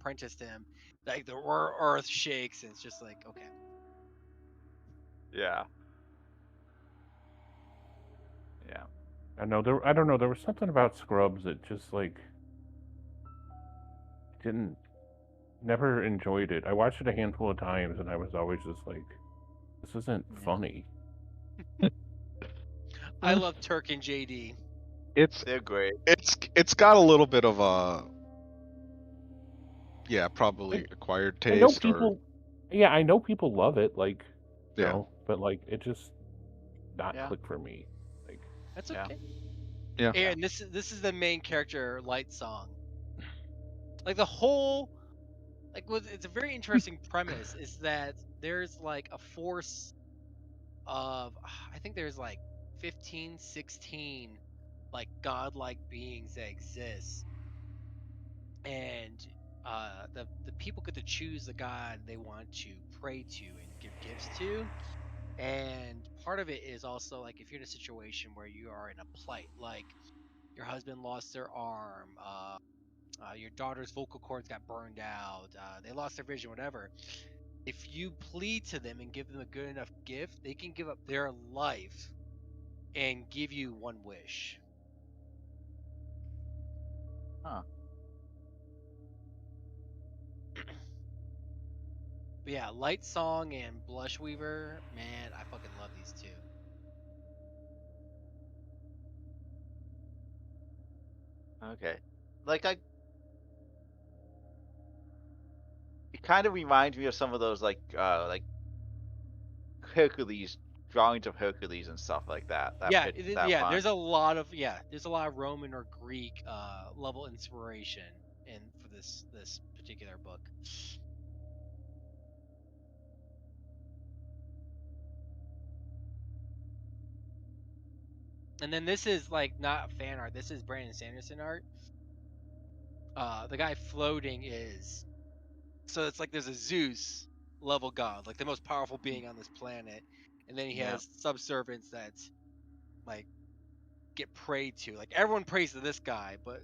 apprenticed him, like the earth shakes, and it's just like, okay. Yeah. Yeah. I don't know. There was something about Scrubs that just like didn't. Never enjoyed it. I watched it a handful of times, and I was always just like, "This isn't funny." I love Turk and JD. They're great. It's got a little bit of a probably acquired I know taste people. Yeah, I know people love it. Like, Yeah. but like it just not Yeah. click for me. Like, That's Yeah. okay. Yeah. And this is the main character Light Song. Like the whole, like, it's a very interesting premise is that there's like a force of, I think there's like 15, 16 like godlike beings that exist, and the people get to choose the god they want to pray to and give gifts to. And part of it is also like if you're in a situation where you are in a plight, like your husband lost their arm, your daughter's vocal cords got burned out, they lost their vision, whatever. If you plead to them and give them a good enough gift, they can give up their life and give you one wish. Huh. But yeah, Light Song and Blush Weaver, man, I fucking love these two. Okay. Like it kind of reminds me of some of those like Hercules drawings of Hercules and stuff like that. Yeah, That yeah. fun. There's a lot of Roman or Greek level inspiration in for this particular book. And then this is like not fan art. This is Brandon Sanderson art. The guy floating is, so it's like there's a Zeus level god, like the most powerful being on this planet, and then he Yeah. has subservients that like get prayed to. Like everyone prays to this guy, but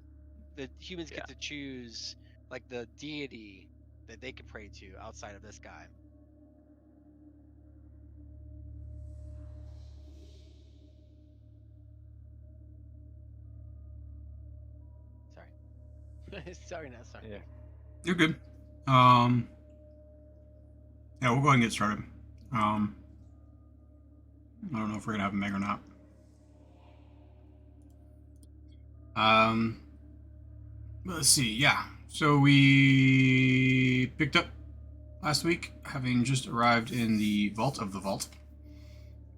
the humans Yeah. get to choose like the deity that they can pray to outside of this guy. Sorry. Sorry, not sorry. Yeah. You're good. Yeah, we'll go ahead and get started. I don't know if we're gonna have a Meg or not. Let's see. Yeah, so we picked up last week, having just arrived in the vault of the vault.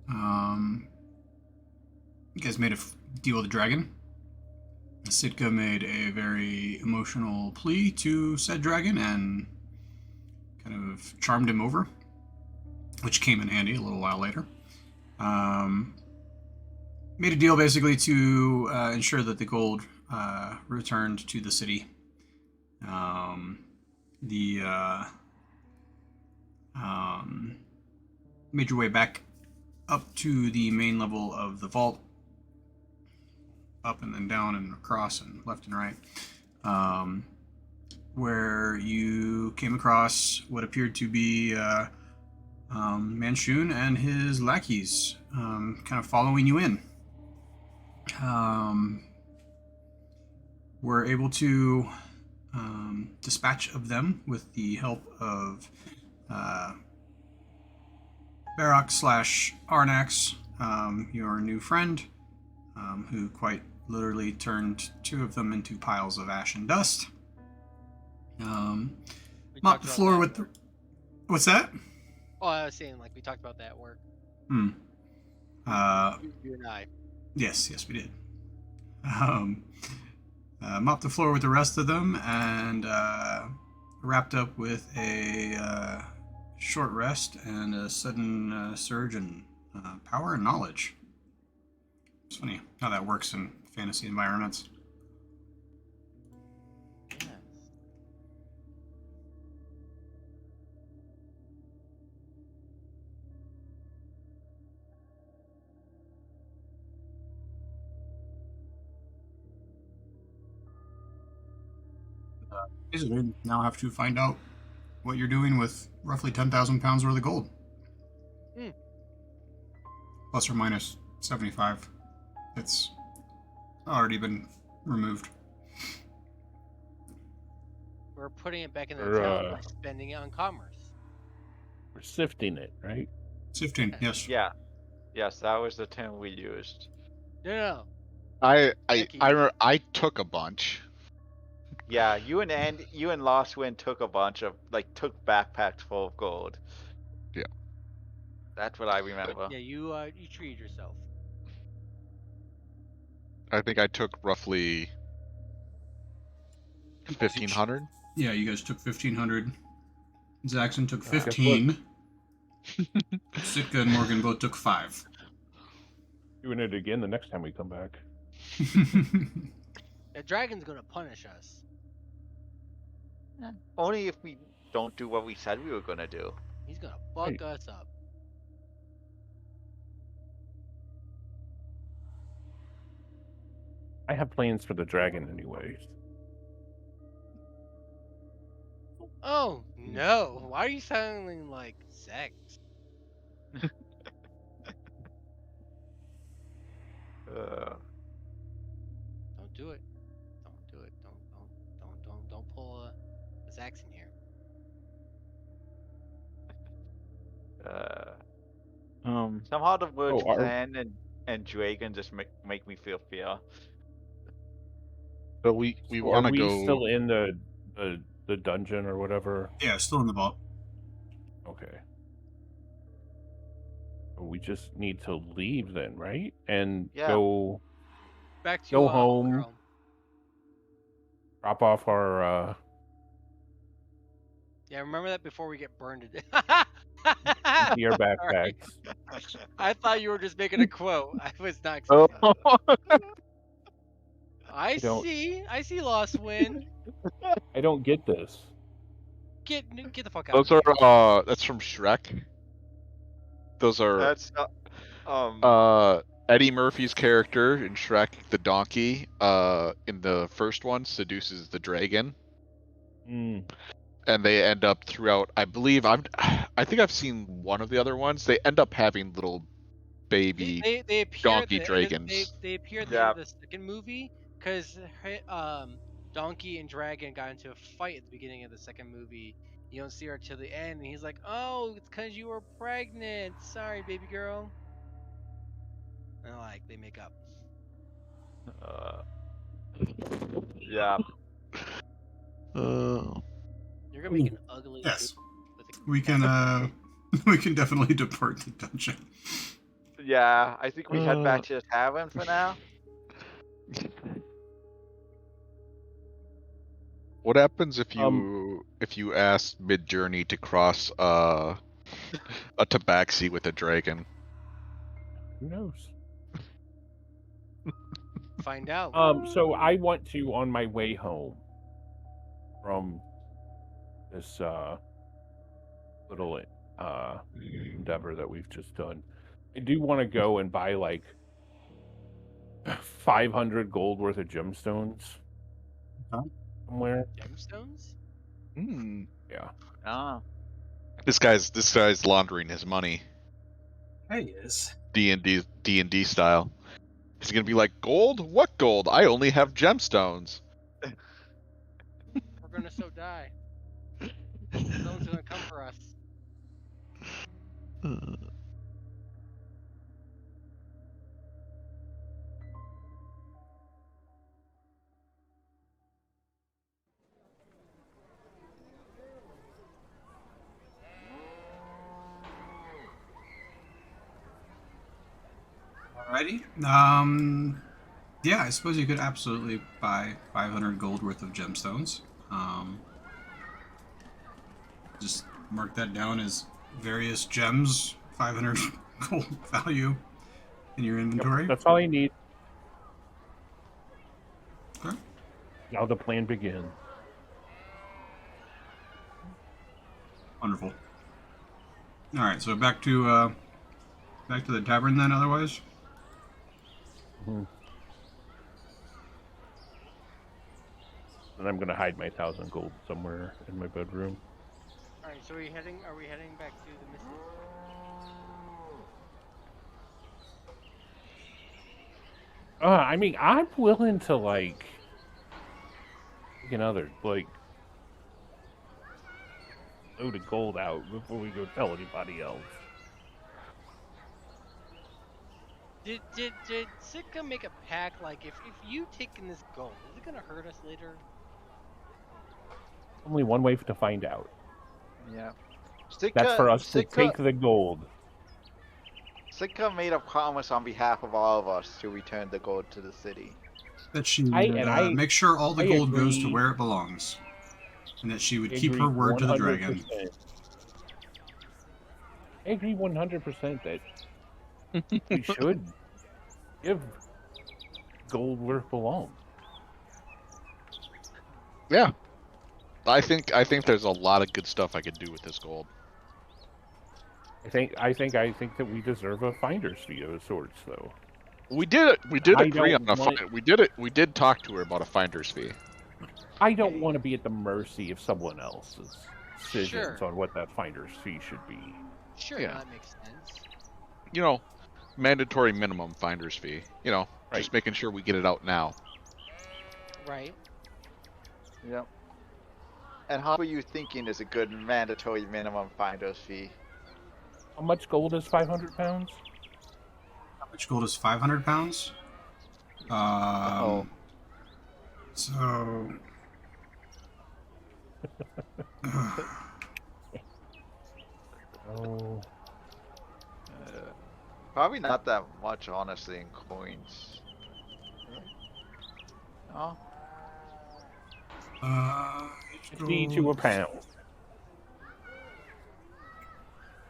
You guys made a deal with the dragon. Sitka made a very emotional plea to said dragon and kind of charmed him over, which came in handy a little while later. Made a deal basically to ensure that the gold returned to the city. Made your way back up to the main level of the vault, up and then down and across and left and right, where you came across what appeared to be Manchun and his lackeys, kind of following you in. Were able to dispatch of them with the help of Barak / Arnax, your new friend, who quite literally turned two of them into piles of ash and dust. Mop the floor with the... What's that? Oh, I was saying, like, we talked about that at work. You and I. Yes, we did. Mopped the floor with the rest of them and wrapped up with a short rest and a sudden surge in power and knowledge. It's funny how that works in fantasy environments. Basically, now have to find out what you're doing with roughly 10,000 pounds worth of gold. Hmm. Plus or minus 75. It's already been removed. We're putting it back in the Or, town by spending it on commerce. We're sifting it, right? 15, yes. Yeah. Yes, that was the term we used. No. I took a bunch. Yeah, you and Lost Wind took a bunch of took backpacks full of gold. Yeah. That's what I remember. Yeah, you treated yourself. I think I took roughly 1,500. Yeah, you guys took 1,500. Zaxxon took Guess what? 15. Sitka and Morgan both took 5. Doing it again the next time we come back. The dragon's gonna punish us. Only if we don't do what we said we were gonna do. He's gonna fuck Right. us up. I have plans for the dragon anyways. Oh no! Why are you sounding like sex? Don't do it. Don't do it. Don't pull a Zax in here. Somehow the words Oh, plan and dragon just make me feel fear. But we So want are to we go. still in the dungeon or whatever? Yeah, still in the vault. Okay. We just need to leave then, right? And Yeah. go Back to Go home. girl. drop off our Yeah, remember that before we get burned to death. gear backpacks. I thought you were just making a quote. I was not. Oh. I don't- see Lost Wind. I don't get this. Get the fuck out. Those of here. are that's from Shrek. Those are That's not, Eddie Murphy's character in Shrek the donkey. In the first one, seduces the dragon, Mm. and they end up throughout. I believe I think I've seen one of the other ones. They end up having little baby. They appear donkey at the end of- dragons. They appear at the Yeah. end of the second movie because Donkey and Dragon got into a fight at the beginning of the second movie. You don't see her till the end, and he's like, "Oh, it's because you were pregnant. Sorry, baby girl." And they make up. yeah. You're gonna make an ugly. Yes. with a- We can we can definitely depart the dungeon. Yeah, I think we head back to the tavern for now. What happens if you ask Mid Journey to cross a tabaxi with a dragon? Who knows? Find out. So I want to, on my way home from this little endeavor that we've just done, I do want to go and buy 500 gold worth of gemstones somewhere. Gemstones? Hmm. Yeah. Ah. This guy's laundering his money, Hey, is. D&D style. He's gonna be like, gold? What gold? I only have gemstones. We're gonna so die. Someone's gonna come for us. Alrighty. Yeah, I suppose you could absolutely buy 500 gold worth of gemstones. Just mark that down as various gems, 500 gold value in your Yep, inventory. that's all I need. Okay. Now the plan begins. Wonderful. All right, so back to the tavern then. Otherwise, Mhm. And I'm gonna hide my 1,000 gold somewhere in my bedroom. All right, so are we heading back to the Misty? I mean, I'm willing to like take another like load of gold out before we go tell anybody else. Did Sitka make a pact like if you taking this gold, is it gonna hurt us later? Only one way to find out. Yeah. That's for us to take the gold. Sitka made a promise on behalf of all of us to return the gold to the city. That she would make sure all the gold goes to where it belongs. And that she would keep her word to the dragon. I agree 100% that we should give gold where it belongs. Yeah. I think there's a lot of good stuff I could do with this gold. I think that we deserve a finder's fee of sorts, though. We did agree on a we did talk to her about a finder's fee. I don't want to be at the mercy of someone else's decisions Sure. on what that finder's fee should be. Sure, Yeah. that makes sense. You know, mandatory minimum finder's fee. You know, Right. just making sure we get it out now. Right. Yep. And how are you thinking is a good mandatory minimum finder's fee? How much gold is 500 pounds? How much gold is 500 pounds? So. Oh, Probably not that much, honestly, in coins. Oh, 50 to a pound.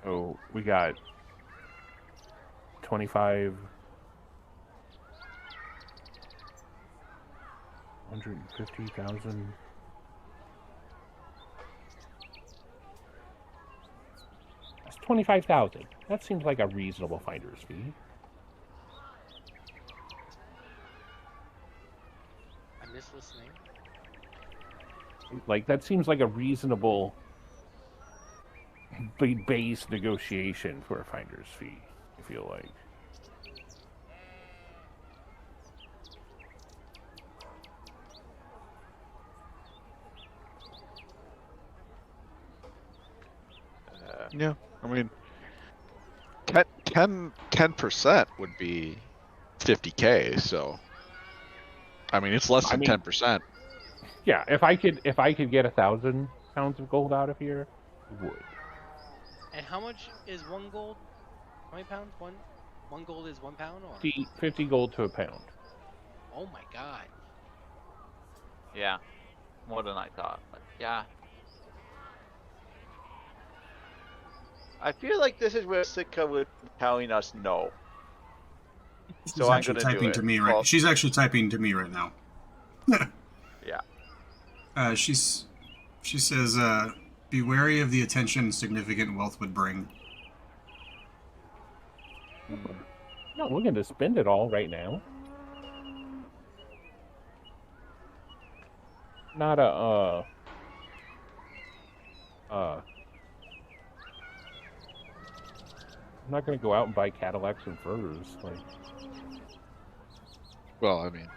Oh, we got 25. 150,000. That's 25,000. That seems like a reasonable finder's fee. I miss listening. Like, that seems like a reasonable base negotiation for a finder's fee, I feel like. Yeah, I mean, 10% would be 50K. So, I mean, it's less than 10%. Yeah, if I could get 1,000 pounds of gold out of here, I would. And how much is 1 gold? How many pounds? One gold is 1 pound, or 50 gold to a pound. oh my god. yeah. More than I thought, but yeah. I feel like this is where Sitka would be telling us no. She's So I'm actually gonna do typing it. to me right. Well- She's actually typing to me right now. Yeah. She says, "Be wary of the attention significant wealth would bring." No, we're going to spend it all right now. Not I'm not going to go out and buy Cadillacs and furs. Like, Well, I mean,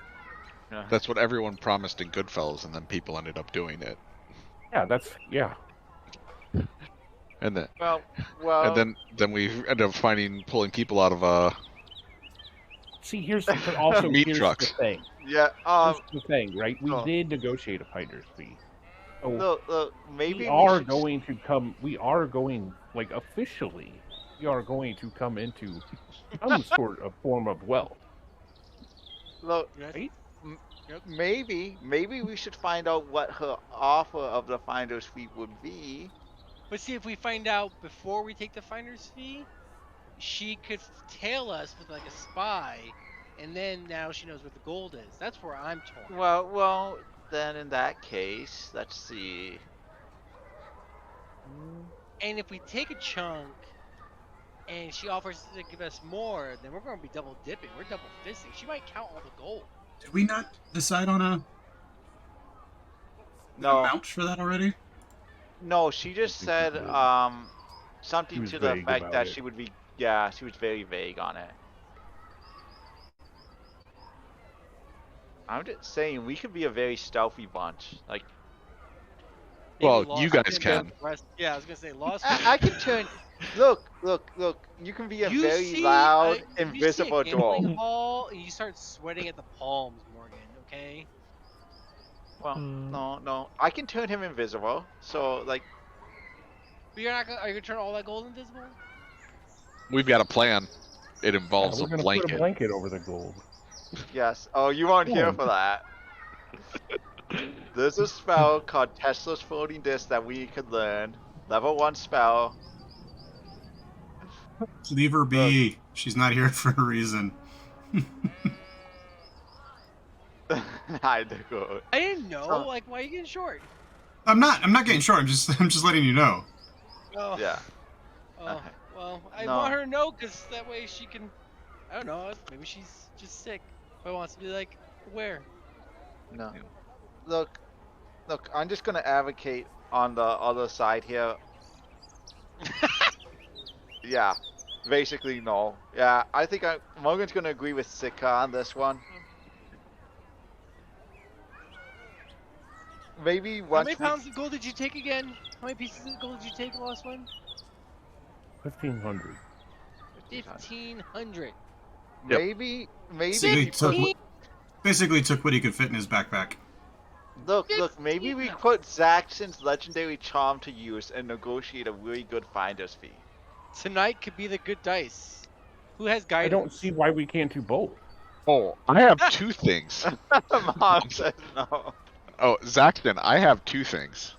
Yeah. that's what everyone promised in Goodfellas, and then people ended up doing it. yeah. And then, Well, and then we ended up pulling people out of See, here's also Meat here's trucks. the thing. yeah. Here's the thing, right? We oh. did negotiate a finder's fee. So Look, maybe we are should- going to come. We are going, like, officially. We are going to come into some sort of form of wealth. Look, Right? maybe we should find out what her offer of the finder's fee would be. But see, if we find out before we take the finder's fee, she could tail us with like a spy, and then now she knows where the gold is. That's where I'm torn. Well, then in that case, let's see. And if we take a chunk, and she offers to give us more, then we're going to be double dipping. We're double fisting. She might count all the gold. Did we not decide on No, amount for that already? no, she just think she said did. something She was to the vague fact about that it. she would be. Yeah, she was very vague on it. I'm just saying we could be a very stealthy bunch. Like Maybe Well, Lost you guys Wind can. Rest- Yeah, I was gonna say Lost. I can turn. Look. You can be a You very see, loud, if you see a invisible gambling dwarf. hall, you start sweating at the palms, Morgan. Okay. Well, no. I can turn him invisible. So like, But you're not gonna. Are you gonna turn all that gold invisible? We've got a plan. It Yeah, involves we're a gonna put a blanket. blanket over the gold. yes. Oh, you weren't here Oh. for that. There's a spell called Tesla's Floating Disc that we could learn. Level 1 spell. Leave her be. She's not here for a reason. I do. I didn't know. So- Like, why are you getting short? I'm not getting short. I'm just letting you know. Oh. Yeah. Oh. Okay. Well, I No. want her to know, cause that way she can. I don't know. Maybe she's just sick, but wants to be like aware. No. Look. I'm just gonna advocate on the other side here. Yeah. Basically, no. Yeah, I think Morgan's gonna agree with Sika on this one. Maybe How once many we- pounds of gold did you take again? How many pieces of gold did you take last one? 1,500. 1,500. Yep. maybe Basically took what he could fit in his backpack. look, maybe we put Zaxxon's legendary charm to use and negotiate a really good finder's fee. Tonight could be the good dice. Who has I guidance? don't see why we can't do both. Oh, I have two things. Mom says no. Oh, Zaxton, I have two things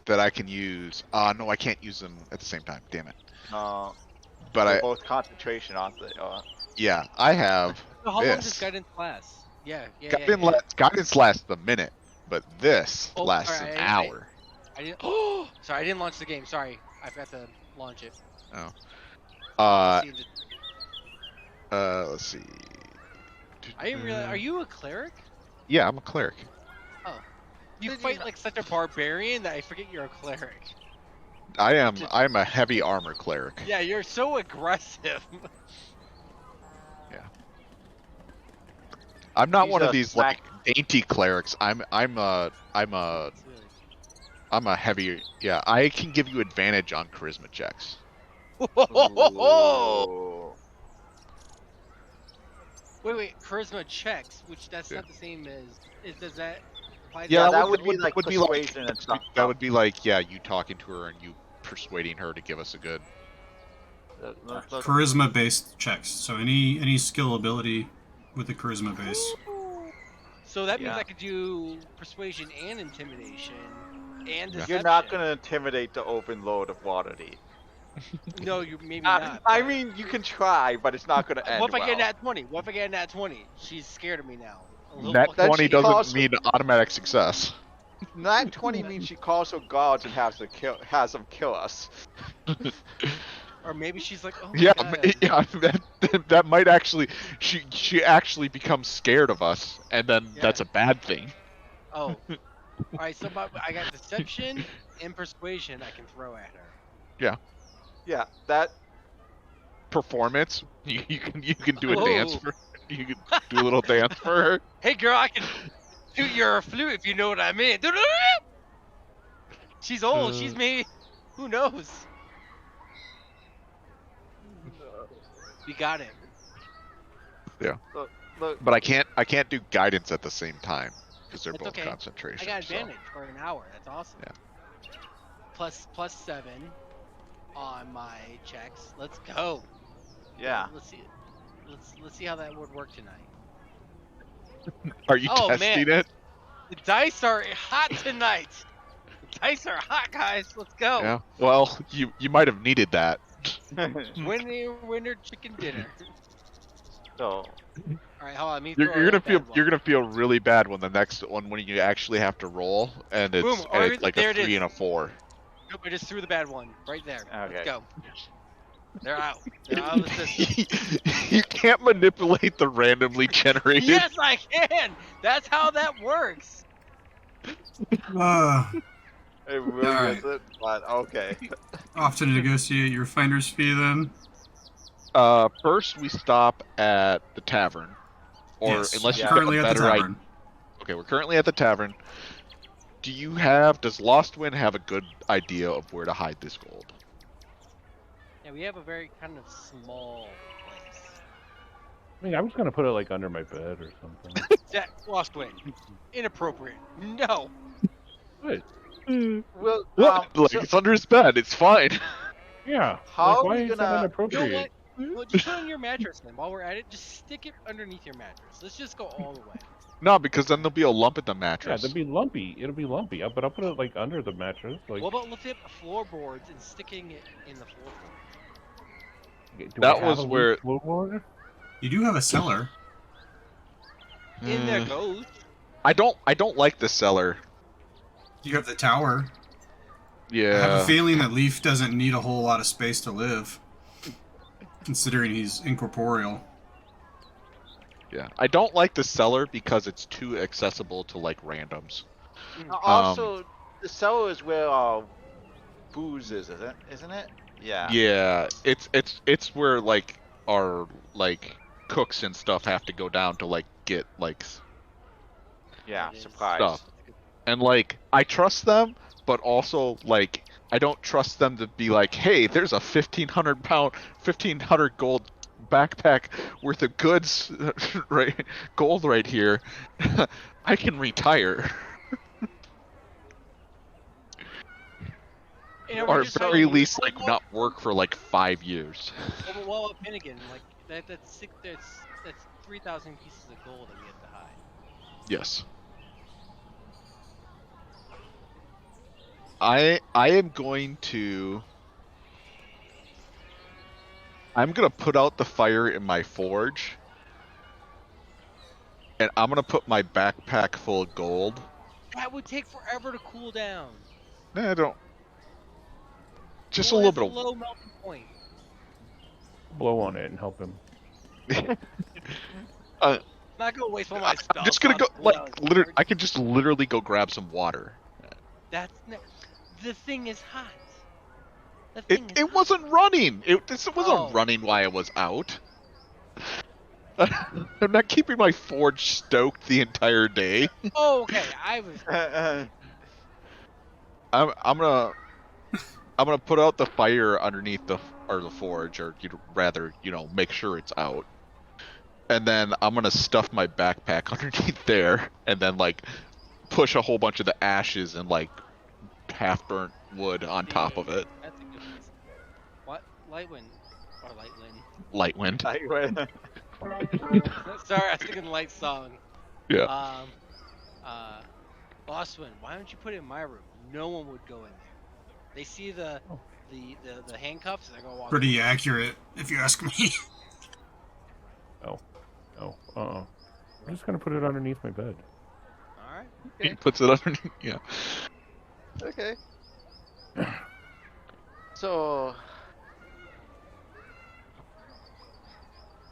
that I can use. No, I can't use them at the same time. Damn it. No. But They're I, both concentration, aren't they? yeah, I have So how long does this. guidance last? Yeah. Guidance lasts a minute, but this Oh, lasts sorry, an I- hour. I didn't. Oh, sorry, I didn't launch the game. Sorry, I forgot to launch it. Uh, See, let's see. I didn't realize. Are you a cleric? Yeah, I'm a cleric. You Did you fight not- like such a barbarian that I forget you're a cleric. I'm a heavy armor cleric. Yeah, you're so aggressive. I'm not He's one a of these like dainty clerics. I'm a heavy. Yeah, I can give you advantage on charisma checks. Ooh. Wait, charisma checks, which that's not the same as. Does that apply to Yeah, that? that would be like persuasion and stuff. That would be like, yeah, you talking to her and you persuading her to give us a good. Look, Charisma based checks. So any skill ability with the charisma base. So that means Yeah. I could do persuasion and intimidation and deception. you're not gonna intimidate the open load of Waterdeep. No, you maybe not. I but- mean, you can try, but it's not gonna end What if I well. get nat 20? What if I get nat 20? She's scared of me now. A little Net fucking- Then 20 she doesn't calls- mean automatic success. Nat 20 means she calls her gods and has them kill us. Or maybe she's like, oh my Yeah, god. yeah, that might actually. She actually becomes scared of us, and then Yeah. that's a bad thing. Oh. Alright, so I got deception and persuasion I can throw at her. Yeah, that. Performance, you can do a Whoa. dance for. You can do a little dance for her. Hey girl, I can shoot your flute if you know what I mean. She's old, she's maybe. Who knows? We got it. Look, But I can't do guidance at the same time because they're That's both okay. concentration. I got so- advantage for an hour. That's awesome. Yeah. Plus 7 on my checks. Let's go. yeah. Let's see. Let's see how that would work tonight. Are you Oh, testing man. it? The dice are hot tonight. The dice are hot, guys. Let's go. Yeah. Well, you might have needed that. Winner chicken dinner. so, All right, hold on. Let me You're throw gonna a feel bad one. you're gonna feel really bad when the next one when you actually have to roll and it's, Boom, and it's or like there a it is. 3 and a 4. Nope, I just threw the bad one right there. Okay. Let's go. They're out. They're out of the system. You can't manipulate the randomly generated. Yes, I can. That's how that works. It really Alright. isn't, but okay. Off to negotiate your finder's fee then. First we stop at the tavern, or Yes, unless Yeah. you've got currently a at the better idea. tavern. Okay, we're currently at the tavern. Does Lostwind have a good idea of where to hide this gold? Yeah, we have a very kind of small place. I mean, I'm just gonna put it like under my bed or something. That Lost Wind. Inappropriate. No. What? Well, What? Like, so it's under his bed. It's fine. Yeah. How like, are why we is that gonna- You know inappropriate? what? Well, just put it on your mattress then. While we're at it, just stick it underneath your mattress. Let's just go all the way. No, because then there'll be a lump in the Yeah, mattress. it'll be lumpy. It'll be lumpy. But I'll put it like under the mattress. Like, What about lifting up the floorboards and sticking it in the floorboard? do that I have was a where- loose floorboard? You do have a cellar. In there Mm, goes. I don't like the cellar. You have the tower. I have Yeah. a feeling that Leaf doesn't need a whole lot of space to live, considering he's incorporeal. Yeah. I don't like the cellar because it's too accessible to like randoms. also the cellar is where booze is, isn't it? Yeah. Yeah, it's where like our like cooks and stuff have to go down to like get like Yeah. It is. Surprise. Stuff. and like I trust them, but also like I don't trust them to be like, hey, there's a 1,500 gold backpack worth of goods, right? Gold right here. I can retire, And or we're at just very saying, least like not work for like 5 years. Well, Finnegan, like that's 3,000 pieces of gold that we have to hide. Yes. I am going to. I'm gonna put out the fire in my forge, and I'm gonna put my backpack full of gold. That would take forever to cool down. Nah, I don't. Just a Gold little has bit low melting point. Blow on it and help him. of. Not gonna waste all my stuff. I'm just gonna on go blood like literally. forge. I could just literally go grab some water. The thing is hot. The thing is It hot. wasn't running. This wasn't Oh. running while I was out. I'm not keeping my forge stoked the entire day. Oh, okay. I was. I'm gonna put out the fire underneath the forge, or you'd rather make sure it's out, and then I'm gonna stuff my backpack underneath there, and then like push a whole bunch of the ashes and like half burnt wood on top of it. That's a good reason. What? Lightwind. Or Lightwind. Light wind. Sorry, I was thinking light song. Yeah. Bosswind, why don't you put it in my room? No one would go in there. They see the handcuffs and they're gonna walk. Pretty accurate, if you ask me. No. I'm just gonna put it underneath my bed. All right. He puts it underneath. Yeah. Okay. So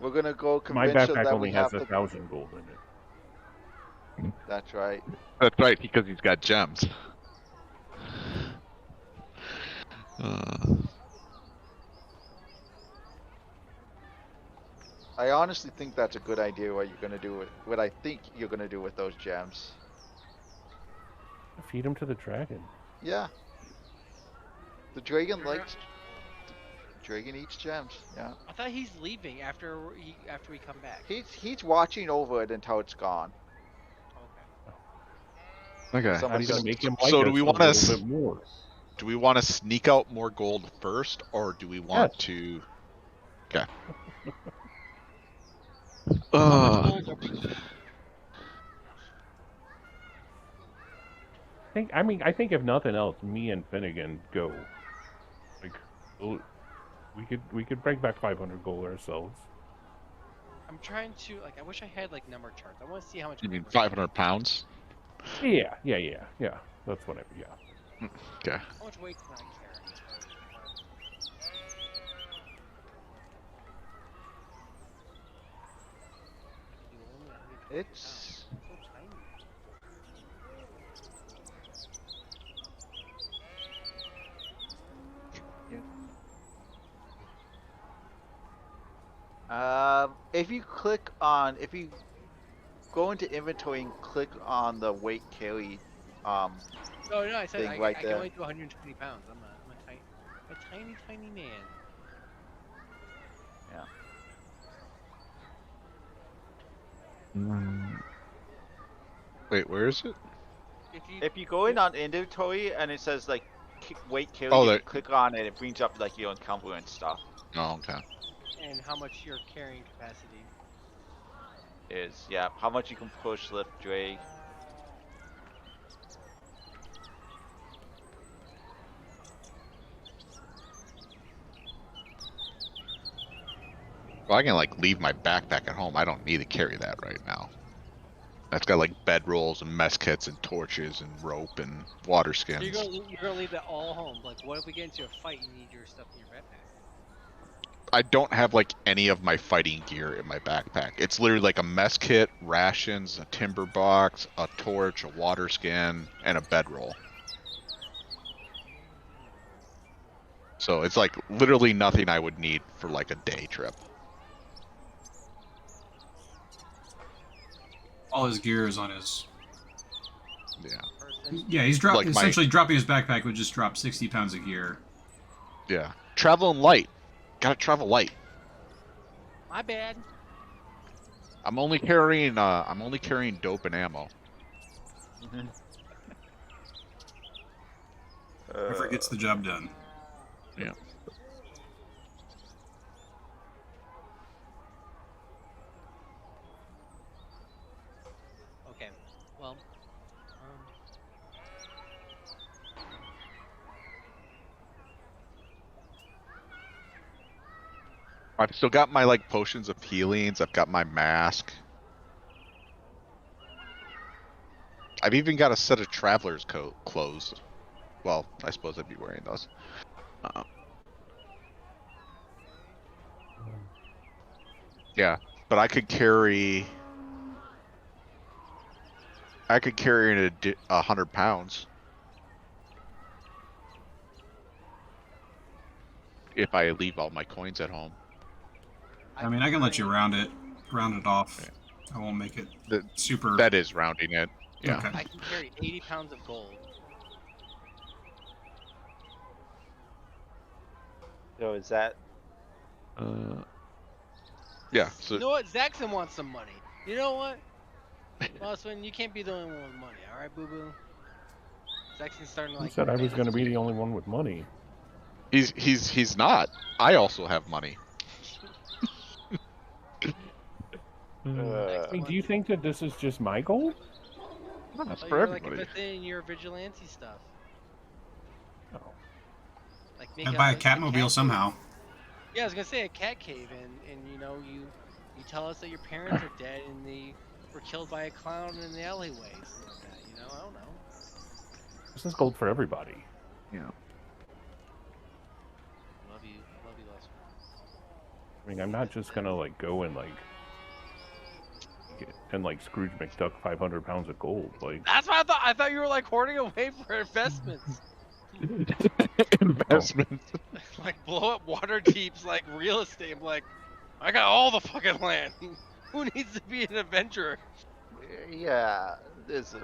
we're gonna go My convention backpack that only we has have to. 1,000 gold in it. That's right. That's right, because he's got gems. I honestly think that's a good idea. What I think you're gonna do with those gems. Feed him to the dragon. Yeah. The dragon likes. Dragon eats gems. Yeah. I thought he's leaving after we come back. He's watching over it until it's gone. Okay. Okay. Some- How are you gonna make him like So us do we a want little to? bit more? Do we want to sneak out more gold first, or do we want Yes. to? Okay. How much gold are we- I think if nothing else, me and Finnegan go. Like, we could bring back 500 gold ourselves. I'm trying to I wish I had like number charts. I want to see how much. You mean gold we're 500 pounds? Yeah. That's what Okay. How much weight can I carry? It's. So tiny. If you go into inventory and click on the weight carry, No, I said thing I right can there. only do 120 pounds. I'm a tiny man. Wait, where is it? If you go in on inventory and it says like weight carry, Oh, if there. you click on it, it brings up like your encumbrance stuff. Oh, okay. and how much your carrying capacity. How much you can push, lift, drag. Well, I can like leave my backpack at home. I don't need to carry that right now. That's got like bedrolls and mess kits and torches and rope and water So skins. you're gonna leave that all home. Like, what if we get into a fight? You need your stuff in your backpack. I don't have like any of my fighting gear in my backpack. It's literally like a mess kit, rations, a timber box, a torch, a water skin, and a bedroll. So it's like literally nothing I would need for like a day trip. All his gear is on his. Yeah. Person. Yeah, he's Like my- essentially dropping his backpack would just drop 60 pounds of gear. Yeah. Traveling light. Gotta travel light. My bad. I'm only carrying dope and ammo. Whoever gets the job done. Yeah. Okay. Well. I've still got my like potions of healings. I've got my mask. I've even got a set of traveler's clothes. Well, I suppose I'd be wearing those. Yeah, but I could carry. I could carry 100 pounds if I leave all my coins at home. I mean, I can let you round it off. Yeah. I won't make it That- super. That is rounding it. Yeah. Okay. I can carry 80 pounds of gold. So is that? Yeah. So You know what? Zaxxon wants some money. You know what? Mossman, you can't be the only one with money, alright, boo boo? Zaxxon's starting to Who like. said I was advance going to be me. the only one with money? he's not. I also have money. Uh, Hey, do you think that this is just my gold? No, that's Oh, for you're like everybody. investing in your vigilante stuff. No. Like make I'd buy a a Catmobile cat somehow. Cave. Yeah, I was gonna say a cat cave, and you know you tell us that your parents are dead and they were killed by a clown in the alleyway, something like that. You know, I don't know. This is gold for everybody. Yeah. Love you, Lester. I mean, I'm not just gonna like go and like Scrooge McDuck 500 pounds of gold. Like That's what I thought. I thought you were like hoarding away for investments, Investments. like blow up water deeps, like real estate. I'm like, I got all the fucking land. Who needs to be an adventurer? yeah, there's a.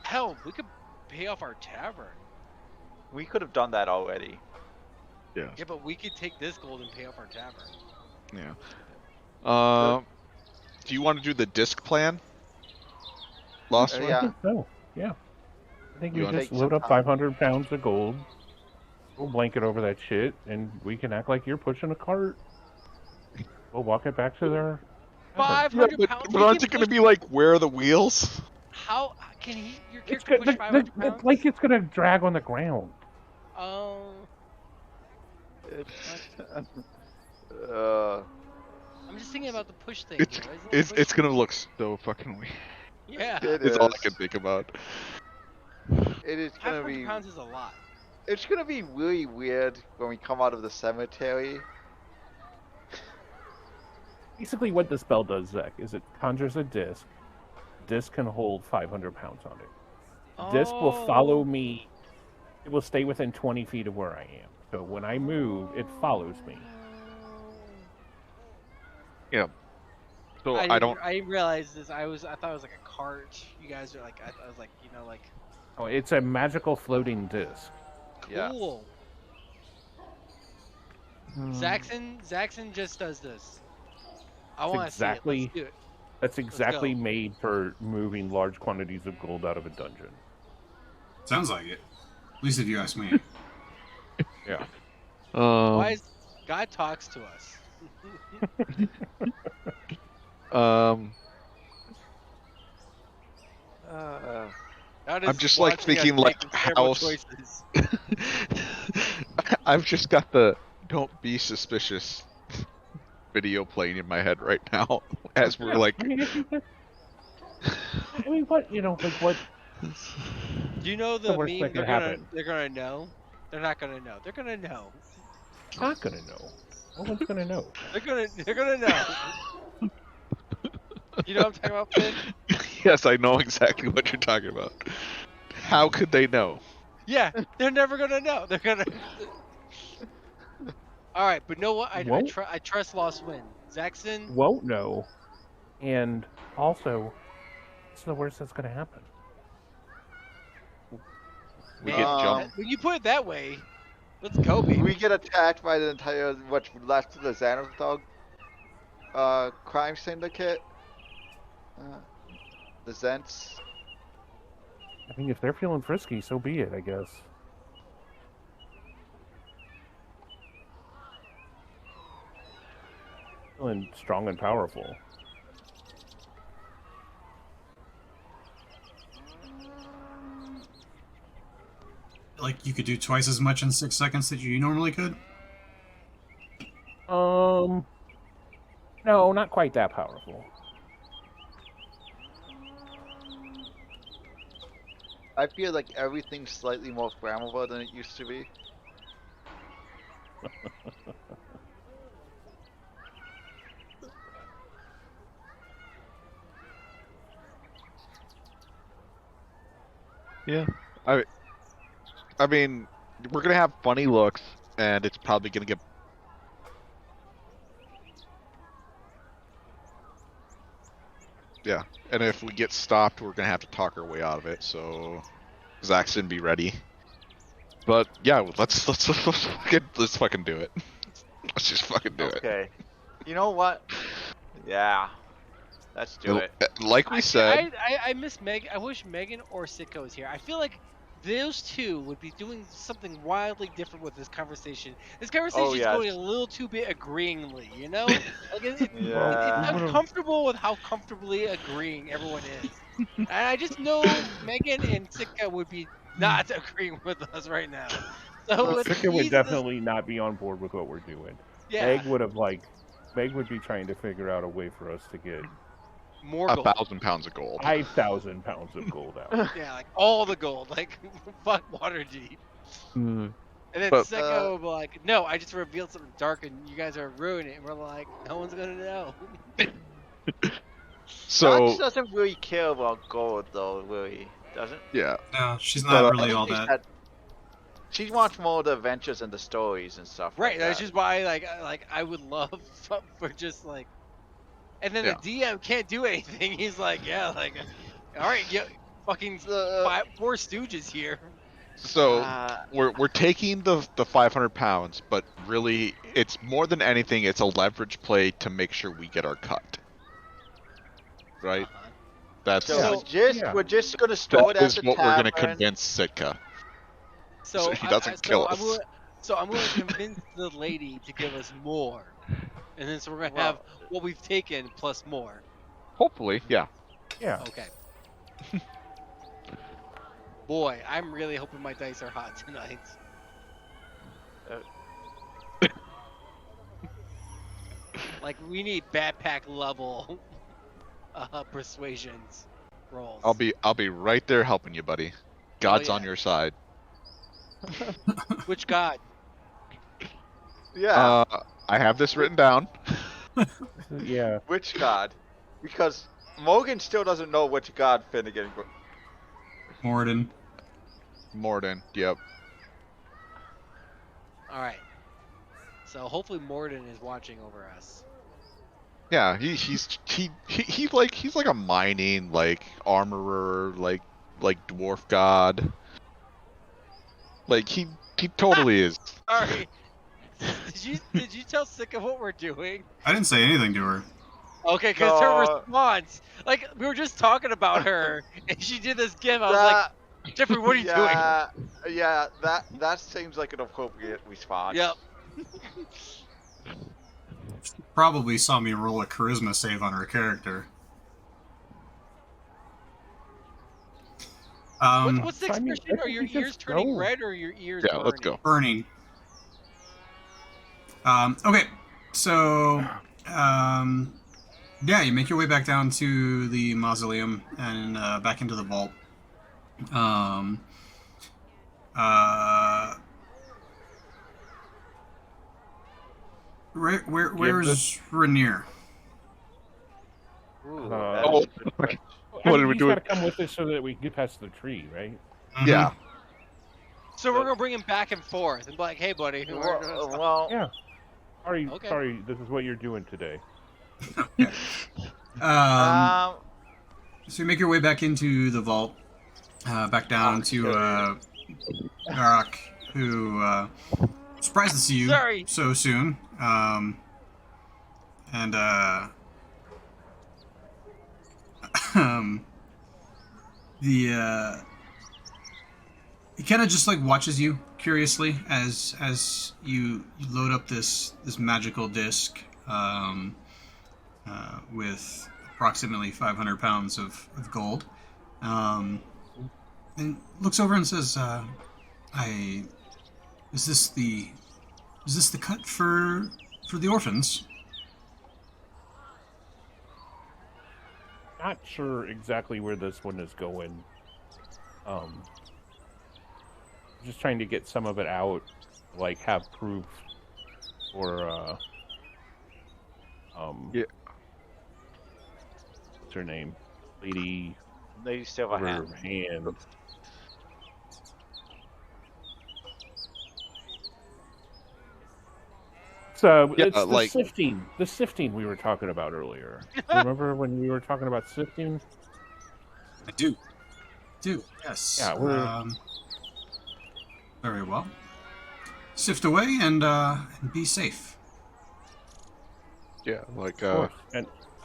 Hell, we could pay off our tavern. We could have done that already. Yeah. Yeah, but we could take this gold and pay off our tavern. Yeah. Do you want to do the disc plan? Lost one? Yeah. no, yeah. I think You we wanna just take load some up time? 500 pounds of gold. We'll blanket over that shit, and we can act like you're pushing a cart. We'll walk it back to their. tavern. 500 pounds. but He aren't can it going to push- be like, where are the wheels? How can he? Your It's character good. push 500 pounds? Like it's gonna drag on the ground. I'm just thinking about the push thing. It's here. Isn't it push- it's going to look so fucking weird. Yeah. It It's all I is. can think about. It is gonna 500 be. pounds is a lot. It's gonna be really weird when we come out of the cemetery. Basically, what the spell does, Zach, is it conjures a disc. Disc can hold 500 pounds on it. Disc will follow Oh. me. It will stay within 20 feet of where I am. So when I move, it follows me. Yeah. So I I didn't, don't. I didn't realize this. I thought it was like a cart. You guys are like, I was like, like Oh, it's a magical floating disc. Yeah. cool. Zaxxon just does this. I want to see it. Let's do it. That's exactly go. made for moving large quantities of gold out of a dungeon. Sounds like it. At least if you ask me. Yeah. Why is God talks to us? God I'm is just like watching us thinking like making terrible how. choices. I've just got the "Don't be suspicious" video playing in my head right now as we're like. I mean, what what? Do you know The the worst meme? that could happen. They're gonna know. They're not gonna know. They're gonna know. Not gonna know. No one's gonna know. They're gonna know. You know what I'm talking about, Finn? Yes, I know exactly what you're talking about. How could they know? Yeah, they're never gonna know. They're gonna. All right, but know what? I Won't? trust Lost Win. Zaxxon. Won't know, and also, it's the worst that's gonna happen. We get jumped. When you put it that way, let's go, baby. We get attacked by the entire what's left of the Xanathar crime syndicate. The Zents. I mean, if they're feeling frisky, so be it, I guess. Feeling strong and powerful. Like you could do twice as much in 6 seconds that you normally could? No, not quite that powerful. I feel like everything's slightly more flammable than it used to be. Yeah. I mean, we're gonna have funny looks, and it's probably gonna get. Yeah, and if we get stopped, we're gonna have to talk our way out of it. So, Zaxxon, be ready. But yeah, let's fucking do it. Let's just fucking do it. Okay. You know what? Yeah. Let's do it. Like we said, I miss Meg. I wish Megan or Sitko was here. I feel like those two would be doing something wildly different with this conversation. This conversation is yes. going a little too bit agreeingly, you know? Like Yeah. I'm comfortable with how comfortably agreeing everyone is. And I just know Megan and Sitka would be not agreeing with us right now. So it's Sika would easy to- definitely not be on board with what we're doing. yeah, Meg would be trying to figure out a way for us to get more gold. 1,000 pounds of gold. 5,000 pounds of gold out. Yeah, like all the gold, like fuck Waterdeep. And then But- Seko will be like, no, I just revealed something dark and you guys are ruining it. And we're like, no one's gonna know. So Nox doesn't really care about gold, though, really. Doesn't? yeah, No, she's But, not really all She that. said- She wants more of the adventures and the stories and stuff. Right, like that's that. just why like I would love for just like, and then Yeah. the DM can't do anything. He's like, yeah, like, all right, yeah, fucking four stooges here. so we're taking the 500 pounds, but really, it's more than anything, it's a leverage play to make sure we get our cut. Right? That's So Yeah. we're just gonna store it that at is the what we're gonna tavern. convince Sitka. So he doesn't kill us. I'm going to convince the lady to give us more, and then so we're gonna have what we've taken plus more. Hopefully, yeah. Yeah. Okay. Boy, I'm really hoping my dice are hot tonight. Like we need backpack level persuasions rolls. I'll be right there helping you, buddy. God's yeah. on your side. Which god? Yeah. I have this written down. Yeah. Which god? Because Morgan still doesn't know which god Finnegan. Morden. Morden. Yep. All right. So hopefully Morden is watching over us. Yeah, he's like a mining like armorer like dwarf god. Like he totally is. Sorry. Did you tell Sika what we're doing? I didn't say anything to her. Okay, because her No. response, like we were just talking about her, and she did this gif. I was like, Jeffrey, what are you doing? Yeah, that seems like an appropriate response. Yep. Probably saw me roll a charisma save on her character. What's the I mean, expression? I Are your think we ears just turning go. red or your ears Yeah, burning? let's go. Burning. Okay, so yeah, you make your way back down to the mausoleum and back into the vault. Where's Rainier? Ooh, Uh, that oh, is a good question. What did we he's do? got to come with us so that we can get past the tree, right? Mhm. Yeah. So we're gonna bring him back and forth and be like, "Hey, buddy." Well, Yeah. Sorry, Okay. sorry. This is what you're doing today. So you make your way back into the vault, back down to Garak, who surprised to see you Sorry. so soon. And he kind of just like watches you curiously as you load up this magical disc with approximately 500 pounds of gold, and looks over and says, is this the cut for the orphans?" Not sure exactly where this one is going. Just trying to get some of it out, like have proof or Yeah. what's her name? Lady Lady Silverhand. Silverhand. Yeah, It's the like- sifting. The sifting we were talking about earlier. Remember when we were talking about sifting? I do. Yes. Yeah, we're- Very well. Sift away and be safe. Yeah, like Of course.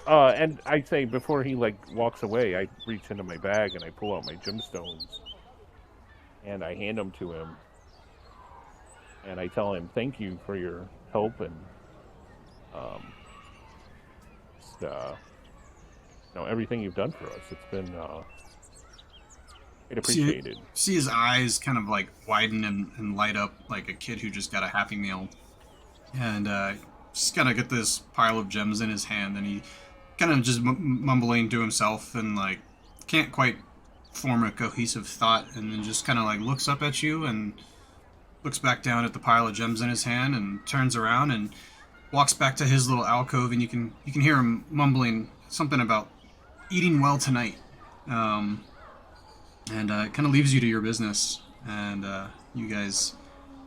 And I say before he like walks away, I reach into my bag and I pull out my gemstones, and I hand them to him, and I tell him thank you for your help and just, everything you've done for us. It's been great appreciated. See his eyes kind of like widen and light up like a kid who just got a Happy Meal, and just kind of get this pile of gems in his hand, and he kind of just mumbling to himself and like can't quite form a cohesive thought, and then just kind of like looks up at you and looks back down at the pile of gems in his hand and turns around and walks back to his little alcove, and you can hear him mumbling something about eating well tonight, and it kind of leaves you to your business, and you guys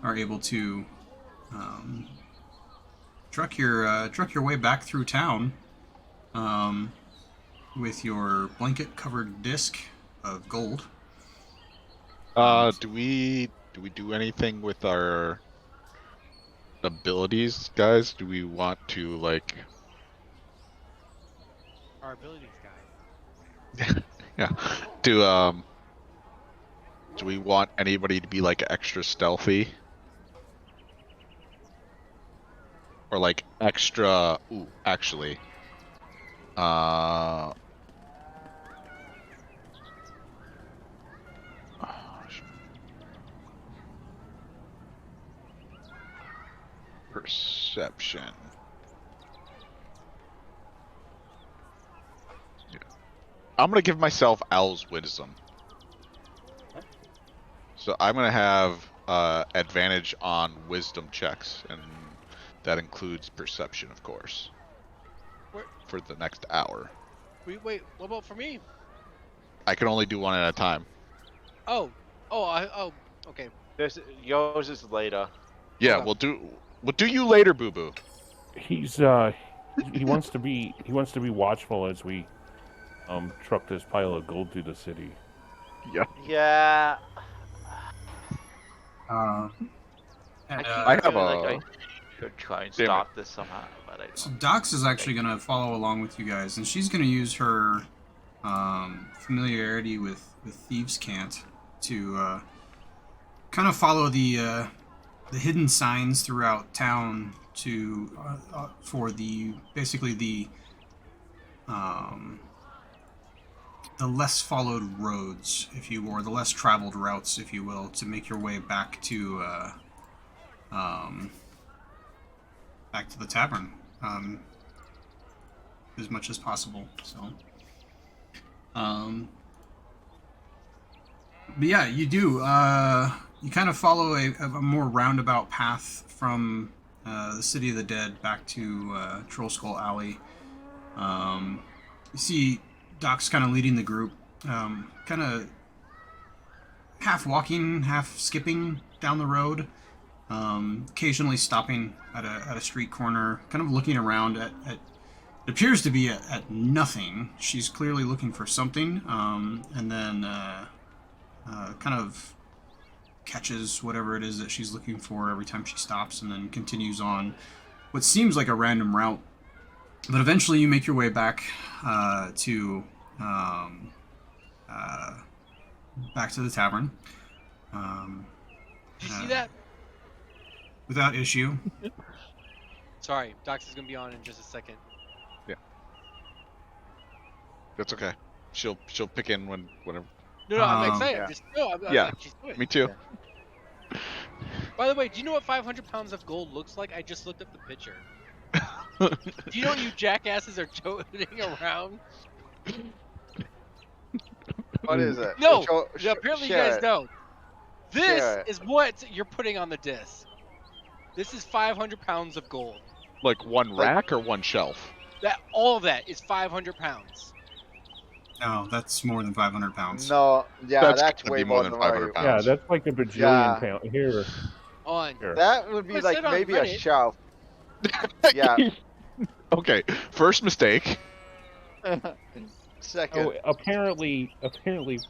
are able to truck your way back through town with your blanket covered disc of gold. do we do anything with our abilities, guys? Do we want to like Our abilities guy. yeah. Do we want anybody to be like extra stealthy? Or like extra actually. Perception. Yeah. I'm gonna give myself Owl's Wisdom. So I'm gonna have advantage on wisdom checks, and that includes perception, of course, Where- for the next hour. Wait. What about for me? I can only do one at a time. Oh. Okay. Yours is later. Yeah, Okay. we'll do you later, Boo Boo. He's he wants to be watchful as we truck this pile of gold through the city. Yeah. And, I I have feel like a- I should try and Damn it. stop this somehow, but I don't. so Dox is actually going to follow along with you guys, and she's going to use her familiarity with Thieves' Cant to kind of follow the hidden signs throughout town to for basically the less followed roads, if you will, or the less traveled routes, if you will, to make your way back to the tavern as much as possible. So, but yeah, you do. You kind of follow a more roundabout path from the City of the Dead back to Troll Skull Alley. You see Doc's kind of leading the group, kind of half walking, half skipping down the road, occasionally stopping at a street corner, kind of looking around at it appears to be at nothing. She's clearly looking for something, and then kind of catches whatever it is that she's looking for every time she stops, and then continues on what seems like a random route. But eventually you make your way back to the tavern. Did you see that? Without issue. Sorry, Dox is gonna be on in just a second. That's okay. She'll pick in whenever. No, I'm Um, excited. yeah. Just no, I'm Yeah. like, she's doing it. Me too. By the way, do you know what 500 pounds of gold looks like? I just looked up the picture. Do you know what you jackasses are toting around? What is it? No, Show- apparently you share guys it. don't. This Share it. is what you're putting on the disc. This is 500 pounds of gold. Like one rack or one shelf? All of that is 500 pounds. No, that's more than 500 pounds. No, yeah, that's gotta way be more than 500 what I- Yeah, pounds. that's like a bajillion Yeah. pound. Here. On. Here. That would be What's like that on maybe a Reddit? shelf. Yeah. Okay, first mistake. Second. Oh, apparently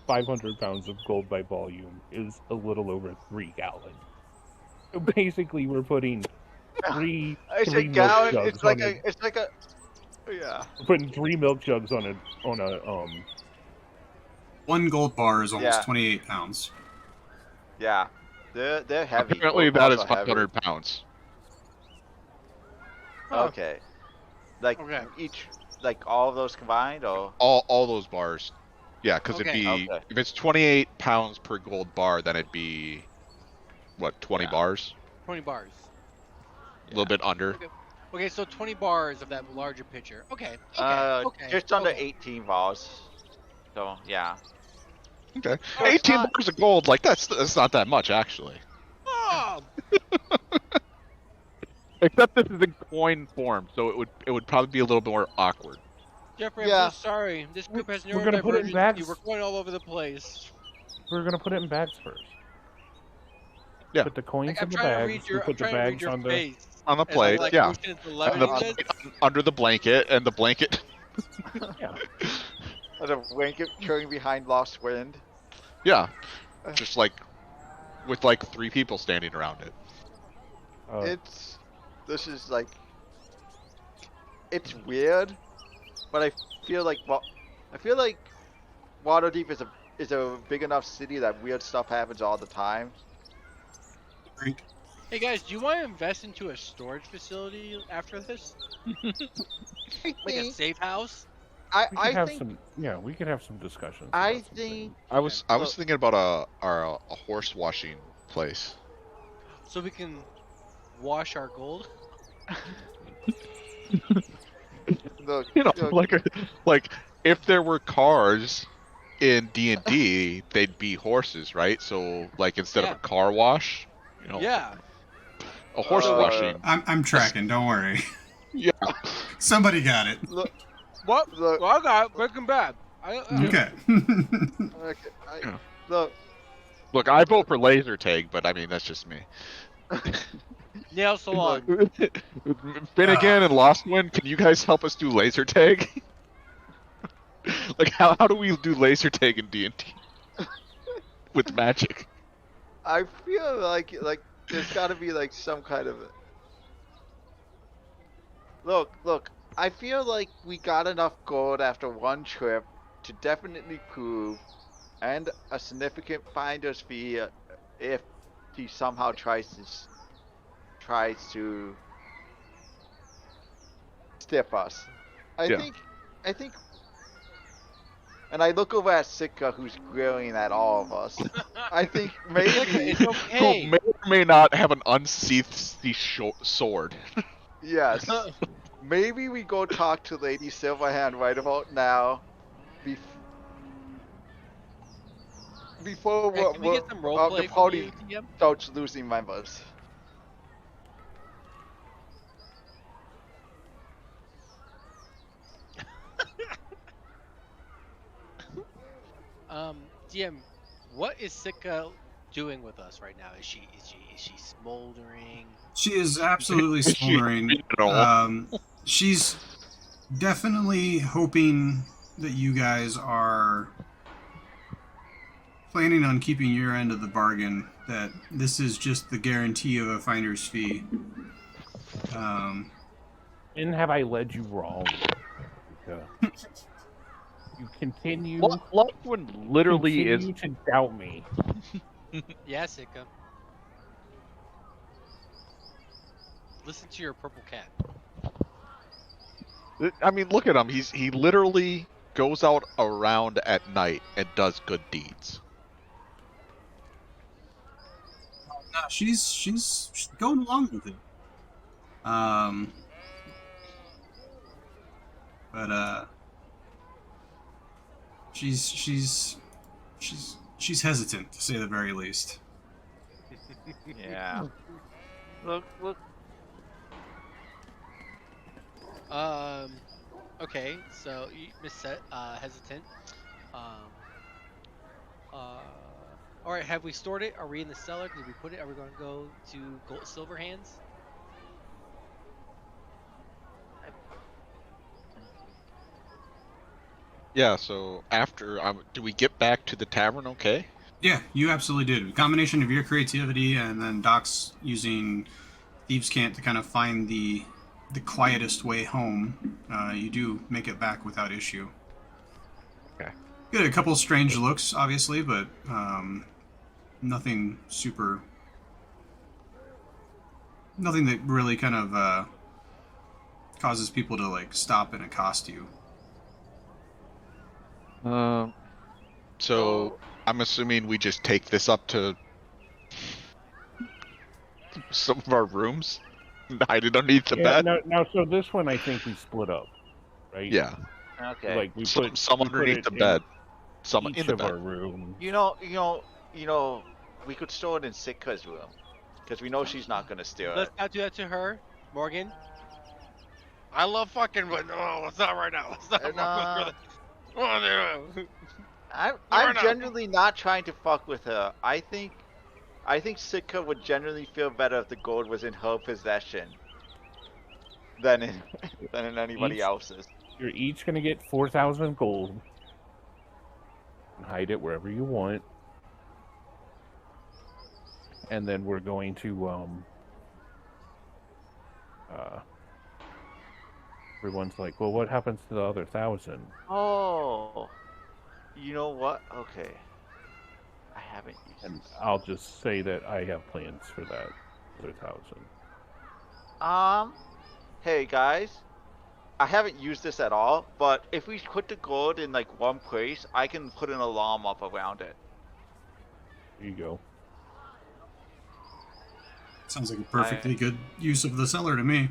500 pounds of gold by volume is a little over 3 gallons. So basically, we're putting three It's a milk gallon. jugs It's like on a. It's like a. Yeah. we're putting 3 milk jugs on a 1 gold bar is almost Yeah. 28 pounds. Yeah. They're heavy. Apparently, Gold that bars is are heavy. 500 pounds. Huh. Okay. Like Okay. each, like all of those combined, or All those bars. Yeah, because Okay. it'd be Okay. if it's 28 pounds per gold bar, then it'd be what 20 Yeah. bars, 20 bars. a little bit under. Okay, so 20 bars of that larger pitcher. Okay. Okay. just under okay. 18 bars. So yeah. Okay, Oh, it's 18 not- bars of gold, like that's not that much actually. Oh, Except this is in coin form, so it would probably be a little bit more awkward. Jeffrey, Yeah. I'm so sorry. This group has We're gonna put it in neurodivergency. bags. We're going all over the place. We're gonna put it in bags first. Yeah. Put the coins I'm in the trying to bags. read We your, I'm put the trying to read bags your on the. face. On the as I'm, plate, like, yeah. motioning to And levitate the- this. Under the blanket, and the blanket. Yeah. There's a blanket carrying behind Lost Wind. Yeah, just like with like 3 people standing around it. This is like. It's weird, but I feel like Waterdeep is a big enough city that weird stuff happens all the time. Drink. Hey guys, do you want to invest into a storage facility after this? Like a safe house? we could I have think some. Yeah, we could have some discussions. I about some think things. I was Look- thinking about a horse washing place. So we can wash our gold? look, You know, look, like if there were cars in D&D, they'd be horses, right? So like instead Yeah. of a car wash, you know, Yeah. a horse Uh, washing. I'm tracking, don't worry. Yeah. Somebody got it. look, What? look, Well, I got it. Breaking Bad. Okay. okay, Yeah. look. Look, I vote for laser tag, but I mean that's just me. Nail salon. Finnegan and Lost One, can you guys help us do laser tag? Like, how do we do laser tag in D&D with magic? I feel like there's got to be like some kind of. Look. I feel like we got enough gold after one trip to definitely prove, and a significant finder's fee if he somehow tries to stiff us. I Yeah. think. And I look over at Sitka, who's grilling at all of us. I think maybe It's Who okay. may or may not have an unsheathed sword. yes. Maybe we go talk to Lady Silverhand right about now. Before Hey, can we get some the roleplay from party you, TM? starts losing members. DM, what is Sitka doing with us right now? Is she smoldering? She is absolutely Is she smoldering. happy at all? She's definitely hoping that you guys are planning on keeping your end of the bargain, that this is just the guarantee of a finder's fee. And have I led you wrong? You continue. Lost One literally is. continue to doubt me. Yeah, Sitka. Listen to your purple cat. I mean, look at him. He literally goes out around at night and does good deeds. No, she's going along with it. But she's hesitant, to say the very least. Yeah. Look. Okay, so Miss Set, hesitant. All right, have we stored it? Are we in the cellar? Did we put it? Are we going to go to Silver Hands? Yeah. So after, do we get back to the tavern? Okay. Yeah, you absolutely did. A combination of your creativity and then Doc's using Thieves' Cant to kind of find the quietest way home. You do make it back without issue. Okay. Get a couple strange looks, obviously, but nothing that really kind of causes people to like stop and accost you. So I'm assuming we just take this up to some of our rooms and hide it underneath the bed. Now, so this one I think we split up, right? Yeah. Okay. Like we Some put some we put underneath it the in bed. Some each in the of bed. our rooms. You know, we could store it in Sitka's room, because we know she's not gonna steal Let's it. not do that to her, Morgan. I love fucking, but no, let's not right now. Let's not And, fuck with her. I'm no. genuinely not trying to fuck with her. I think Sitka would generally feel better if the gold was in her possession than in anybody Each- else's. You're each gonna get 4,000 gold. And hide it wherever you want. And then we're going to everyone's like, well, what happens to the other 1,000? Oh, you know what? Okay, I haven't used And this. I'll just say that I have plans for that other 1,000. Hey guys, I haven't used this at all, but if we put the gold in like one place, I can put an alarm up around it. There you go. Sounds like a perfectly good use of the cellar to me.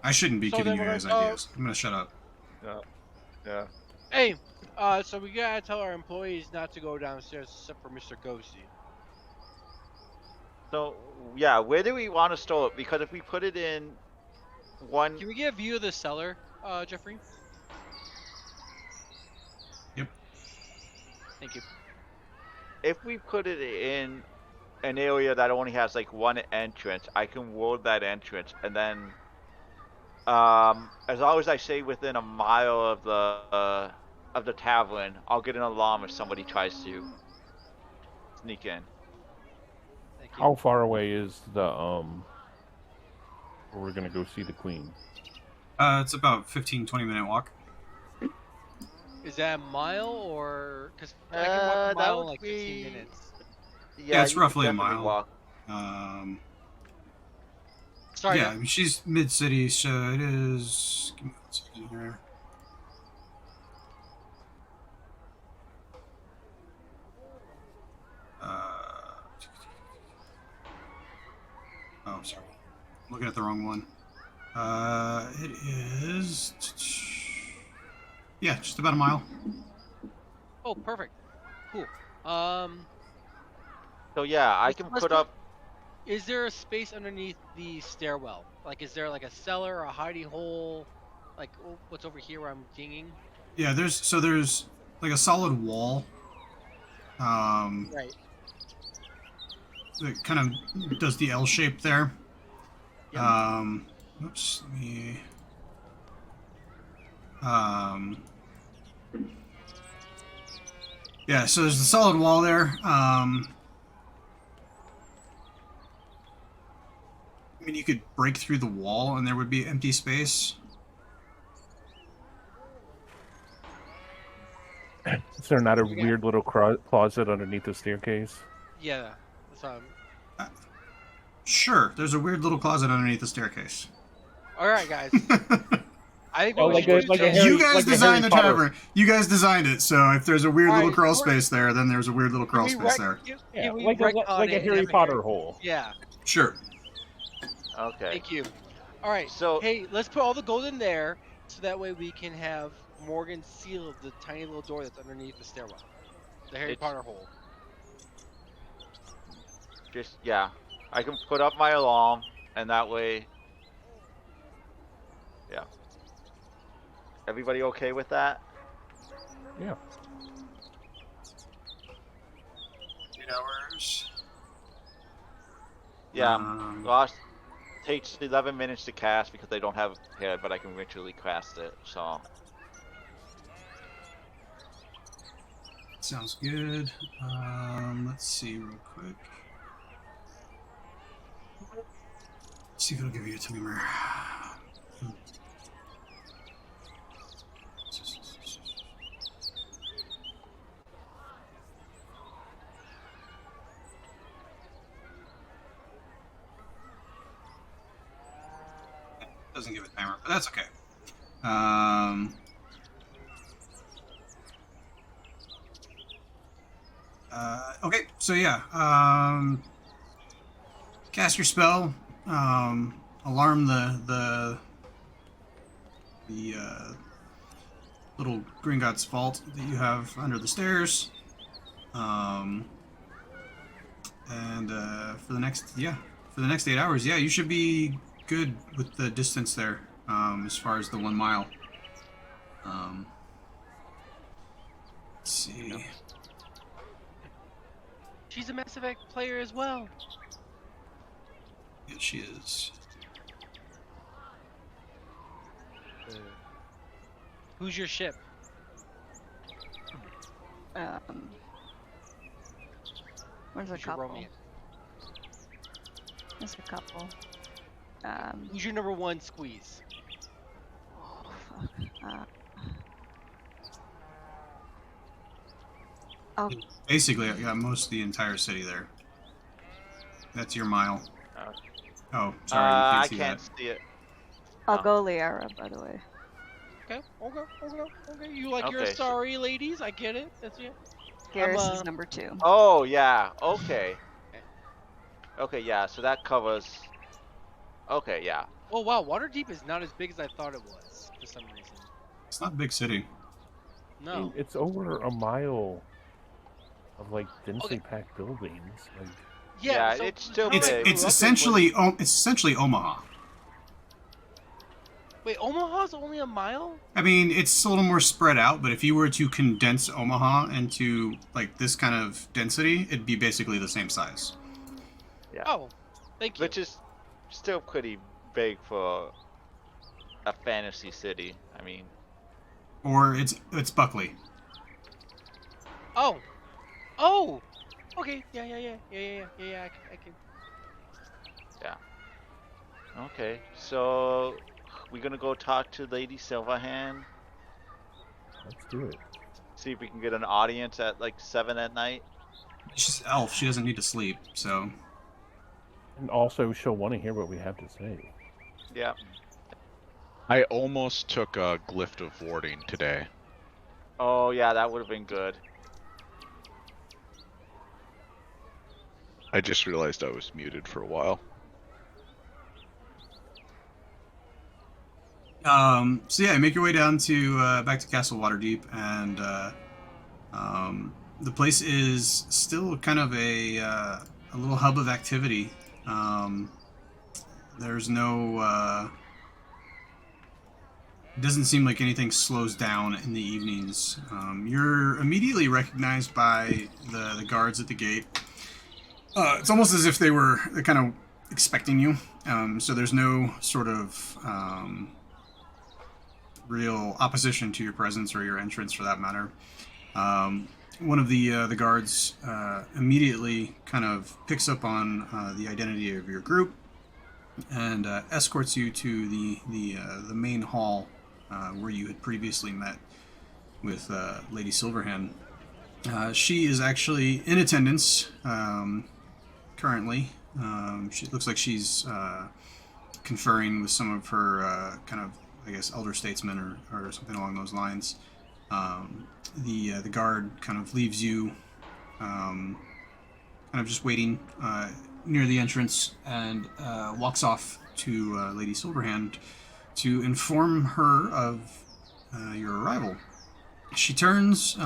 I shouldn't be So giving then you we're guys gonna go- ideas. I'm gonna shut up. Yeah. Hey, so we gotta tell our employees not to go downstairs except for Mr. Ghosty. So yeah, where do we want to store it? Because if we put it in one, Can we get a view of the cellar, Jeffrey? Yep. Thank you. If we put it in an area that only has like one entrance, I can ward that entrance, and then as long as I stay within a mile of the tavern, I'll get an alarm if somebody tries to sneak in. Thank you. How far away is the where we're gonna go see the queen? It's about 15-20 minute walk. Is that a mile or because I can walk a That mile in would like 15 be- minutes? Yeah, it's you could roughly a definitely mile. walk. Sorry. Yeah, I mean, she's mid-city, so it is. Give me 1 second here. Oh, sorry. I'm looking at the wrong one. It is. Yeah, just about a mile. Oh, perfect. Cool. So yeah, I can Let's put do- up. Is there a space underneath the stairwell? Like, is there like a cellar or a hidey hole? Like, what's over here where I'm dinging? Yeah, there's like a solid wall. Right. That kind of does the L shape there. Yep. Oops. Let me. Yeah, so there's the solid wall there. I mean, you could break through the wall and there would be empty space. Is there not a We got- weird little closet underneath the staircase? Yeah. That's what I'm... Sure, there's a weird little closet underneath the staircase. All right, guys. I think Oh, what we like should a- do like a is- Harry- You guys like a designed the Harry Potter. tavern. You guys designed it, so if there's a weird little Alright, crawl we're- space there, then there's a weird little crawl Can we space rec- there. can- Yeah, can we like retcon a it and Harry have Potter hole. Yeah. Sure. Okay. Thank you. All right. So Hey, let's put all the gold in there, so that way we can have Morgan seal the tiny little door that's underneath the stairwell, the Harry It's- Potter hole. just yeah, I can put up my alarm, and that way. Yeah. Everybody okay with that? Yeah. 8 hours. Yeah. Um, Lost takes 11 minutes to cast because they don't have a head, but I can ritually cast it. So Sounds good. Let's see real quick. Let's see if it'll give you a timer. Doesn't give a timer, but that's okay. Okay, so yeah, cast your spell, alarm the little Gringotts vault that you have under the stairs, and for the next 8 hours, yeah, you should be good with the distance there, as far as the 1 mile. Let's see. She's a Mass Effect player as well. Yeah, she is. Who's your ship? There's a Who's your couple. romance? There's a couple. Who's your number one squeeze? Oh, fuck. Oh, Basically, I got most of the entire city there. That's your mile. Oh, sorry, you I can't see can't that. see it. I'll Oh. go Liara, by the way. Okay. You like your Okay, so- sorry ladies? I get it. That's it. Garrus is number 2. Oh yeah. Okay. Okay. Yeah. So that covers. Okay. Yeah. Oh wow, Waterdeep is not as big as I thought it was for some reason. It's not a big city. No. It's over a mile of like densely packed buildings. Like, Yeah, so- it's still so It's big. I it's grew up in was- essentially Omaha. Wait, Omaha's only a mile? I mean, it's a little more spread out, but if you were to condense Omaha into like this kind of density, it'd be basically the same size. Yeah. Oh, thank you. Which is still pretty big for a fantasy city. I mean, Or it's Buckley. Oh. Oh. Okay. Yeah. I can. okay. So we're gonna go talk to Lady Silverhand. Let's do it. See if we can get an audience at like 7 at night. She's elf. She doesn't need to sleep, so And also, she'll want to hear what we have to say. Yeah. I almost took a glyph of warding today. Oh yeah, that would have been good. I just realized I was muted for a while. So yeah, make your way down to back to Castle Waterdeep, and the place is still kind of a little hub of activity. There's no. It doesn't seem like anything slows down in the evenings. You're immediately recognized by the guards at the gate. It's almost as if they were kind of expecting you. So there's no sort of real opposition to your presence or your entrance, for that matter. One of the guards immediately kind of picks up on the identity of your group and escorts you to the main hall where you had previously met with Lady Silverhand. She is actually in attendance currently. She looks like she's conferring with some of her kind of, I guess, elder statesmen or something along those lines. The guard kind of leaves you kind of just waiting near the entrance and walks off to Lady Silverhand to inform her of your arrival. She turns,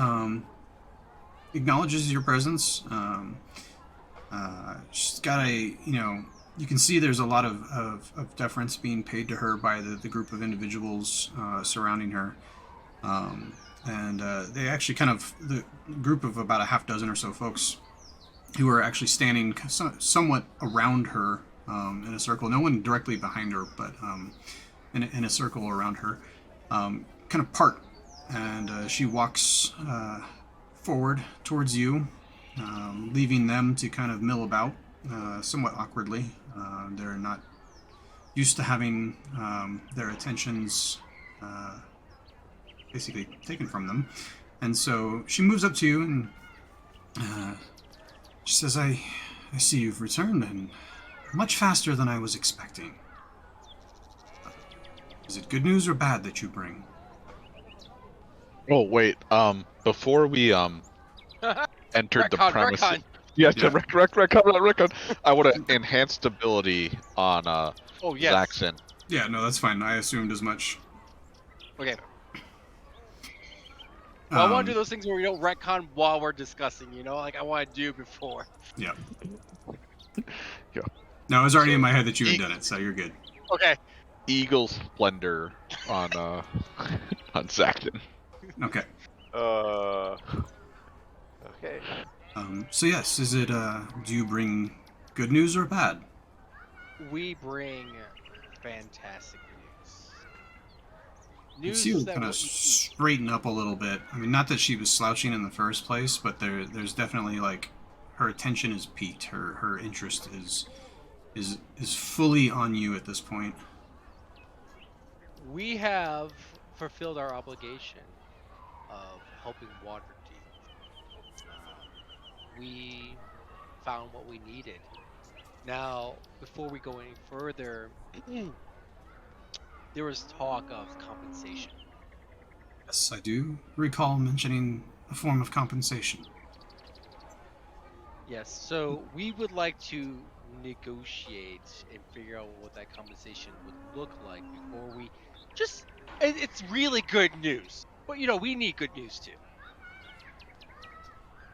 acknowledges your presence. She's got you can see there's a lot of deference being paid to her by the group of individuals surrounding her. And they actually the group of about a half dozen or so folks who are actually standing somewhat around her in a circle. No one directly behind her, but in a circle around her, kind of part. And she walks forward towards you, leaving them to kind of mill about somewhat awkwardly. They're not used to having their attentions basically taken from them. And so she moves up to you and she says, I see you've returned, and much faster than I was expecting. Is it good news or bad that you bring? Oh wait, before we entered the Retcon, premise. retcon. Yeah, retcon. I would have enhanced ability on Oh yes. Zaxxon. Yeah, no, that's fine. I assumed as much. Okay. Well, I want to do those things where we don't retcon while we're discussing. Like I want to do before. Yeah. Yeah. No, it was already in my head that you had done it, so you're good. Okay. Eagle Splendor on on Zaxxon. Okay. Okay. So yes, is it, do you bring good news or bad? We bring fantastic news. You News see her that kind will of straighten up a little bit. I mean, not that she was slouching in the first place, but there's definitely like her attention is piqued. Her interest is fully on you at this point. We have fulfilled our obligation of helping Waterdeep. We found what we needed. Now, before we go any further, there was talk of compensation. Yes, I do recall mentioning a form of compensation. Yes, so we would like to negotiate and figure out what that compensation would look like before we just. It's really good news, but we need good news too.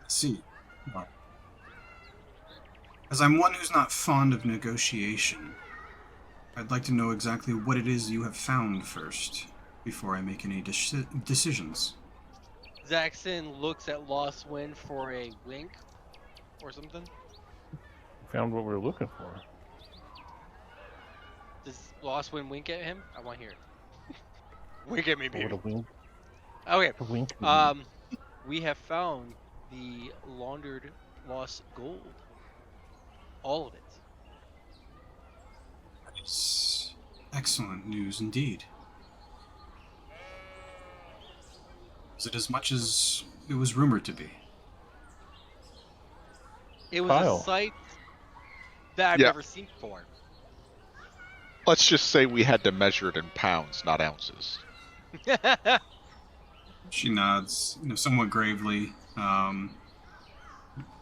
See, well, as I'm one who's not fond of negotiation, I'd like to know exactly what it is you have found first, before I make any decisions. Zaxxon looks at Lost Wind for a wink or something. We found what we were looking for. Does Lost Wind wink at him? I want to hear it. Wink at me, What a baby. wink. Okay. A wink. We have found the laundered lost gold. All of it. That is excellent news indeed. Is it as much as it was rumored to be? It was Kyle. a sight that I've Yeah. never seen before. Let's just say we had to measure it in pounds, not ounces. She nods, somewhat gravely,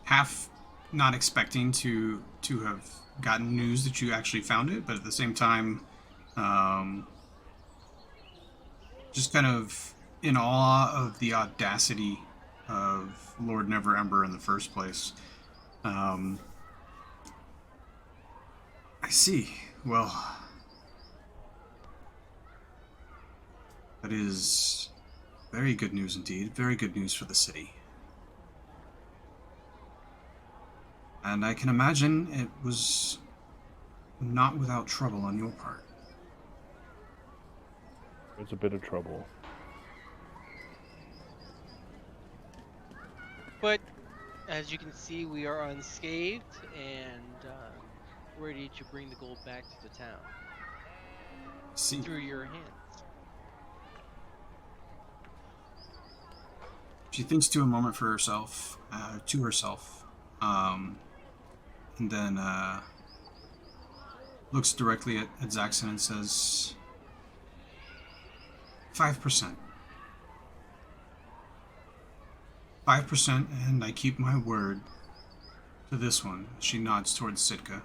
half not expecting to have gotten news that you actually found it, but at the same time, just kind of in awe of the audacity of Lord Neverember in the first place. I see. Well, that is very good news indeed. Very good news for the city. And I can imagine it was not without trouble on your part. There's a bit of trouble. But as you can see, we are unscathed and ready to bring the gold back to the town See, through your hands. she thinks to a moment for herself, to herself, and then looks directly at Zaxxon and says, 5%. 5%, and I keep my word to this one. She nods towards Sitka.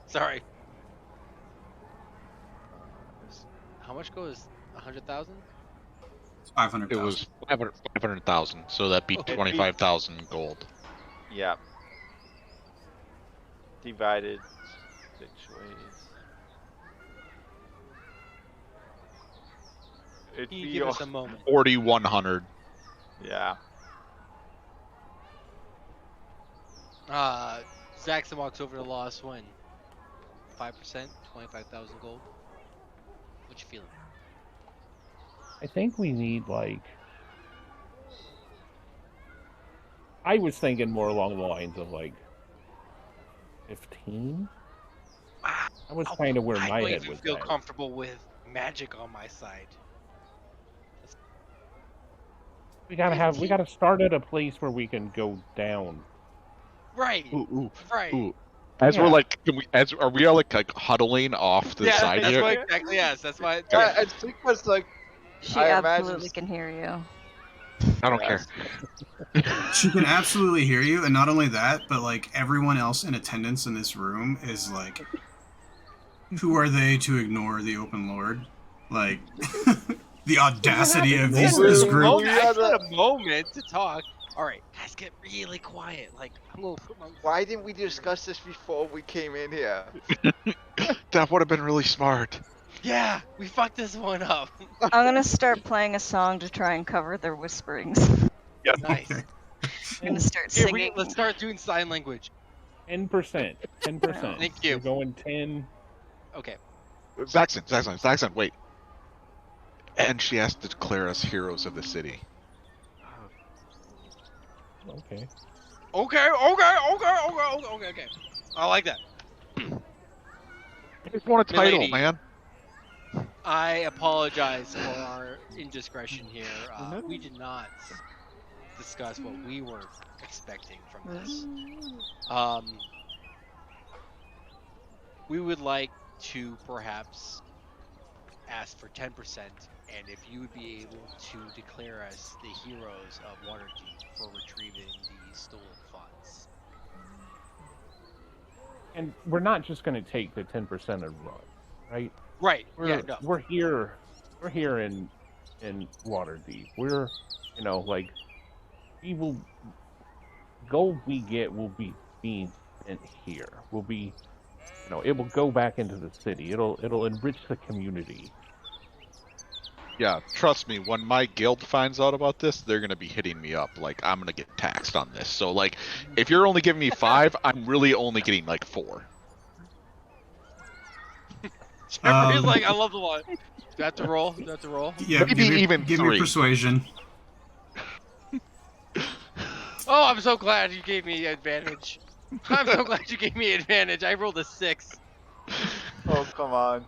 Sorry. How much gold is 100,000? It's 500,000. It was 500,000, so that'd be Okay. 25,000 gold. Yeah. Divided 6 ways. It'd Can you be give us all- a moment? 4,100. Yeah. Zaxxon walks over to Lost Wind. 5%, 25,000 gold. What you feeling? I think we need, like... I was thinking more along the lines of, like, 15? That was kind of where I my don't head even was feel at. comfortable with magic on my side. We gotta start at a place where we can go down. Right. Ooh, Right. ooh. As Yeah. we're like, are we all like huddling off the Yeah, side that's here? what exactly. Yes, that's why. And Sigma's like, She I imagine absolutely can hear you. I don't Yes. care. She can absolutely hear you, and not only that, but like everyone else in attendance in this room is like, who are they to ignore the Open Lord? Like, the audacity of this Well, group. Moment, I Yeah, just had a moment to talk. All right, guys, get really quiet. Like I'm gonna put my. why didn't we discuss this before we came in here? That would have been really smart. Yeah, we fucked this one up. I'm gonna start playing a song to try and cover their whisperings. Nice. Okay. I'm gonna start Here, singing. let's start doing sign language. 10%. 10%. Thank you. We're going 10. Okay. Zaxxon, wait. And she has to declare us heroes of the city. Okay. Okay. I like that. I just want a title, Milady. man. I apologize for our indiscretion here. We did not discuss what we were expecting from this. We would like to perhaps ask for 10%, and if you would be able to declare us the heroes of Waterdeep for retrieving the stolen funds. And we're not just going to take the 10% and run, right? Right. We're Yeah. No. we're here in Waterdeep. We're like we will gold we get will be spent here. Will be, it will go back into the city. It'll enrich the community. Yeah, trust me, when my guild finds out about this, they're gonna be hitting me up. Like, I'm gonna get taxed on this. So, like, if you're only giving me 5, I'm really only getting, like, 4. Jeffrey's like, I love the line. Do I have to roll? Do I have to roll? Yeah, Maybe give me, even give me 3. persuasion. Oh, I'm so glad you gave me advantage. I'm so glad you gave me advantage. I rolled a 6. Oh, come on.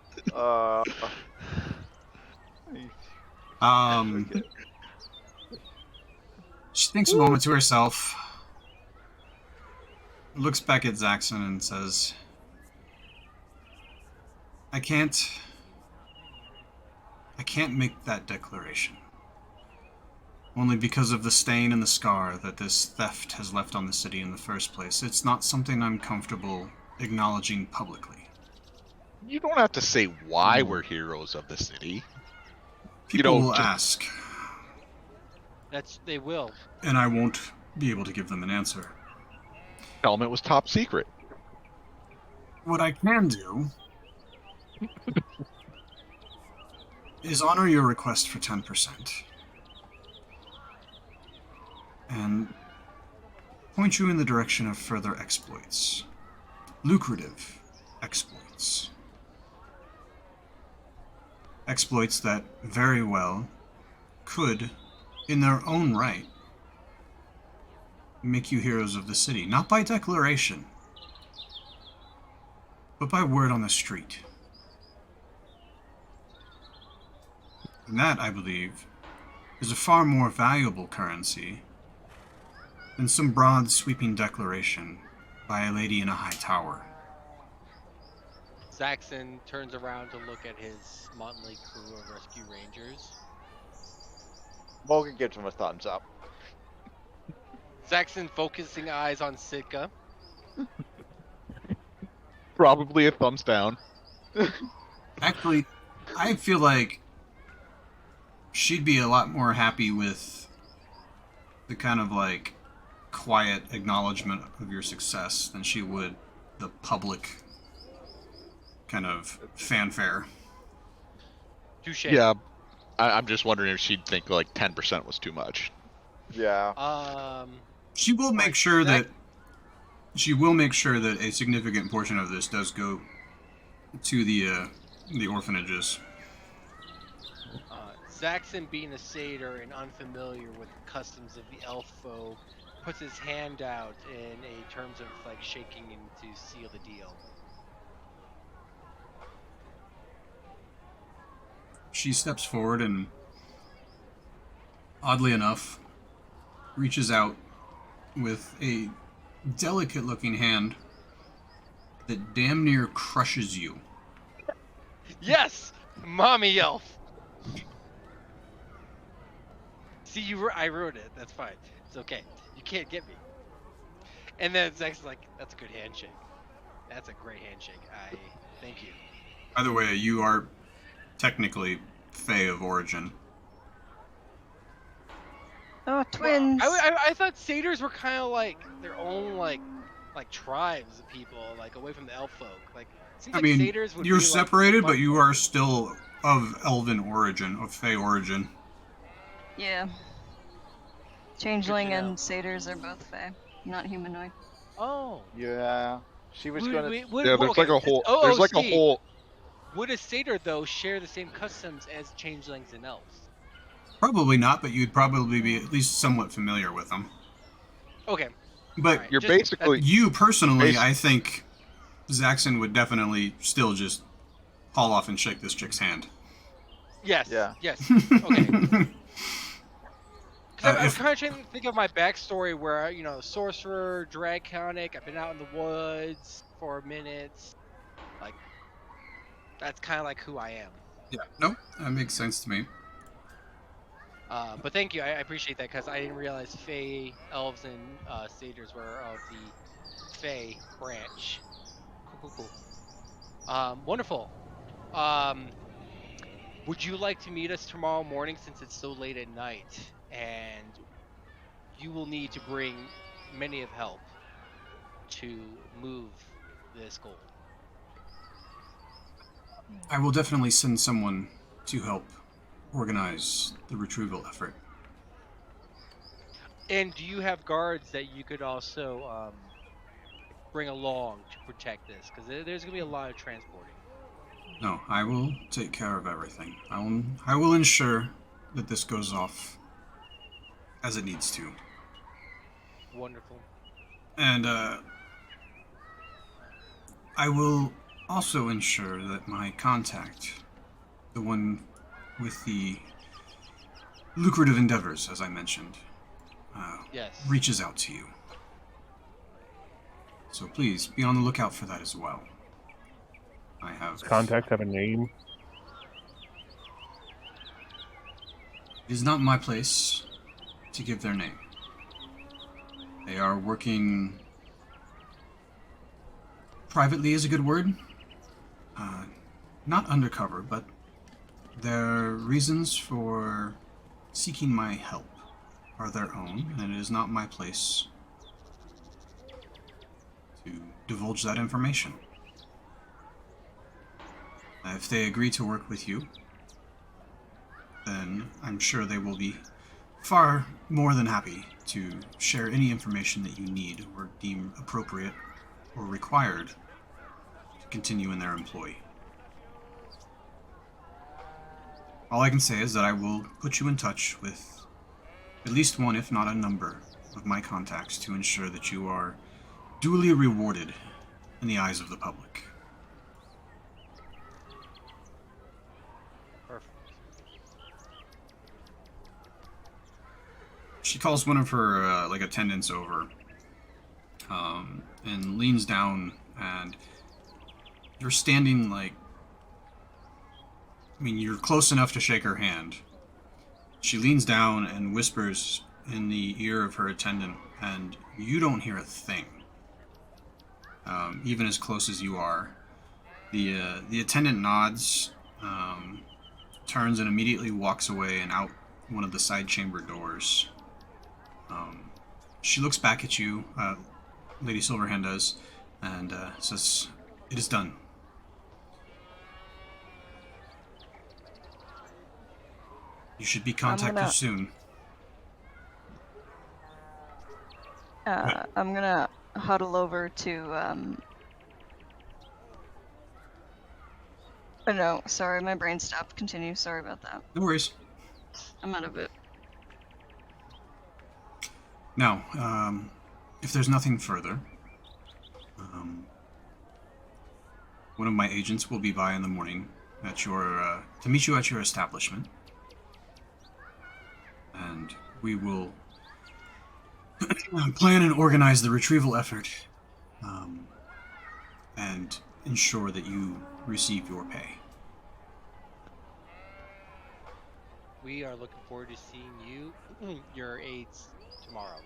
She thinks a moment to herself, looks back at Zaxxon and says, I can't make that declaration. Only because of the stain and the scar that this theft has left on the city in the first place. It's not something I'm comfortable acknowledging publicly. You don't have to say why we're heroes of the city. People will just- ask, They will. and I won't be able to give them an answer. Tell them it was top secret. What I can do is honor your request for 10%. And point you in the direction of further exploits. Lucrative exploits. Exploits that very well could, in their own right, make you heroes of the city. Not by declaration, but by word on the street. And that, I believe, is a far more valuable currency than some broad, sweeping declaration by a lady in a high tower. Zaxxon turns around to look at his motley crew of rescue rangers. Morgan gives him a thumbs up. Zaxxon focusing eyes on Sitka. Probably a thumbs down. Actually, I feel like she'd be a lot more happy with the kind of like quiet acknowledgement of your success than she would the public kind of fanfare. Touche. Yeah, I'm just wondering if she'd think like 10% was too much. Yeah. She will make sure that a significant portion of this does go to the orphanages. Zaxxon, being a satyr and unfamiliar with the customs of the elf folk, puts his hand out in a terms of like shaking him to seal the deal. She steps forward and, oddly enough, reaches out with a delicate-looking hand that damn near crushes you. Yes, mommy elf. See, I wrote it. That's fine. It's okay. You can't get me. And then Zaxxon's like, "That's a good handshake. That's a great handshake. I thank you." By the way, you are technically Fae of origin. Oh, twins. I thought satyrs were kind of like their own like tribes of people, like away from the elf folk. Like, it seems I like mean, satyrs would you're be, like, separated, but fun you folk. are still of elven origin, of Fae origin. Yeah. Changeling Good to know. and satyrs are both fae, not humanoid. Oh. Yeah. She was gonna. Yeah, there's like a whole. Oh, There's like a Steve, whole. Would a satyr though share the same customs as changelings and elves? Probably not, but you'd probably be at least somewhat familiar with them. Okay. But Alright, You're just- basically. you personally, Basi- I think Zaxxon would definitely still just haul off and shake this chick's hand. Yes. Yeah. Yes. Okay. I'm if- kind of trying to think of my backstory where, sorcerer, draconic, I've been out in the woods for minutes. Like, that's kind of like who I am. Yeah, nope, that makes sense to me. But thank you, I appreciate that because I didn't realize Fae, elves, and satyrs were of the Fae branch. Cool. Wonderful. Would you like to meet us tomorrow morning since it's so late at night? And you will need to bring many of help to move this gold? I will definitely send someone to help organize the retrieval effort. And do you have guards that you could also bring along to protect this? Because there's going to be a lot of transporting. No, I will take care of everything. I will ensure that this goes off as it needs to. Wonderful. And I will also ensure that my contact, the one with the lucrative endeavors, as I mentioned, Yes. reaches out to you. So please be on the lookout for that as well. I have Does contact have a name? It is not my place to give their name. They are working privately is a good word. Not undercover, but their reasons for seeking my help are their own, and it is not my place to divulge that information. If they agree to work with you, then I'm sure they will be far more than happy to share any information that you need or deem appropriate or required to continue in their employ. All I can say is that I will put you in touch with at least one, if not a number, of my contacts to ensure that you are duly rewarded in the eyes of the public. Perfect. She calls one of her attendants over, and leans down, and you're standing you're close enough to shake her hand. She leans down and whispers in the ear of her attendant, and you don't hear a thing, even as close as you are. The attendant nods, turns, and immediately walks away and out one of the side chamber doors. She looks back at you, Lady Silverhand does, and says, "It is done." You should be contacted gonna- soon. I'm gonna huddle over to, Oh no, sorry, my brain stopped. Continue, sorry about that. No worries. I'm out of it. Now, if there's nothing further, one of my agents will be by in the morning at your to meet you at your establishment, and we will plan and organize the retrieval effort, and ensure that you receive your pay. We are looking forward to seeing you, your aides, tomorrow.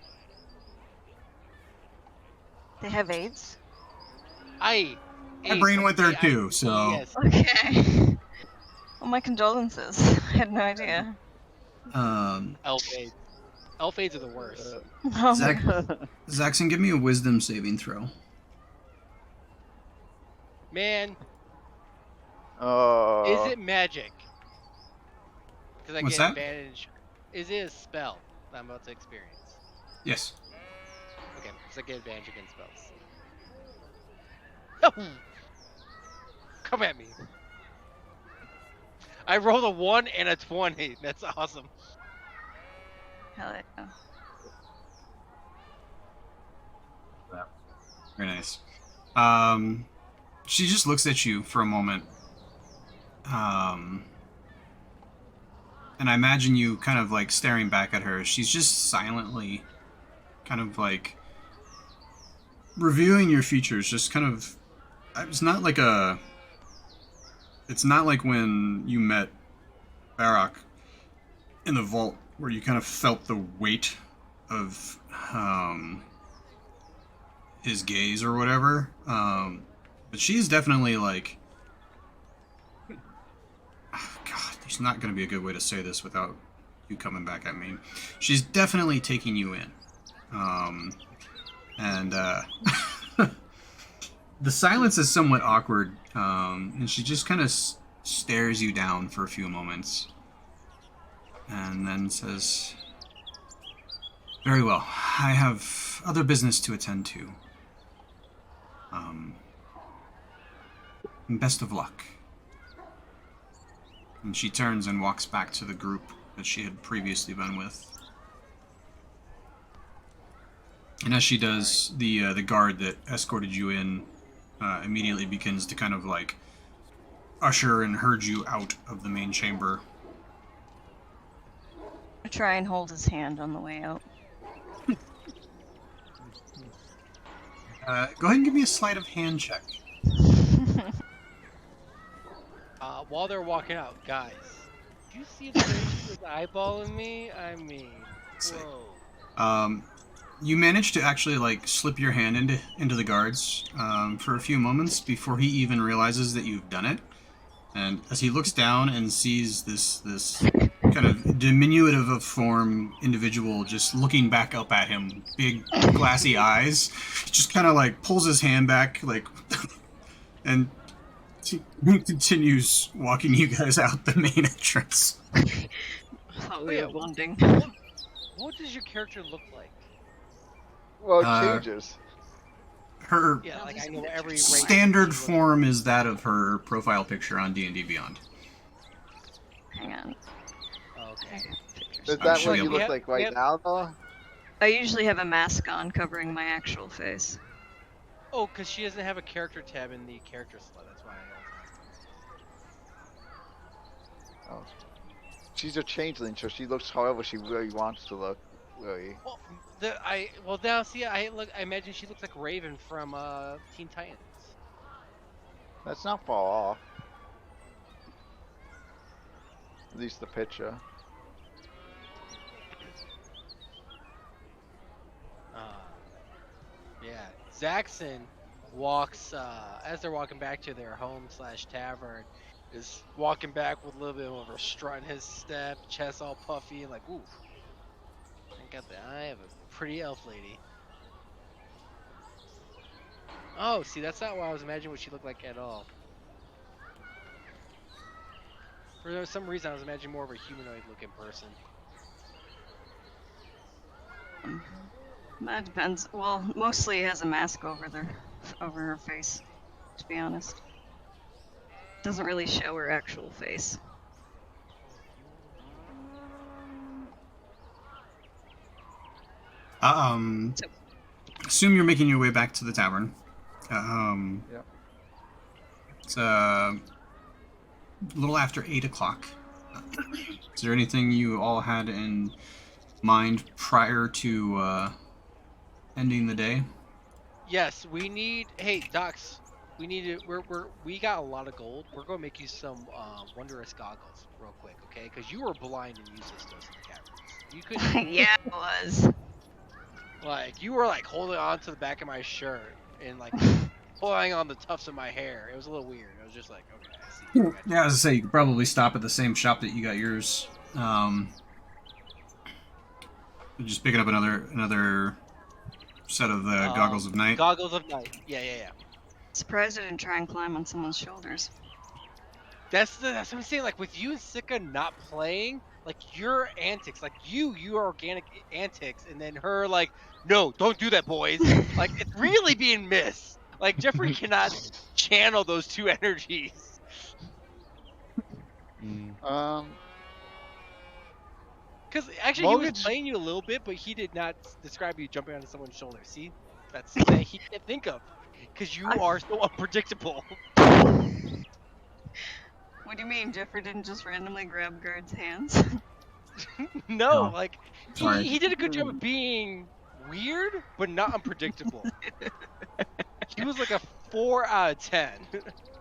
They have AIDS? My brain went there too, so Yes. Okay. Well, my condolences. I had no idea. Elf aides. Elf aides are the worst. Oh my Zach, God. Zaxxon, give me a wisdom saving throw. Man, Oh. is it magic? Because I What's get that? advantage. Is it a spell that I'm about to experience? Yes. Okay, because I get advantage against spells. Oh! Come at me. I rolled a 1 and a 20. That's awesome. Hell yeah. Very nice. She just looks at you for a moment. And I imagine you kind of like staring back at her. She's just silently kind of like reviewing your features, just kind of it's not like when you met Barak in the vault where you kind of felt the weight of his gaze or whatever. But she's definitely like, God, there's not going to be a good way to say this without you coming back at me. She's definitely taking you in. And The silence is somewhat awkward, and she just kind of stares you down for a few moments, and then says, "Very well. I have other business to attend to. Best of luck." And she turns and walks back to the group that she had previously been with. And as she does, the guard that escorted you in immediately begins to kind of like usher and herd you out of the main chamber. I try and hold his hand on the way out. Go ahead and give me a sleight of hand check. While they're walking out, guys, do you see the way she was eyeballing me? I mean, whoa. You manage to actually like slip your hand into the guards for a few moments before he even realizes that you've done it. And as he looks down and sees this kind of diminutive of form individual just looking back up at him, big glassy eyes, just kind of like pulls his hand back, like, and continues walking you guys out the main entrance. Thought we were bonding. What does your character look like? Well, it changes. Her Yeah, like I know every race standard she looks form is that of her profile picture on D&D Beyond. Hang on. like. Okay. Is that should what be you able- look like right now, though? I usually have a mask on covering my actual face. Oh, because she doesn't have a character tab in the character slot. That's why I Oh. She's a changeling, so she looks however she really wants to look. Really. Well, now see, I imagine she looks like Raven from Teen Titans. That's not far off. At least the picture. Yeah. Zaxxon walks as they're walking back to their home / tavern, is walking back with a little bit of a strut in his step, chest all puffy, and like, ooh, I got the eye of a pretty elf lady. Oh, see, that's not what I was imagining what she looked like at all. For some reason, I was imagining more of a humanoid-looking person. That depends. Well, mostly has a mask over her face, to be honest. Doesn't really show her actual face. Assume you're making your way back to the tavern. Yep. It's a little after 8 o'clock. Is there anything you all had in mind prior to ending the day? Yes, we need. Hey, Docs, we need to. We got a lot of gold. We're gonna make you some wondrous goggles, real quick, okay? Because you were blind and useless to us in the caverns. You couldn't. Yeah, it was. Like you were like holding on to the back of my shirt and like pulling on the tufts of my hair. It was a little weird. I was just like, okay, I see. I got you. Yeah, as I say, you could probably stop at the same shop that you got yours. Just picking up another set of the goggles of night. Goggles of night. Yeah. Surprised I didn't try and climb on someone's shoulders. That's what I'm saying. Like with you and Sika not playing, like your antics, like your organic antics, and then her like, no, don't do that, boys. Like it's really being missed. Like Jeffrey cannot channel those two energies. Because actually, he was Mortgage- playing you a little bit, but he did not describe you jumping onto someone's shoulder. See, that's that he can't think of. Because you are so unpredictable. What do you mean, Jeffrey didn't just randomly grab guards' hands? No, Oh, like sorry. he did a good job of being weird, but not unpredictable. He was like a 4 out of 10.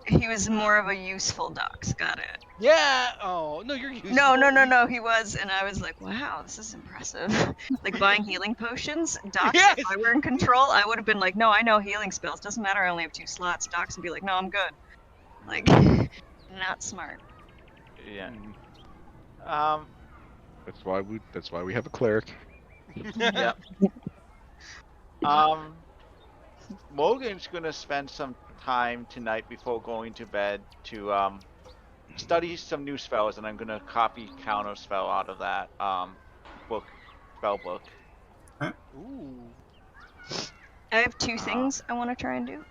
He was more of a useful Dox, got it. Yeah. Oh no, you're useful. No, he was, and I was like, wow, this is impressive. Like buying healing potions. Dox, Yes! if I were in control, I would have been like, no, I know healing spells. Doesn't matter, I only have 2 slots. Dox would be like, no, I'm good. Like, not smart. Yeah. That's why we have a cleric. Yeah. Morgan's gonna spend some time tonight before going to bed to study some new spells, and I'm gonna copy counter spell out of that book, spell book. Ooh. I have two things I want to try and do.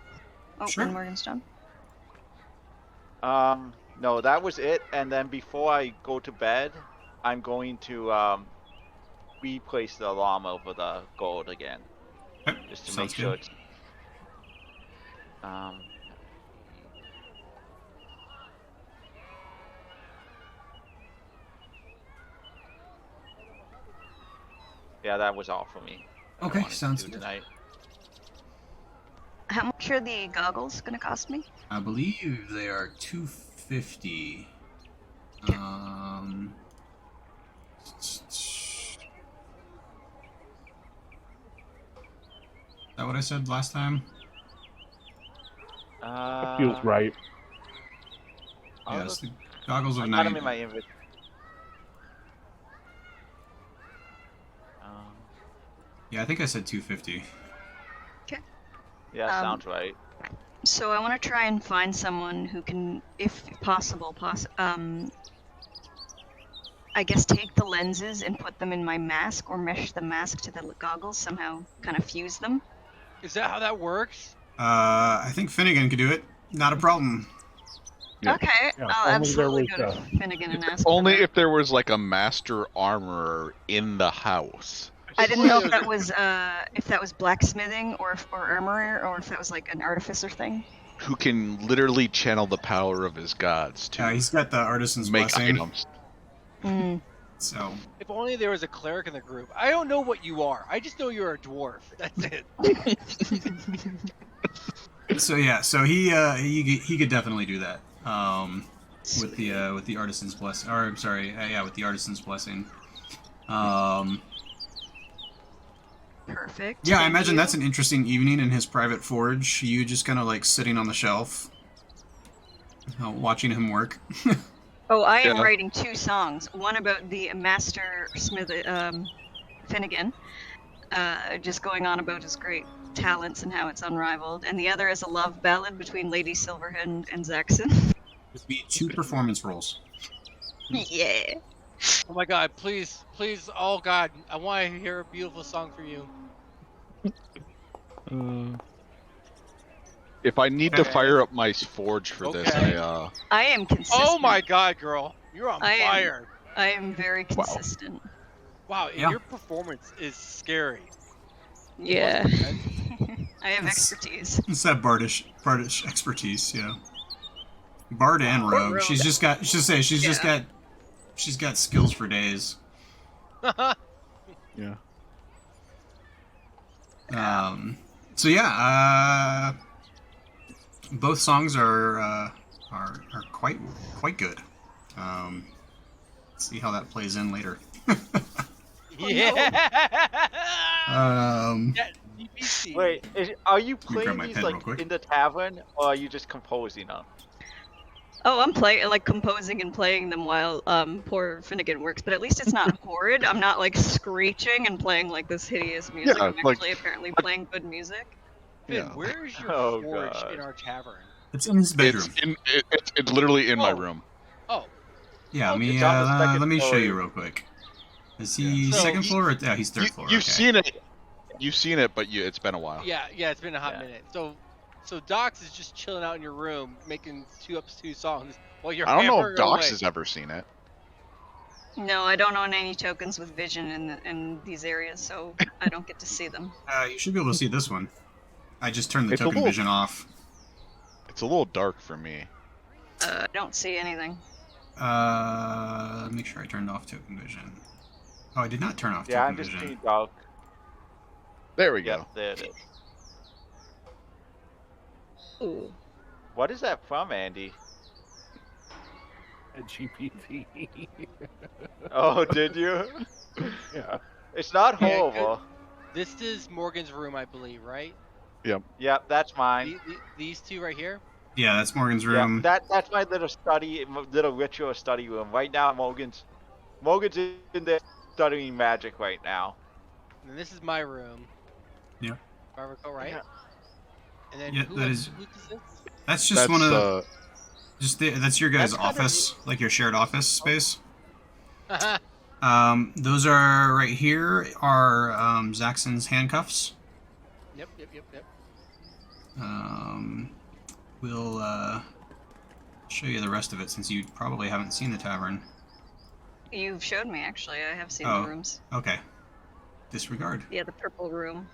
Oh, Sure. and Morgan's done. No, that was it. And then before I go to bed, I'm going to replace the alarm over the gold again, Okay, just to sounds make sure good. it's yeah, that was all for me. I Okay, wanted to sounds do good. Tonight. How much are the goggles gonna cost me? I believe they are 250. Is that what I said last time? That feels right. Yes, the goggles I are got them in 90. my inventory. Yeah, I think I said 250. Yeah, sounds right. So I want to try and find someone who can, if possible, I guess take the lenses and put them in my mask, or mesh the mask to the goggles, somehow kind of fuse them. Is that how that works? I think Finnegan could do it. Not a problem. Yeah. Okay, Yeah, I'll only there absolutely was, go to Finnegan and ask Only for that. if there was like a master armorer in the house. I didn't know if that was blacksmithing or armorer, or if that was like an artificer thing. Who can literally channel the power of his gods to He's got the artisan's make blessing. items. Mm. So If only there was a cleric in the group. I don't know what you are. I just know you're a dwarf. That's it. so he could definitely do that. With the artisan's blessing, or I'm sorry, with the artisan's blessing. Perfect. Yeah, I thank imagine you. that's an interesting evening in his private forge. You just kind of like sitting on the shelf, watching him work. Oh, I am Yeah. writing two songs. One about the master smith, Finnegan, just going on about his great talents and how it's unrivaled, and the other is a love ballad between Lady Silverhand and Zaxxon. It'd be 2 performance roles. Yeah. Oh my god, please, please, oh god, I want to hear a beautiful song for you. If I need to Okay. fire up my forge for this, Okay. I am consistent. Oh my god, girl. You're on I am- fire. I am very Wow. consistent. Wow, and Yeah. your performance is scary. Yeah. I have That's- expertise. It's that bardish expertise, yeah. Bard and rogue. rogue. She's just got she's got skills for days. yeah. So yeah, both songs are quite good. See how that plays in later. Yeah. Um, Yeah, DPC. Wait, are you me grab playing my these pen real like quick. in the tavern, or are you just composing them? Oh, I'm composing and playing them while poor Finnegan works, but at least it's not horrid. I'm not like screeching and playing like this hideous music. Yeah, I'm like- actually apparently playing good music. Finn, Yeah. where is your Oh, forge God. in our tavern? it's in his bedroom. It's literally in my Oh. room. Oh, Yeah, Oh, me it's on the second let me show floor. you real quick. Is he Yeah. So second he- floor? Or, yeah, he's third floor. You've okay. seen it. You've seen it, but it's been a while. yeah, it's been a hot Yeah. minute. So Docs is just chilling out in your room making two songs while you're I don't know if hammering Docs away. has ever seen it. No, I don't own any tokens with vision in these areas, so I don't get to see them. You should be able to see this one. I just turned the It's a token little- vision off. It's a little dark for me. I don't see anything. Make sure I turned off token vision. Oh, I did not turn off Yeah, I'm token just vision. seeing dark. There we Yep, go. there it is. Ooh. What is that from, Andy? GPT. Oh, did you? Yeah. It's not Yeah, horrible. This is Morgan's room, I believe, right? Yep, that's mine. These two right here. Yeah, that's Morgan's Yeah, room. that's my little ritual study room. Right now, Morgan's in there studying magic right now. And then this is my room. Yeah. If I recall right. Yeah. And then Yeah, who that else- is- who does this? That's just That's one of that's your guys' That's kind of- office, like your shared office space. Yep, Those are right here are Zaxxon's handcuffs. yep. We'll show you the rest of it since you probably haven't seen the tavern. You've showed me, actually. I have seen Oh. the rooms. Okay. Disregard. Yeah, the purple room.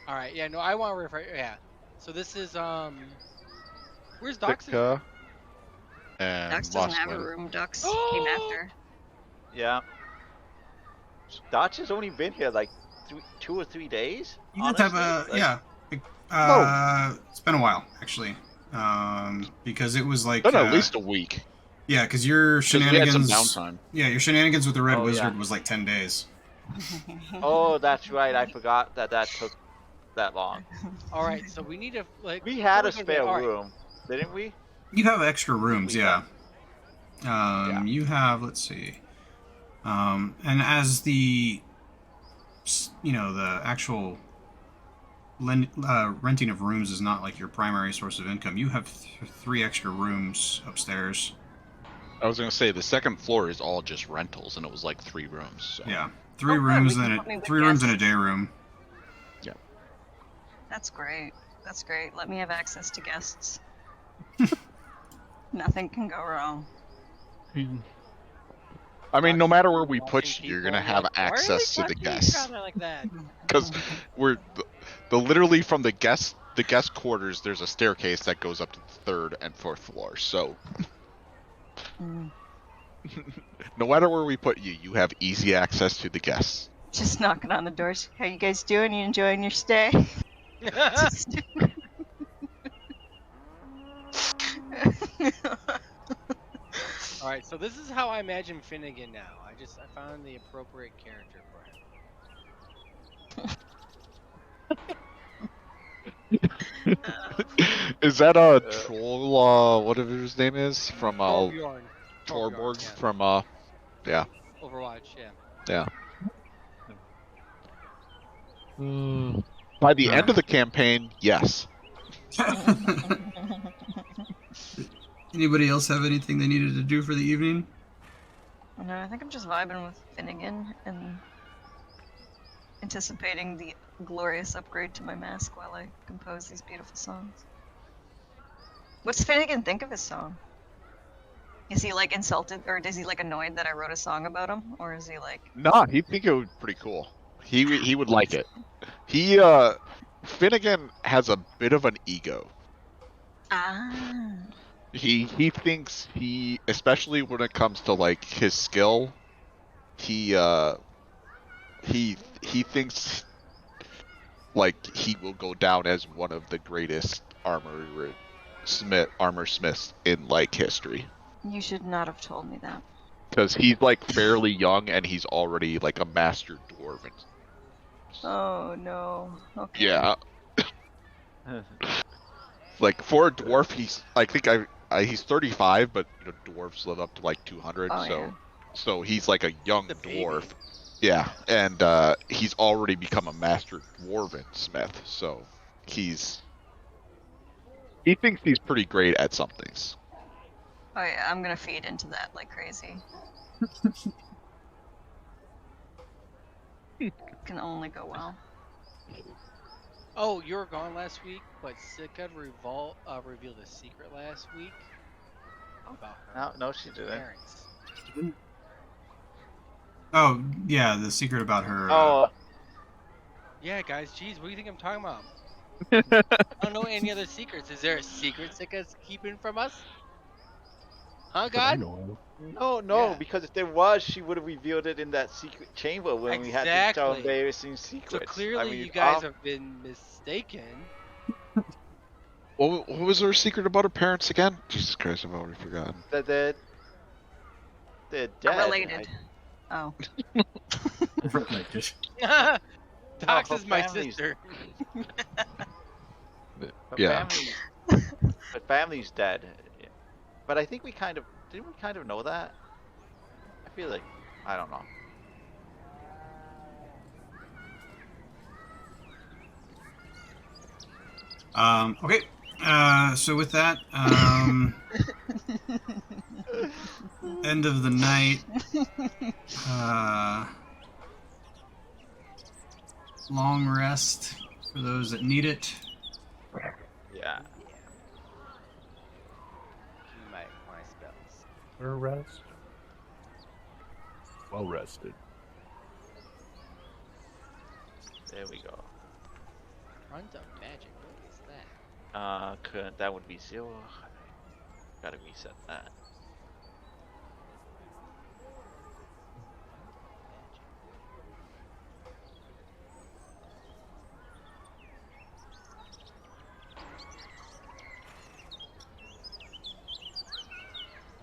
All right, yeah, no, I want to refer. Yeah, so this is where's Docs? Sitka and Dux doesn't have a Mosswood. room. Dux came after. Yeah. Dutch has only been here like 2 or 3 days. You guys have honestly. a It's been a while actually, because it was like Been at least a week. yeah, because your 'Cause we had some shenanigans. downtime. Yeah, your shenanigans with the Red Oh, Wizard yeah. was like 10 days. Oh, that's right. I forgot that took that long. All right, so we need to like. We had a before we go spare there- all right, room, didn't we? You have extra rooms, We yeah. Yeah. You have, let's see, and as the actual renting of rooms is not like your primary source of income. You have 3 extra rooms upstairs. I was gonna say the second floor is all just rentals, and it was like 3 rooms. So. Yeah, 3 Oh, good, rooms we can and put me with 3 rooms and a guests. day room. That's great. That's great. Let me have access to guests. Nothing can go wrong. I mean, no matter where we watching put you, you're people, gonna have like, why are they access to the talking guests. kinda like that? Because we're the literally from the guest quarters. There's a staircase that goes up to the 3rd and 4th floor. So Mm. no matter where we put you, you have easy access to the guests. Just knocking on the doors. How you guys doing? You enjoying your stay? Just- All right, so this is how I imagine Finnegan now. I found the appropriate character for him. Is that a troll? Whatever his name is from Torbjorn. Torborg yeah. from Overwatch, yeah. By the end of the campaign, yes. Anybody else have anything they needed to do for the evening? No, I think I'm just vibing with Finnegan and anticipating the glorious upgrade to my mask while I compose these beautiful songs. What's Finnegan think of his song? Is he like insulted, or is he like annoyed that I wrote a song about him, or is he like? Nah, he'd think it would be pretty cool. He would like it. Finnegan has a bit of an ego. Ah. He thinks especially when it comes to like his skill, he thinks like he will go down as one of the greatest armor smiths in like history. You should not have told me that. Because he's like fairly young and he's already like a master dwarven. Oh no. Okay. Yeah. Like for a dwarf, he's 35, but dwarves live up to like 200, Oh, so yeah. so he's like a young The baby. dwarf. Yeah, and he's already become a master dwarven smith, so he thinks he's pretty great at some things. Oh yeah, I'm gonna feed into that like crazy. Can only go well. Oh, you were gone last week, but Sitka revealed a secret last week about her No, she didn't. parents. Oh, yeah, the secret about her. Oh, Yeah, guys, jeez, what do you think I'm talking about? I don't know any other secrets. Is there a secret Sitka's keeping from us? Huh, God? no, Yeah. because if there was, she would have revealed it in that secret chamber when we had to tell Exactly. embarrassing So secrets. clearly, you guys have been mistaken. What was her secret about her parents again? Jesus Christ, I've already forgotten. that they're dead. Related. Oh. Dox her is my family's- sister. Her Yeah. her family's dead. But I think didn't we kind of know that? I feel like, I don't know. Okay. So with that, end of the night. Long rest for those that need it. Yeah. My spells. Or rest. Well rested. There we go. Quantum magic. What is that? Current, that would be 0. Gotta reset that.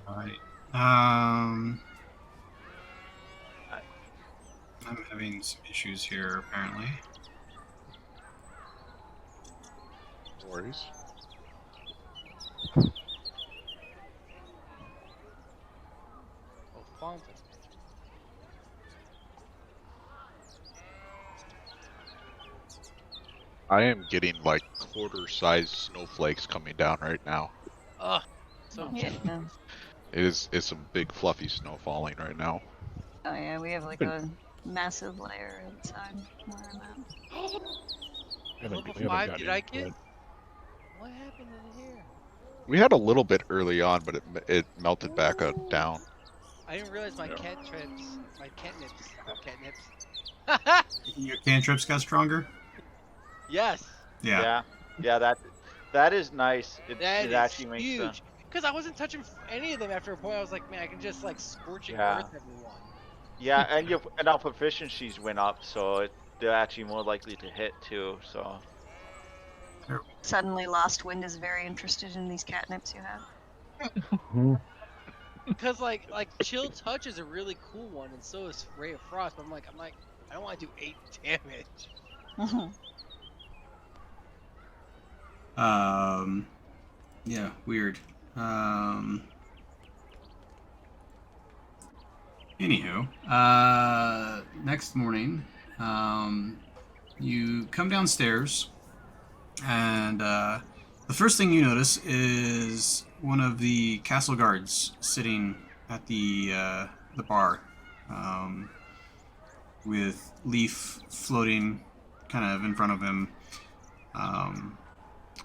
Alright. I'm having some issues here, apparently. No worries. Oh, quantum magic. I am getting like quarter-sized snowflakes coming down right now. Ugh. So Yeah. It's some big fluffy snow falling right now. Oh yeah, we have like a massive layer outside where I'm at. Level We haven't 5, gotten did I into get? it. What happened in here? We had a little bit early on, but it melted back down. I didn't realize my Yeah. catnips. Your cantrips got stronger? Yes. Yeah. Yeah, that is nice. It That is actually makes huge. Because I wasn't touching any of them after a point. I was like, man, I can just like scorching Yeah. earth everyone. Yeah, and our proficiencies went up, so they're actually more likely to hit too. So Suddenly, Lost Wind is very interested in these catnips you have. Because like chill touch is a really cool one, and so is Ray of Frost. But I'm like, I don't want to do 8 damage. Yeah, weird. Anywho, next morning, you come downstairs, and the first thing you notice is one of the castle guards sitting at the bar, with Leaf floating kind of in front of him.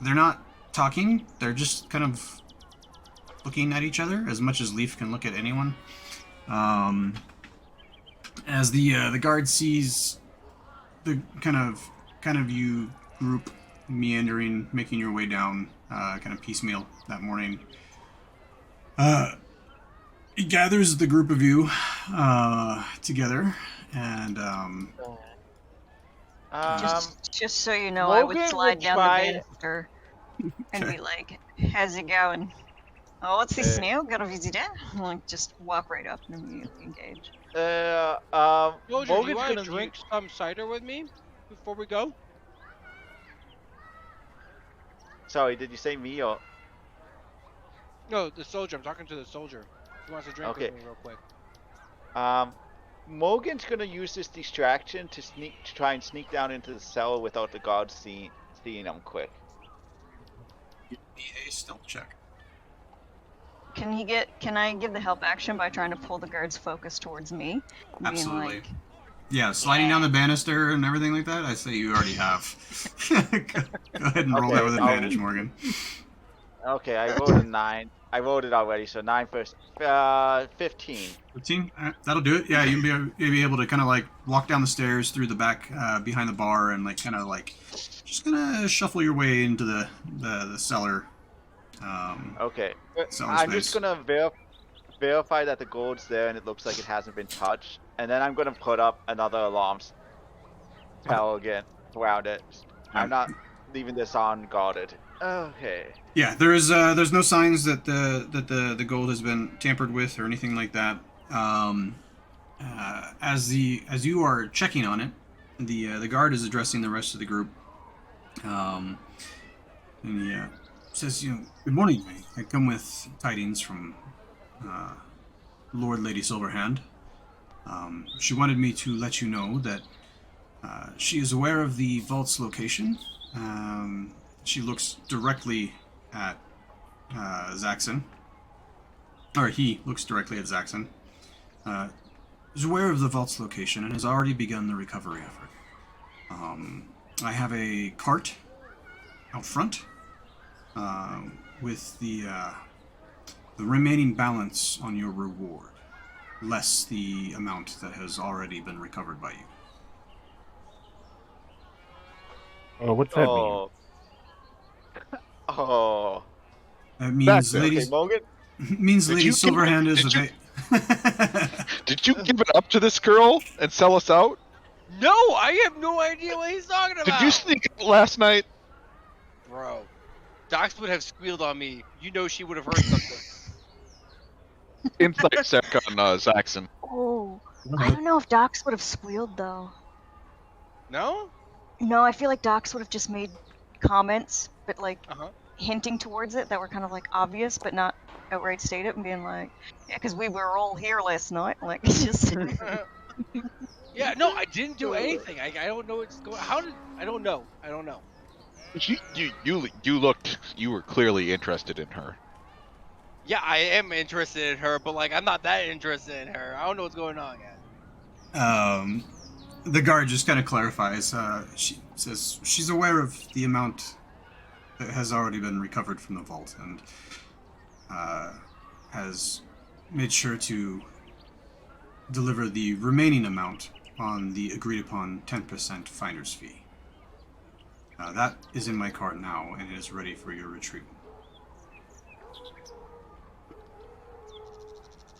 They're not talking, they're just kind of looking at each other as much as Leaf can look at anyone. As the guard sees the kind of you group meandering, making your way down, kind of piecemeal that morning, he gathers the group of you together, and Just so you know, I would Logan slide would down try- the banister and Okay. be like, "How's it going? Oh, what's this now? Got a visitor?" Like, just walk right up and immediately engage. Soldier, do you Logan's want gonna to drink some cider with me before we go? Sorry, did you say me or? No, the soldier. I'm talking to the soldier. He wants to drink Okay. with me real quick. Morgan's gonna use this distraction to try and sneak down into the cell without the guards seeing him quick. give me a stealth check. Can I give the help action by trying to pull the guard's focus towards me? Being Absolutely. like, Yeah, sliding down the banister and everything like that, I say you already have. Go ahead and roll Okay, that with I'll- advantage, Morgan. Okay, I rolled a 9. I rolled it already, so 9 first. 15. 15? That'll do it. Yeah, you'll be able to kind of like walk down the stairs through the back behind the bar and like kind of like just gonna shuffle your way into the cellar. Okay. Sounds I'm nice. just gonna verify that the gold's there and it looks like it hasn't been touched, and then I'm gonna put up another alarm spell again around it. I'm not leaving this unguarded. Okay. Yeah, there's no signs that the gold has been tampered with or anything like that. As you are checking on it, the guard is addressing the rest of the group. And he says, "Good morning. I come with tidings from Lord Lady Silverhand. She wanted me to let you know that she is aware of the vault's location. she looks directly at Zaxxon. Or he looks directly at Zaxxon. Is aware of the vault's location and has already begun the recovery effort. I have a cart out front with the remaining balance on your reward, less the amount that has already been recovered by you. What's that mean? Oh. Oh. It means Okay, Lady Morgan. means Did Lady you give Silverhand it- is did a Did you give it up to this girl and sell us out? No, I have no idea what he's talking about. Did you sneak out last night? Bro, Dox would have squealed on me. You know she would have heard something. Inside check on Zaxxon. Oh, I don't know if Docs would have squealed though. No? No, I feel like Docs would have just made comments, but like Uh-huh. hinting towards it that were kind of like obvious, but not outright state it and being like, yeah, because we were all here last night. Like, it's just. Yeah, no, I didn't do anything. I don't know what's going. How did? I don't know. I don't know. You were clearly interested in her. Yeah, I am interested in her, but like I'm not that interested in her. I don't know what's going on yet. The guard just kind of clarifies. She says she's aware of the amount that has already been recovered from the vault and has made sure to deliver the remaining amount on the agreed upon 10% finder's fee. That is in my cart now and it is ready for your retrieval.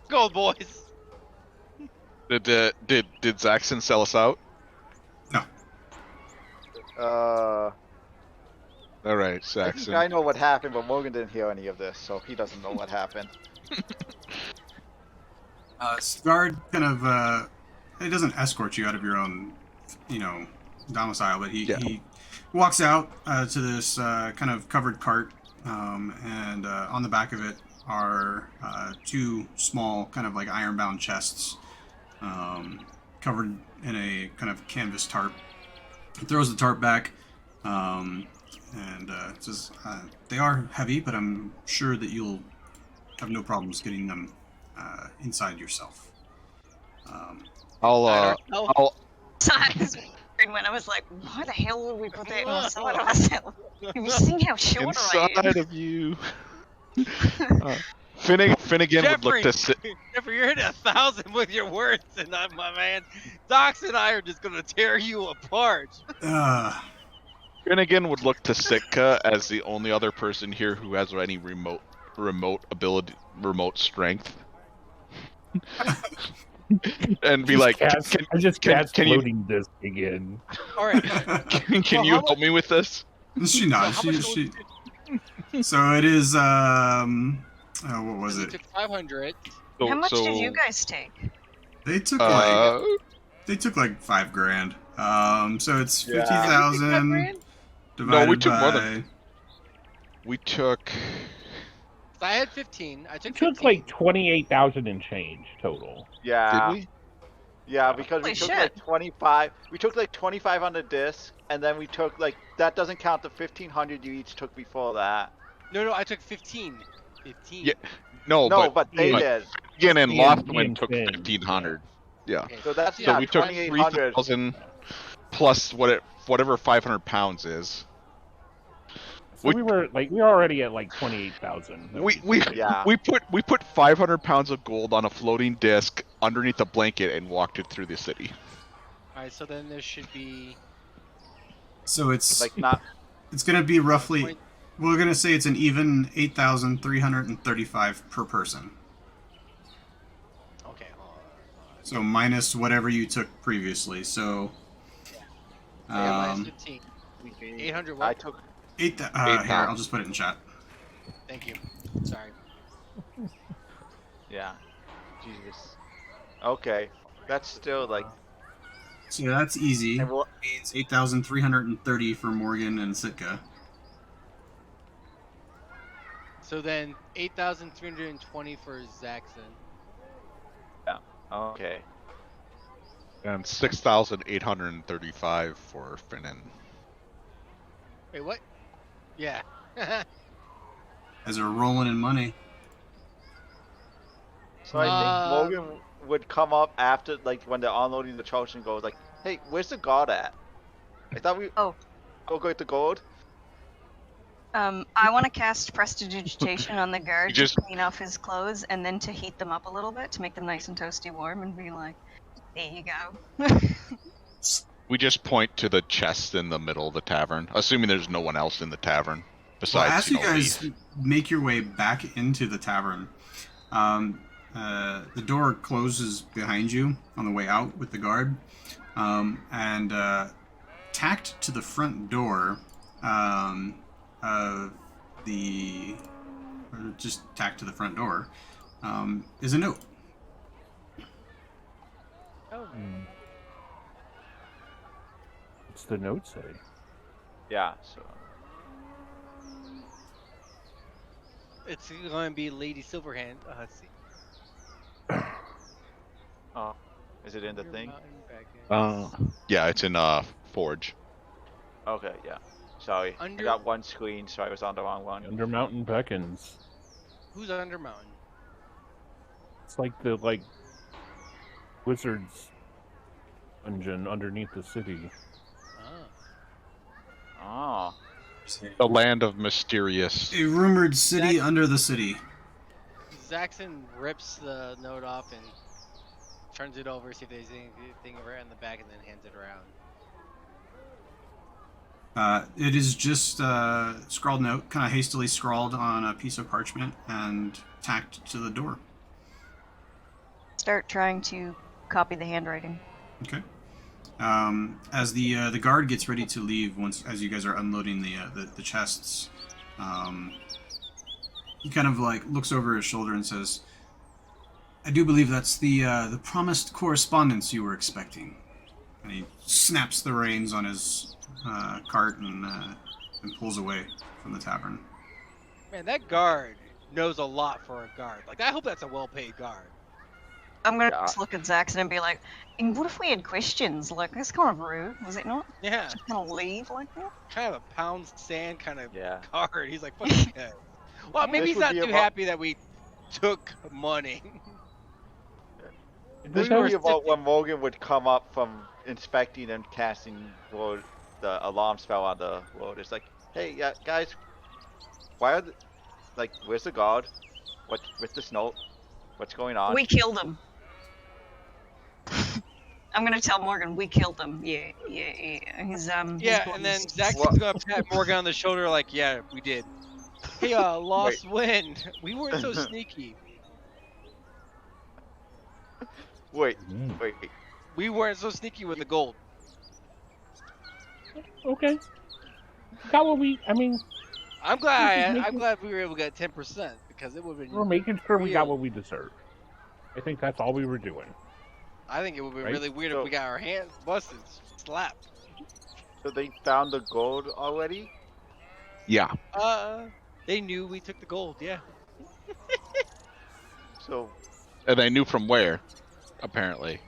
Gold boys. Did Zaxxon sell us out? No. All right, I think Zaxxon. I know what happened, but Morgan didn't hear any of this, so he doesn't know what happened. Guard kind of, it doesn't escort you out of your own, domicile, but he walks out to this kind of covered cart, and on the back of it are two small kind of like iron-bound chests covered in a kind of canvas tarp. He throws the tarp back, and says, they are heavy, but I'm sure that you'll have no problems getting them inside yourself. I'll So I was wondering when I was like, why the hell would we put that inside of ourselves? Have you seen how short I am? inside of you. Finnegan would look Jeffrey, to sit. Jeffrey, you're hitting 1,000 with your words, and my man, Dox and I are just gonna tear you apart. Finnegan would look to Sitka as the only other person here who has any remote strength, and be like, I just cast can you- floating disc again. All right. can you help me with this? She nods. How much She. So it is. What was You it? took 500. So, How much so, did you guys take? They took Uh, like $5,000. So it's Yeah. 50,000 divided No, we took by. more than- we took. So I had 15. I It took took 15. like 28,000 and change total. Yeah. Did we? Yeah, because we Holy took shit. like 25. We took like 25 on the disc, and then we took like that doesn't count the 1,500 you each took before that. No, I took 15. 15. Yeah. No, No, but they but- did. Finnegan and Ian- Loftwind Ian took Finn. 1,500. Yeah. Okay. So that's So yeah, we took 2,800. 3,000 plus whatever 500 pounds is. So we were already at like 28,000. Yeah. We put 500 pounds of gold on a floating disc underneath a blanket and walked it through the city. All right, so then there should be So it's Like not. it's gonna be roughly. Point- We're gonna say it's an even 8,335 per person. okay. Hold on. So minus whatever you took previously. So. Yeah, minus 15. 800. I What? took. Here, I'll just put it in chat. Thank you. Sorry. Yeah. Jesus. Okay. That's still like. So that's easy. And we'll, Means 8,330 for Morgan and Sitka. So then 8,320 for Zaxxon. okay. And 6,835 for Finnan. Wait, what? Yeah. As they're rolling in money. So I Um, think Morgan would come up after, like, when they're unloading the trucks and goes like, "Hey, where's the guard at? I thought we Oh. go get the gold." I want to cast Prestidigitation on the guard You just- to clean off his clothes and then to heat them up a little bit to make them nice and toasty warm and be like, there you go. We just point to the chest in the middle of the tavern, assuming there's no one else in the tavern Well, besides as you guys Leaf. make your way back into the tavern, the door closes behind you on the way out with the guard, and tacked to the front door of the, or just tacked to the front door, is a note. oh, What's the note say? Yeah. So it's going to be Lady Silverhand. Let's see. is it in the thing? Yeah, it's in Forge. Okay, yeah. Sorry, Under- I got one screen, so I was on the wrong one. Under Mountain Beckons. Who's Under Mountain? It's like the wizard's dungeon underneath the city. Oh. Oh. The land of mysterious. A rumored city under the city. Zaxxon rips the note off and turns it over, see if there's anything right on the back, and then hands it around. It is just a scrawled note, kind of hastily scrawled on a piece of parchment and tacked to the door. Start trying to copy the handwriting. Okay. As the guard gets ready to leave, as you guys are unloading the chests, he kind of like looks over his shoulder and says, "I do believe that's the promised correspondence you were expecting." And he snaps the reins on his cart and pulls away from the tavern. Man, that guard knows a lot for a guard. Like, I hope that's a well-paid guard. I'm gonna Yeah. just look at Zaxxon and be like, and what if we had questions? Like, that's kind of rude, was it not? Yeah, Just kind of leave like that? kind of a pound sand kind of Yeah. guard. He's like, fuck this guy. Well, maybe This he's would not be too about- happy that we took money. This would be about when Morgan would come up from inspecting and casting the alarm spell on the road. It's like, hey, yeah, guys, why are where's the guard? What with this note? What's going on? We killed him. I'm gonna tell Morgan we killed him. Yeah. His Yeah, and then Zaxxon's What? gonna pat Morgan on the shoulder like, yeah, we did. Hey, lost wind. We weren't so sneaky. Wait, Mm. wait. We weren't so sneaky with the gold. Okay. Got what we. I mean, I'm glad we were able to get 10% because it would have we're been. making sure we got Real. what we deserve. I think that's all we were doing. I think it would be Right? really weird So- if we got our hands busted, slapped. So they found the gold already? Yeah. They knew we took the gold. Yeah. So And they knew from where, apparently.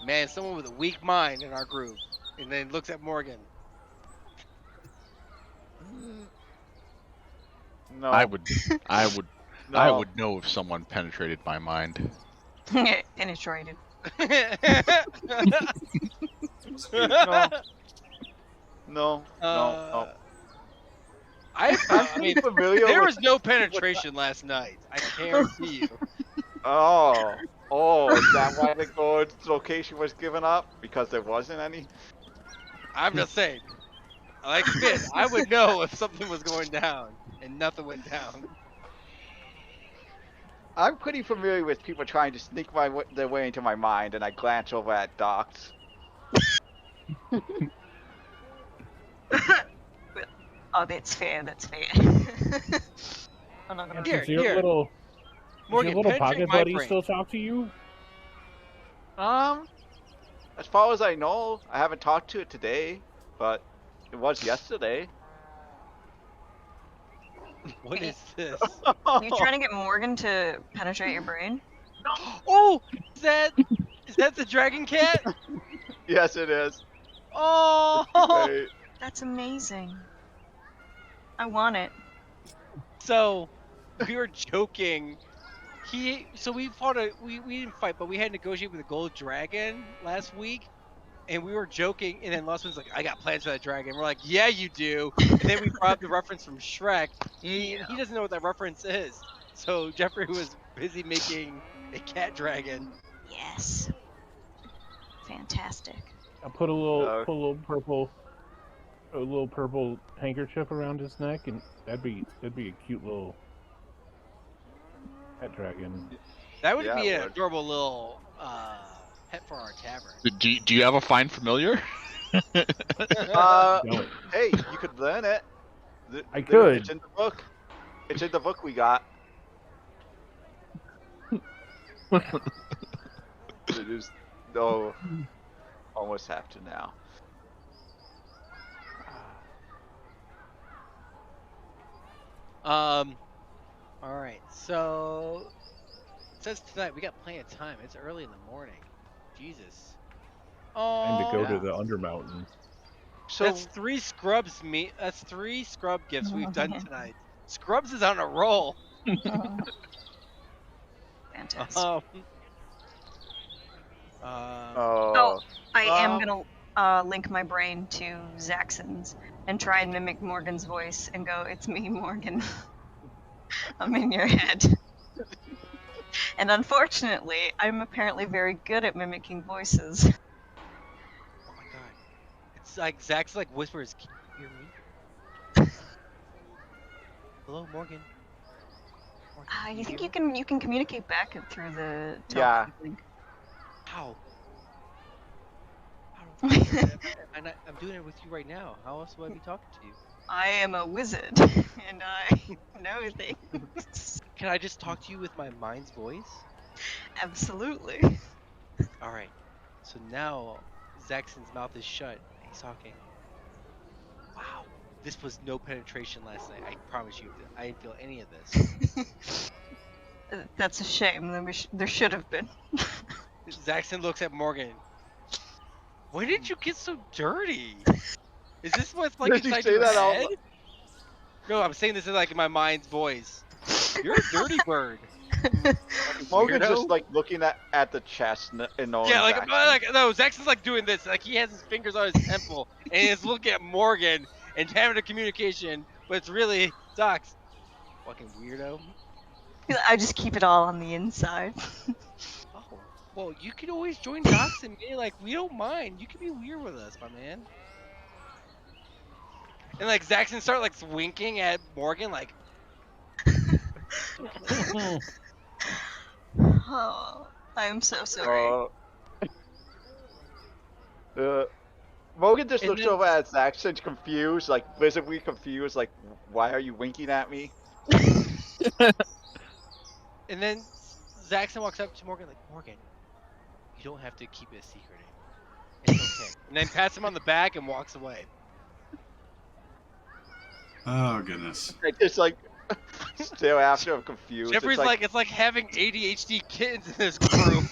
Man, someone with a weak mind in our group, and then looks at Morgan. no, I would no. I would know if someone penetrated my mind. penetrated. No, no. I mean, Familiar there with- was no penetration last night. I guarantee you. Oh, is that why the gold location was given up? Because there wasn't any? I'm just saying. Like Finn, I would know if something was going down, and nothing went down. I'm pretty familiar with people trying to sneak their way into my mind, and I glance over at Docs. Oh, that's fair. That's fair. I'm not gonna. Here, Does your here. little, Morgan, does your little penetrate pocket my buddy brain. still talk to you? As far as I know, I haven't talked to it today, but it was yesterday. What is this? You trying to get Morgan to penetrate your brain? Oh, is that the dragon cat? Yes, it is. Oh, Hey, That's amazing. I want it. So we were joking. So we fought we didn't fight, but we had negotiated with a gold dragon last week, and we were joking. And then Lostman's like, "I got plans for that dragon." We're like, "Yeah, you do." And then we brought up the reference from Shrek. He doesn't know what that reference is. So Jeffrey was busy making a cat dragon. Yes. Fantastic. I'll put a little purple handkerchief around his neck, and that'd be a cute little pet dragon. That would Yeah, be it an would. adorable little pet for our tavern. Do you have a fine familiar? No. Hey, you could learn it. I could. It's in the book. It's in the book we got. It is. No. Almost have to now. All right. So it says tonight we got plenty of time. It's early in the morning. Jesus. And to go yeah. to the Undermountain. So That's 3 scrubs meat. That's 3 scrub gifts we've done tonight. Scrubs is on a roll. Fantastic. Um, oh, I am gonna link my brain to Zaxxon's and try and mimic Morgan's voice and go, "It's me, Morgan. I'm in your head." And unfortunately, I'm apparently very good at mimicking voices. oh my god. It's like Zach's like whispers. Can you hear me? Hello, Morgan. Morgan, You think hear you can communicate back through the Yeah. telepathy link? How? I'm doing it with you right now. How else would I be talking to you? I am a wizard and I know things. Can I just talk to you with my mind's voice? Absolutely. All right. So now Zaxxon's mouth is shut. He's talking. Wow. This was no penetration last night. I promise you. I didn't feel any of this. That's a shame. There should have been. Zaxxon looks at Morgan. When did you get so dirty? Is this what's like Did you inside say your that out head? No, I'm saying this in like my mind's voice. You're a dirty bird. Morgan's Weirdo. just like looking at the chest and knowing. Yeah, like Zaxxon. no, Zaxxon's like doing this. Like he has his fingers on his temple and he's looking at Morgan and having a communication, but it's really Zax. Fucking weirdo. I just keep it all on the inside. Oh, well, you can always join Zax and me. Like we don't mind. You can be weird with us, my man. And like Zaxxon start like winking at Morgan, like. Oh, I'm so sorry. Morgan just And looks then- over at Zaxxon confused, like visibly confused, like, why are you winking at me? And then Zaxxon walks up to Morgan like, Morgan, you don't have to keep it a secret. It's okay. And then pats him on the back and walks away. Oh goodness. I just like still after I'm confused. Jeffrey's it's it's like having ADHD kids in this group.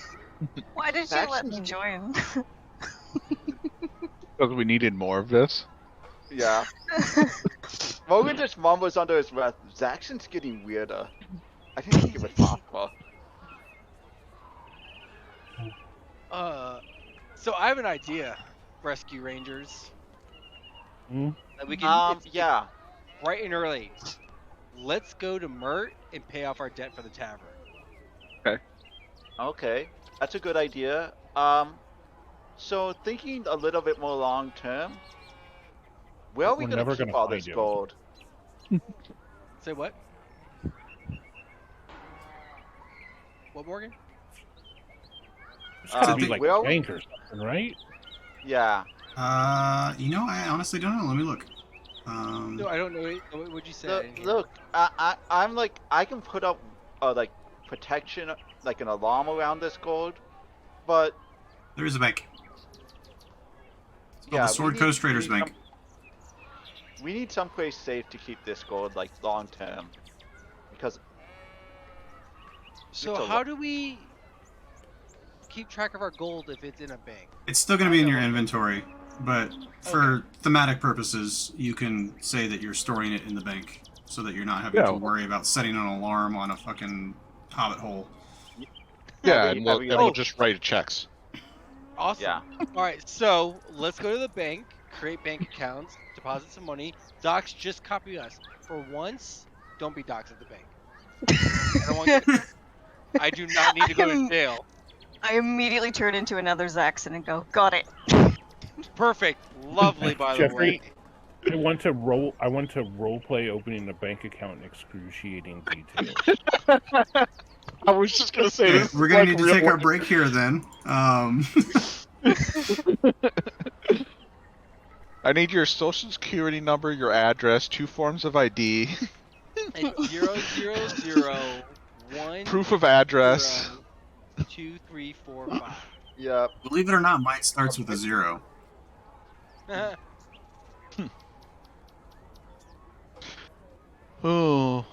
Why did you let me join? Because we needed more of this. yeah. Morgan just mumbles under his breath. Zaxxon's getting weirder. I didn't think it was possible. So I have an idea, Rescue Rangers. Hmm? That we can it's Yeah. bright and early. Let's go to Mert and pay off our debt for the tavern. Okay, that's a good idea. So thinking a little bit more long term, where are we We're gonna never keep gonna all find this you. gold? Say what? What, Morgan? It's gotta Uh, be like well- a bank or something, right? Yeah. I honestly don't know. Let me look. No, I don't know. What would you say? I didn't hear. Look, I'm like, I can put up like protection, like an alarm around this gold, but there is a bank. It's called yeah, the Sword Coast Traders Bank. We need someplace safe to keep this gold like long term, because So it's a how lo- do we keep track of our gold if it's in a bank? It's still gonna be in your inventory. But for thematic purposes, you can say that you're storing it in the bank so that you're not having Yeah. to worry about setting an alarm on a fucking hobbit hole. Yeah, Having- and we'll, having and a- we'll just write checks. Awesome. Yeah. All right, so let's go to the bank, create bank accounts, deposit some money. Docs, just copy us. For once, don't be docs at the bank. I don't want. I do not need to go to jail. I immediately turn into another Zaxxon and go, got it. Perfect. Lovely, by the Jeffrey, way. I want to role play opening a bank account in excruciating detail. I was just gonna say Okay, this. we're is gonna like need to real take our work. break here then. I need your social security number, your address, 2 forms of ID, It's 0001 proof of address. 2, 3, 4, 5. Yep. Believe it or not, mine starts with a 0. Oh,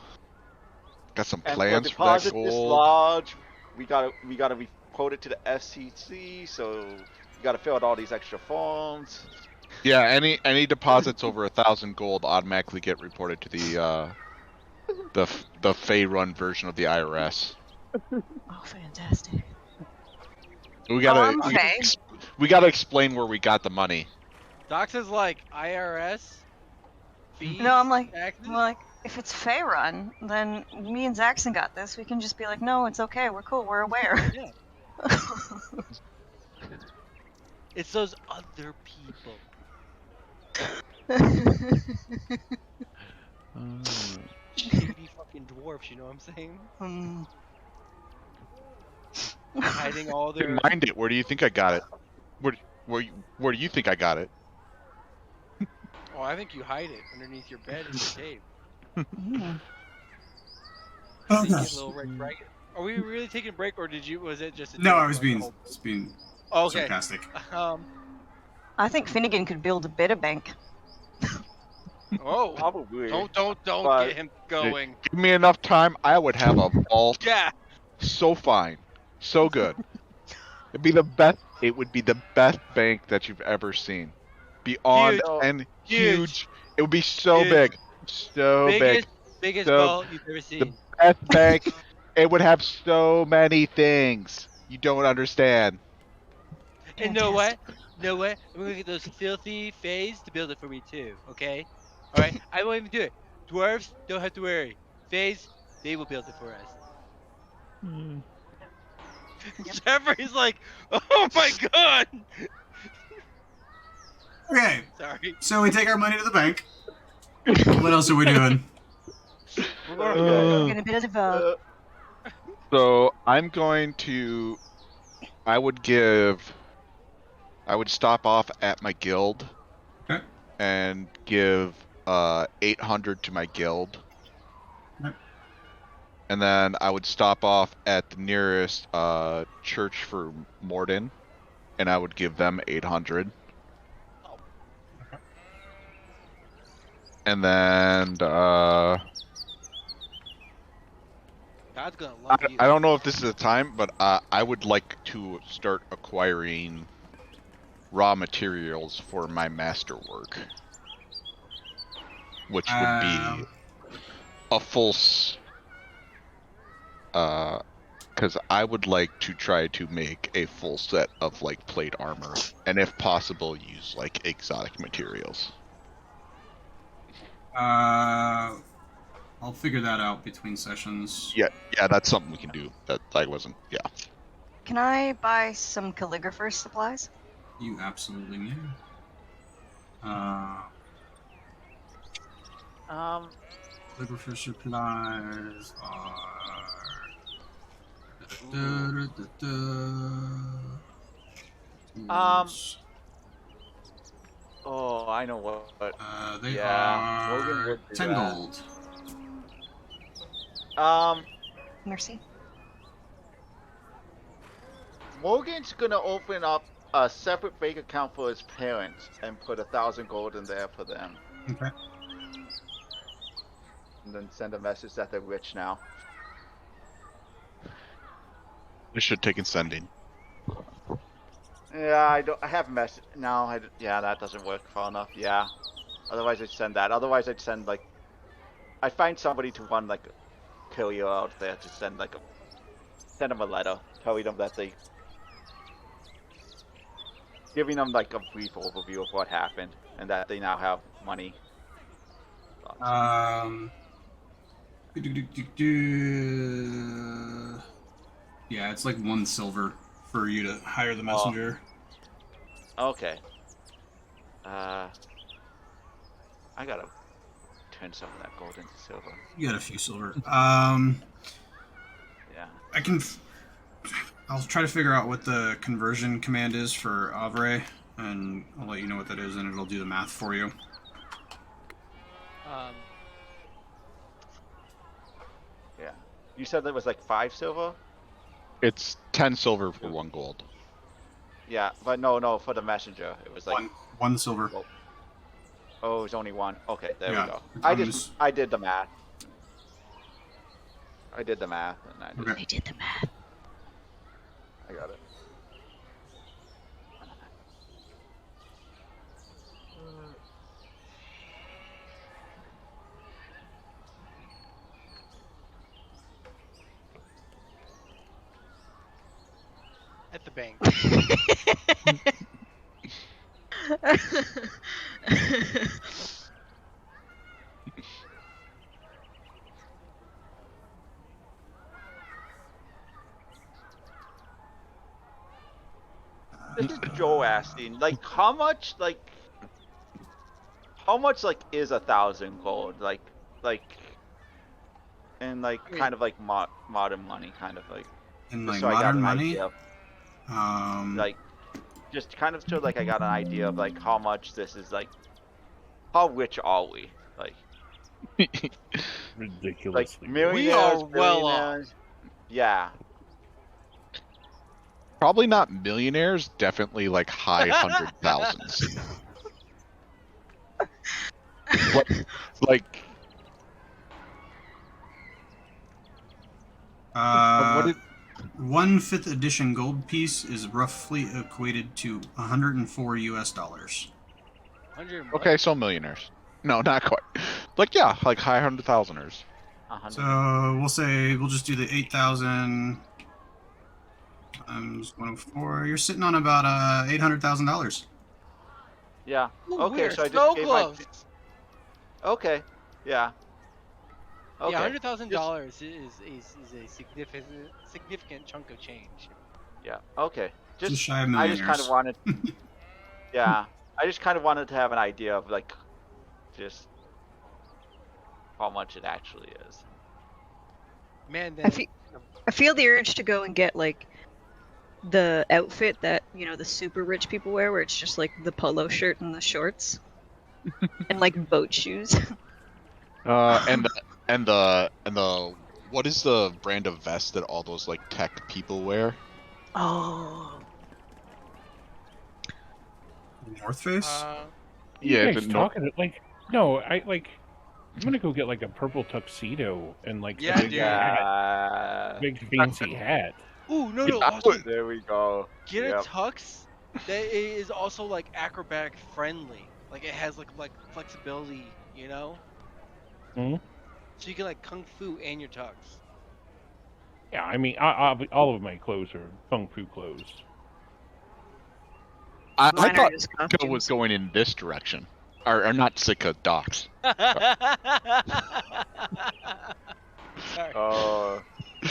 got some And plans for for that deposit this gold. large, we gotta report it to the SEC. So you gotta fill out all these extra forms. Yeah, any deposits over 1,000 gold automatically get reported to the Fey Run version of the IRS. Oh, fantastic. We gotta Okay. we gotta explain where we got the money. Docs is like IRS fees. No, I'm like, taxes? if it's Faerun, then me and Zaxxon got this. We can just be like, no, it's okay. We're cool. We're aware. Yeah. It's those other people. Shady fucking dwarfs, you know what I'm saying? Hmm. Hiding all their. Mind it. Where do you think I got it? Where do you think I got it? Oh, I think you hide it underneath your bed in your cave. Mm. So you get a little red dragon. Are we really taking a break, or was it just a No, joke I was about the being whole- Okay. sarcastic. I think Finnegan could build a beta bank. Oh, Probably. don't But- get him going. Give me enough time, I would have a vault Yeah. so fine, so good. It'd be the best. It would be the best bank that you've ever seen. Beyond Huge. and Huge. huge. It would be so Huge. big, so big. Biggest So, ball you've ever seen. Best bank. It would have so many things. You don't understand. And know what? Know what? I'm gonna get those filthy fays to build it for me too. Okay? All right. I won't even do it. Dwarves don't have to worry. Fays, they will build it for us. Jeffrey's like, oh my god. Okay, Sorry. so we take our money to the bank. What else are we doing? We're gonna build a vault. So I'm going to. I would stop off at my guild. Okay. And give 800 to my guild. Okay. And then I would stop off at the nearest church for Morden, and I would give them 800. And then God's gonna love you. I don't know if this is the time, but I would like to start acquiring raw materials for my masterwork, which would be a full because I would like to try to make a full set of like plate armor, and if possible use like exotic materials. I'll figure that out between sessions. Yeah, that's something we can do. That I wasn't. Yeah. Can I buy some calligrapher's supplies? You absolutely may. Calligrapher supplies are. Oh, I know what. They Yeah, Logan are would do 10 that. gold. Mercy. Morgan's gonna open up a separate bank account for his parents and put 1,000 gold in there for them, Okay. and then send a message that they're rich now. I should take in sending. Yeah, I don't. I have message. No, yeah, that doesn't work far enough. Yeah. Otherwise, I'd send that. Otherwise, I'd send like. I'd find somebody to run like a courier out there to send like a. Send them a letter telling them that they. Giving them like a brief overview of what happened and that they now have money. Yeah, it's like 1 silver for you to hire the messenger. Okay. I gotta turn some of that gold into silver. You got a few silver. Yeah. I'll try to figure out what the conversion command is for Avre, and I'll let you know what that is, and it'll do the math for you. Yeah. You said that was like 5 silver? It's 10 silver for 1 gold. Yeah, but no, for the messenger. It was like 1 silver. Oh, it was only 1. Okay, there Yeah, we go. it's I did the math. I did the math and I just Okay. I did the math. I got it. At the bank. This is Joe asking, like, how much is 1,000 gold, and like kind of like modern money, kind of like, In just like so I got modern an money, idea of, like, just kind of so like I got an idea of like how much this is, like, how rich are we, like Ridiculously. millionaires, are well off. billionaires? Yeah. Probably not millionaires, definitely like high 100,000s. Like, what did, 1 5th edition gold piece is roughly equated to $104 US. 100. okay, so millionaires. No, not quite. Like, yeah, like high 100,000ers. 100. So we'll just do the 8,000 times 104. You're sitting on about $800,000. Yeah. Ooh, Okay, we're so I just so gave close. Okay. Yeah. Okay. Yeah, $100,000 is a significant chunk of change. Yeah. Okay. Just shy of I just kind of millionaires. wanted. Yeah. I just kind of wanted to have an idea of like, just how much it actually is. Man, I then feel, I feel the urge to go and get like the outfit that the super rich people wear, where it's just like the polo shirt and the shorts, and like boat shoes. And the what is the brand of vest that all those like tech people wear? Oh, North Face? Yeah, You is guys it Nor- talking like no, I'm gonna go get like a purple tuxedo and like Yeah, a big dude. hat, big fancy hat. Ooh, no, Yeah, I also would- There we go. get Yep. a tux that is also like acrobatic friendly. Like it has like flexibility, you know? Hmm? So you can like kung fu and your tux. Yeah, I mean, all of my clothes are kung fu clothes. I mine are thought just Sika costumes. was going in this direction, or not Sika, Docs. Sorry.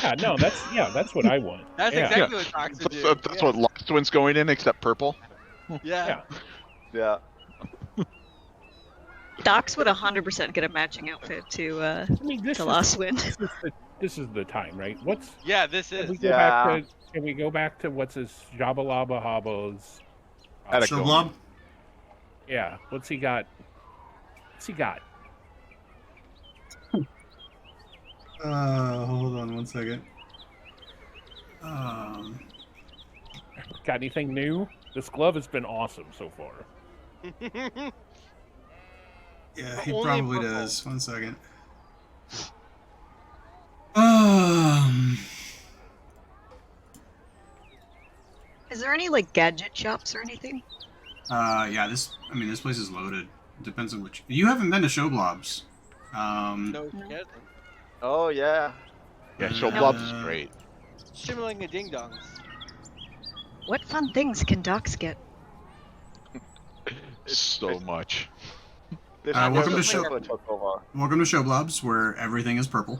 Yeah, no, that's what I want. That's yeah. exactly what Docs would do. That's what Lost Twin's going in, except purple. Yeah. Yeah. Docs would 100% get a matching outfit to I mean, Lost Wind. this is the time, right? Yeah, this Can we is. go back to? Can we go back to what's his Jabalaba Habo's? Had a Shablob? Yeah, what's he got? What's he got? Hold on 1 second. Got anything new? This glove has been awesome so far. Yeah, he Only probably purple. does. 1 second. Is there any like gadget shops or anything? Yeah. This place is loaded. It depends on which. You haven't been to Showblobs. No, No. yeah, Oh yeah. Yeah, Uh, Showblobs is great. Shimmering a ding dongs. What fun things can docs get? So much. This welcome is to a show- Pokemon took over. Welcome to Showblobs, where everything is purple.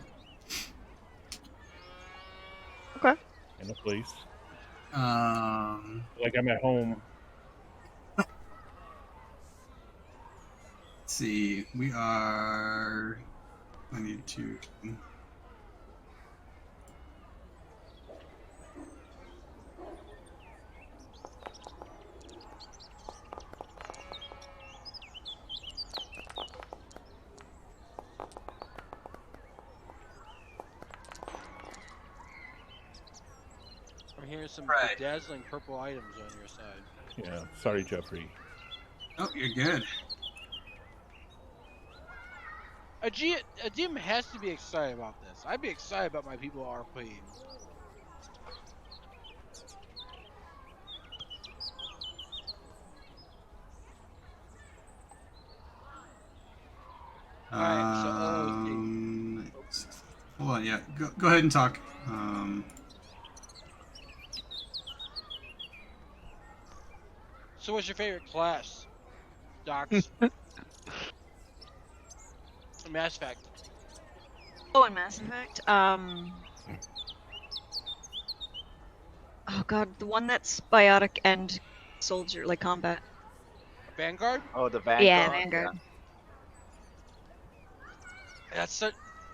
In a place. Let's Like I'm at home. see. We are. I need to. I'm hearing some Right. bedazzling purple items on your side. Yeah. Sorry, Jeffrey. Oh, you're good. A GM has to be excited about this. I'd be excited about my people RP. Alright, so, Hold on, yeah. Go ahead and talk. So what's your favorite class? Docs. Mass Effect. Oh, in Mass Effect. Oh god, the one that's biotic and soldier, like combat. Vanguard? Oh, the Vanguard. Yeah, Vanguard.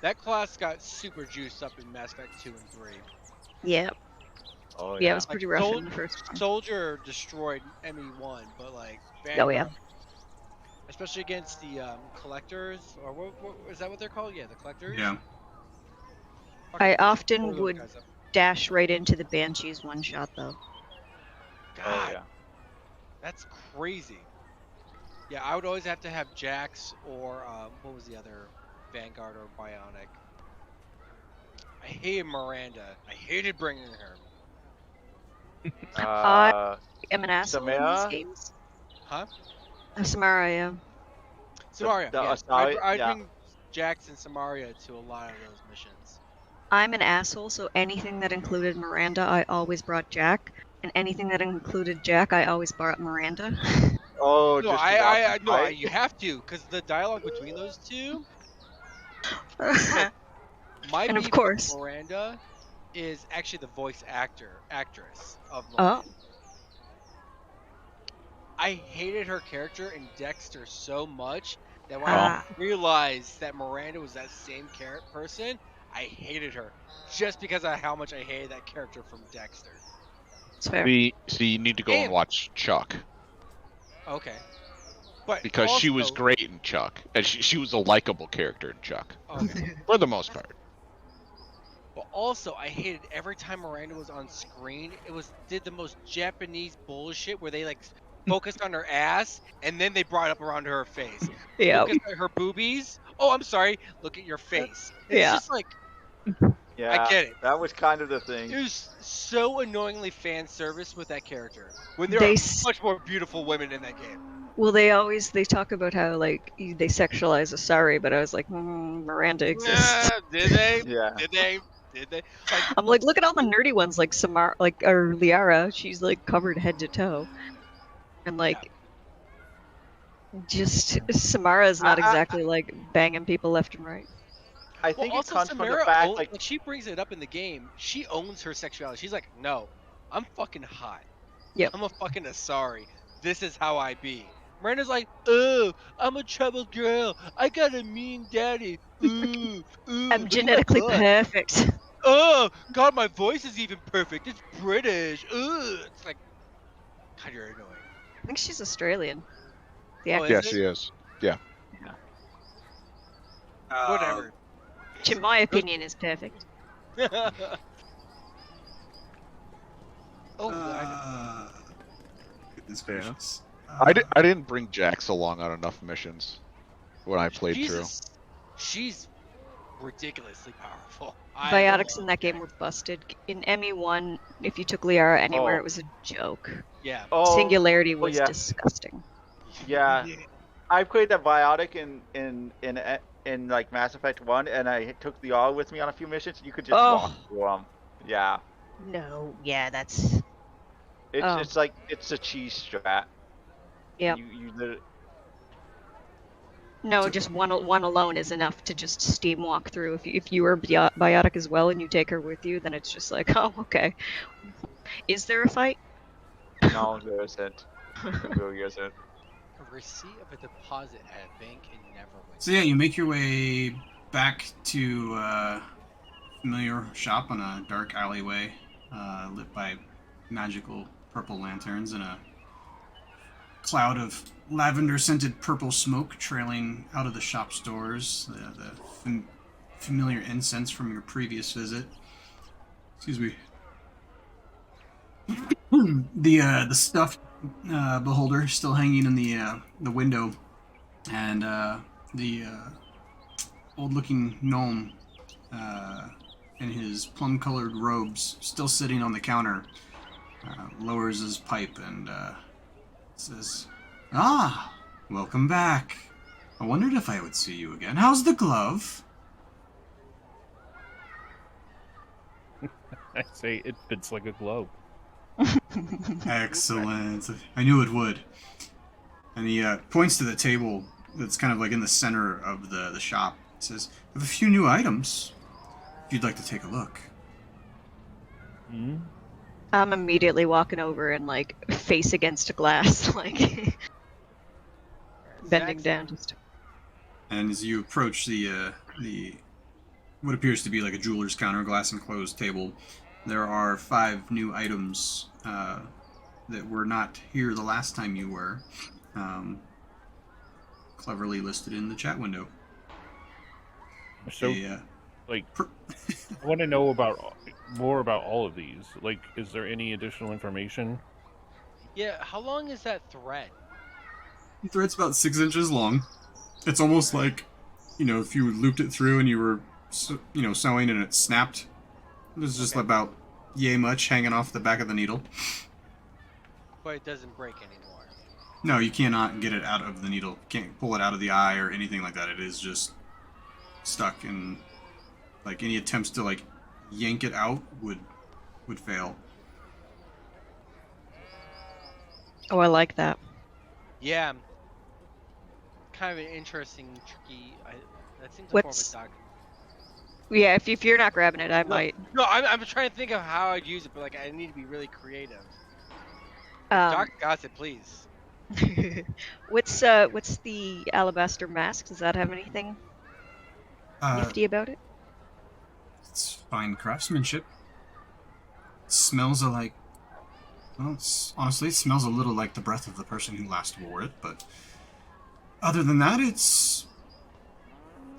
That class got super juiced up in Mass Effect 2 and 3. Yeah. Oh Yeah, yeah. it was pretty rough in the first one. Soldier destroyed ME1, but like Oh, yeah. Vanguard, especially against the collectors, or what is that what they're called? Yeah, the collectors. Yeah. Fucking I just often tore those would guys up. dash right into the Banshees one shot though. God, Oh yeah. that's crazy. Yeah, I would always have to have Jax or what was the other Vanguard or Bionic. I hated Miranda. I hated bringing her. I'm an asshole in Samara? these games. Huh? Samara, yeah. Samaria. the Yeah. Asari- I'd yeah. bring Jax and Samaria to a lot of those missions. I'm an asshole, so anything that included Miranda, I always brought Jack, and anything that included Jack, I always brought Miranda. Oh, No, just you have to, because the dialogue between those two. My And of beef with course- Miranda is actually the voice actress of Oh. Miranda. I hated her character in Dexter so much that when I realized that Miranda was that same person, I hated her just because of how much I hated that character from Dexter. It's fair. So you need to go and And- watch Chuck Okay, but because she was also- great in Chuck, and she was a likable character in Chuck Okay. for the most part. But also, I hated every time Miranda was on screen. Did the most Japanese bullshit where they like focused on her ass and then they brought up around her face. Yeah. Focused on her boobies. Oh, I'm sorry. Look at your face. It's Yeah. just like Yeah. I get it. That was kind of the thing. It was so annoyingly fan service with that character when there They are s- much more beautiful women in that game. Well, they talk about how like they sexualize Asari, but I was like, Miranda exists. Did they? Yeah. Did they? Did they? Like, I'm like, look at all the nerdy ones, like Samara, or Liara. She's like covered head to toe, and like, just Samara's not exactly like banging people left and right. I think well, it comes from the Samara fact like like she brings it up in the game. She owns her sexuality. She's like, no, I'm fucking hot. Yep. I'm a fucking Asari. This is how I be. Miranda's like, oh, I'm a troubled girl. I got a mean daddy. Ooh, I'm ooh. look at my genetically butt. perfect. Oh, God, my voice is even perfect. It's British. Ooh. It's like, God, you're annoying. I think she's Australian. The Oh, actress. Yeah, Is it? she is. Whatever. Which, in my opinion, is perfect. Oh, I Goodness Yeah. gracious. I didn't bring Jax along on enough missions when I played through. She's ridiculously powerful. I Biotics in love that game were busted. In ME1, if you took Liara anywhere, Oh. it was a joke. Yeah. Oh, Singularity was yeah. disgusting. Yeah. I played a biotic in like Mass Effect 1, and I took the all with me on a few missions. You could just walk Oh. through them. Yeah. No, yeah, that's. Oh. It's like it's a cheese strat. Yep. You literally, No, So- just one alone is enough to just steam walk through. If you were biotic as well and you take her with you, then it's just like, oh, okay. Is there a fight? no, there isn't. There really isn't. A receipt of a deposit at a bank in Neverwinter. So yeah, you make your way back to familiar shop on a dark alleyway, lit by magical purple lanterns and a cloud of lavender-scented purple smoke trailing out of the shop's doors. The familiar incense from your previous visit. Excuse me. The stuffed beholder still hanging in the window, and the old-looking gnome in his plum-colored robes still sitting on the counter lowers his pipe and says, "Ah, welcome back. I wondered if I would see you again. How's the glove?" I say it fits like a glove. Excellent. I knew it would. And he points to the table that's kind of like in the center of the shop. He says, "I have a few new items, if you'd like to take a look." Hmm? I'm immediately walking over and like face against a glass, like bending down. Just And as you approach the what appears to be like a jeweler's counter, glass enclosed table, there are 5 new items that were not here the last time you were, cleverly listed in the chat window. So, They, like, per- I want to know more about all of these. Like, is there any additional information? Yeah, how long is that thread? The thread's about 6 inches long. It's almost like, if you looped it through and you were, sewing and it snapped. There's just Okay. about yay much hanging off the back of the needle. But it doesn't break anymore. No, you cannot get it out of the needle. Can't pull it out of the eye or anything like that. It is just stuck, and like any attempts to like yank it out would fail. oh, I like that. Yeah. Kind of an interesting, tricky. That seems like What's- more of a doc. Yeah, if you're not grabbing it, I might. No, I'm trying to think of how I'd use it, but like I need to be really creative. Um, Doc Gossip, please. what's the alabaster mask? Does that have anything nifty about it? It's fine craftsmanship. It smells like, well, honestly, it smells a little like the breath of the person who last wore it, but other than that, it's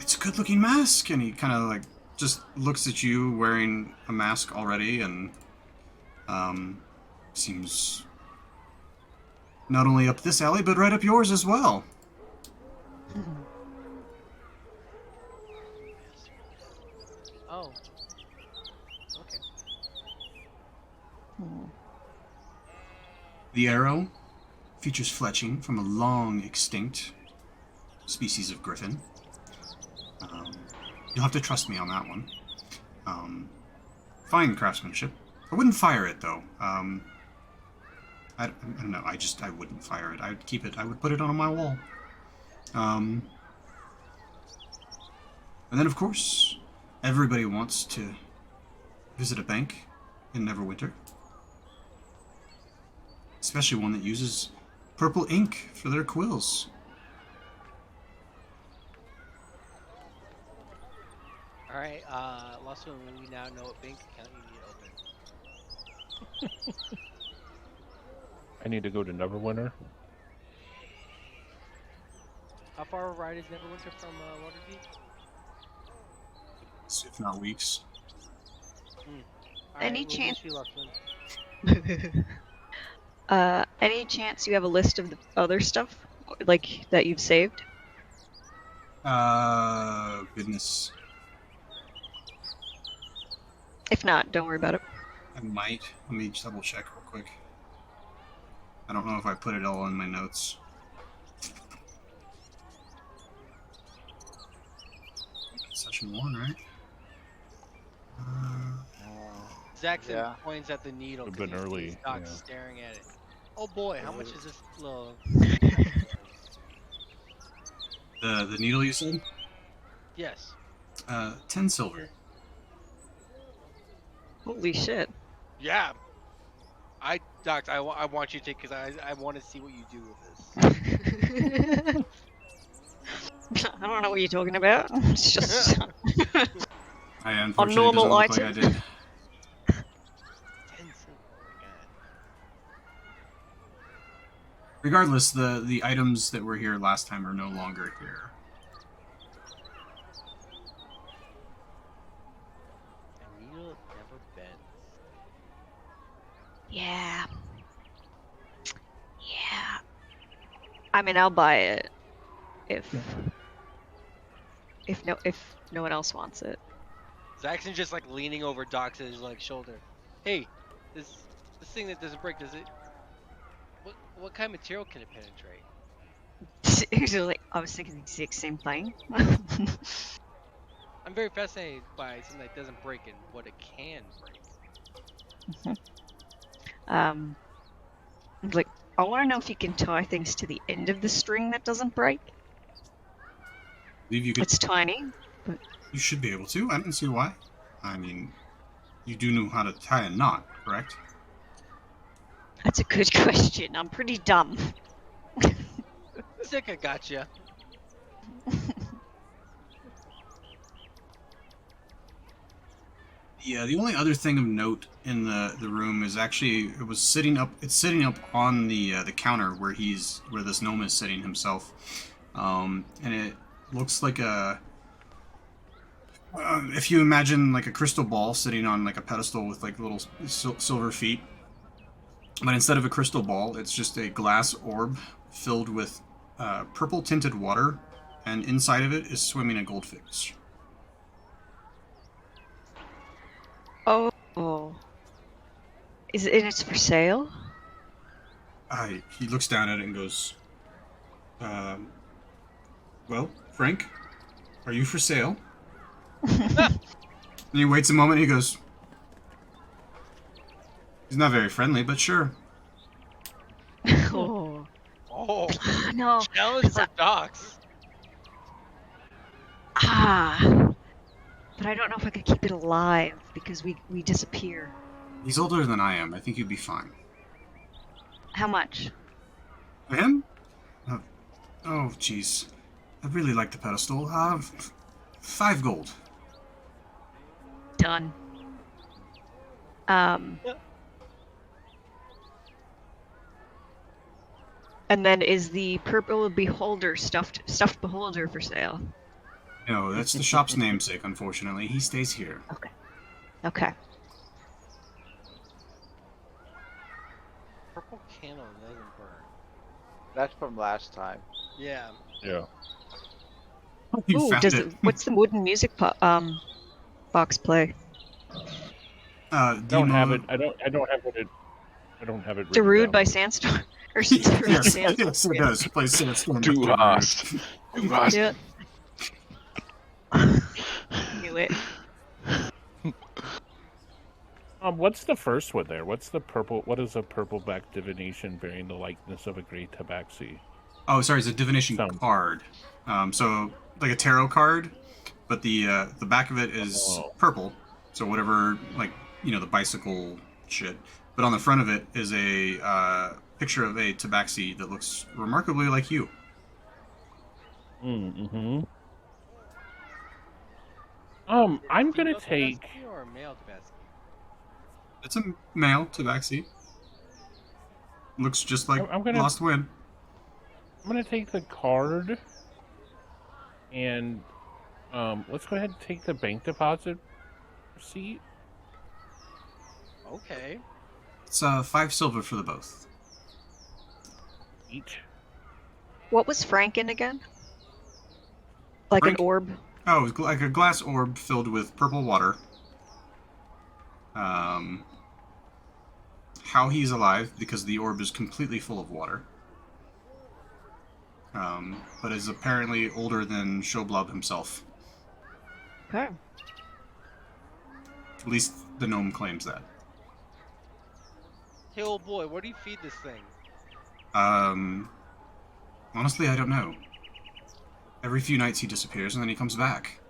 a good-looking mask. And he kind of like just looks at you wearing a mask already, and seems not only up this alley, but right up yours as well. Oh. Okay. The arrow features fletching from a long extinct species of griffin. You'll have to trust me on that one. Fine craftsmanship. I wouldn't fire it though. I don't know. I wouldn't fire it. I'd keep it. I would put it on my wall. And then of course, everybody wants to visit a bank in Neverwinter. Especially one that uses purple ink for their quills. Alright, last one, we now know what bank account you need to open. I need to go to Neverwinter. How far a ride is Neverwinter from Waterdeep? If not weeks. Any Alright, chance- we'll wish you luck, then. Any chance you have a list of the other stuff, like that you've saved? Goodness. If not, don't worry about it. I might. Let me just double check real quick. I don't know if I put it all in my notes. Session 1, right? Zaxxon Yeah. points at the needle Would've because been early, he's Doc yeah. staring at it. Oh boy, how much is this little? The needle you said? Yes. 10 silver. Holy shit. Yeah. Doc, I want you to take because I want to see what you do with this. I don't know what you're talking about. It's just I unfortunately normal doesn't look like I item? did. 10 silver. Regardless, the items that were here last time are no longer here. The needle never bends. yeah. Yeah. I mean, I'll buy it if no one else wants it. Zaxxon just like leaning over Doc's like shoulder. Hey, this thing that doesn't break, does it? What kind of material can it penetrate? He's like, I was thinking the exact same thing. I'm very fascinated by something that doesn't break and what it can break. Like, I want to know if you can tie things to the end of the string that doesn't break. Believe you could. It's tiny. You should be able to. I don't see why. I mean, you do know how to tie a knot, correct? That's a good question. I'm pretty dumb. Sick, I gotcha. Yeah, the only other thing of note in the room is actually it's sitting up on the counter where this gnome is sitting himself, and it looks like if you imagine like a crystal ball sitting on like a pedestal with like little silver feet, but instead of a crystal ball, it's just a glass orb filled with purple tinted water, and inside of it is swimming a goldfish. Oh. Is it? And it's for sale? He looks down at it and goes, well, Frank, are you for sale? And he waits a moment and he goes, he's not very friendly, but sure. Oh. Oh, No. challenge for Docs. But I don't know if I could keep it alive because we disappear. He's older than I am. I think you'd be fine. How much? For him? Oh, jeez. I really like the pedestal. 5 gold. Done. And then is the purple beholder stuffed beholder for sale? No, that's the shop's namesake, unfortunately. He stays here. Okay. Purple candle doesn't burn. That's from last time. Yeah. Yeah. You Ooh, found does it. what's the wooden music box play? I don't have it. I don't have it. I don't have it. written Darude down. by Sandstorm. Or Darude Yes, Sandstorm. yes, it does. It plays Sandstorm. Too fast. Too fast. Yeah. Knew it. What's the first one there? What's the purple? What is a purple-back divination bearing the likeness of a great tabaxi? Oh, sorry, it's a divination Sound. card. So like a tarot card, but the back of it is Oh. purple. So whatever, like the bicycle shit. But on the front of it is a picture of a tabaxi that looks remarkably like you. Mm-hmm. I'm gonna Female take. Tabasco or male Tabasco? It's a male tabaxi. Looks just like I'm gonna- Lost Wind. I'm gonna take the card, and let's go ahead and take the bank deposit receipt. Okay. It's 5 silver for the both. Each. What was Franken again? Like Frank? an orb? Oh, it's like a glass orb filled with purple water. how he's alive, because the orb is completely full of water. But is apparently older than Shoblob himself. Okay. At least the gnome claims that. Hey, old boy, what do you feed this thing? Honestly, I don't know. Every few nights he disappears and then he comes back.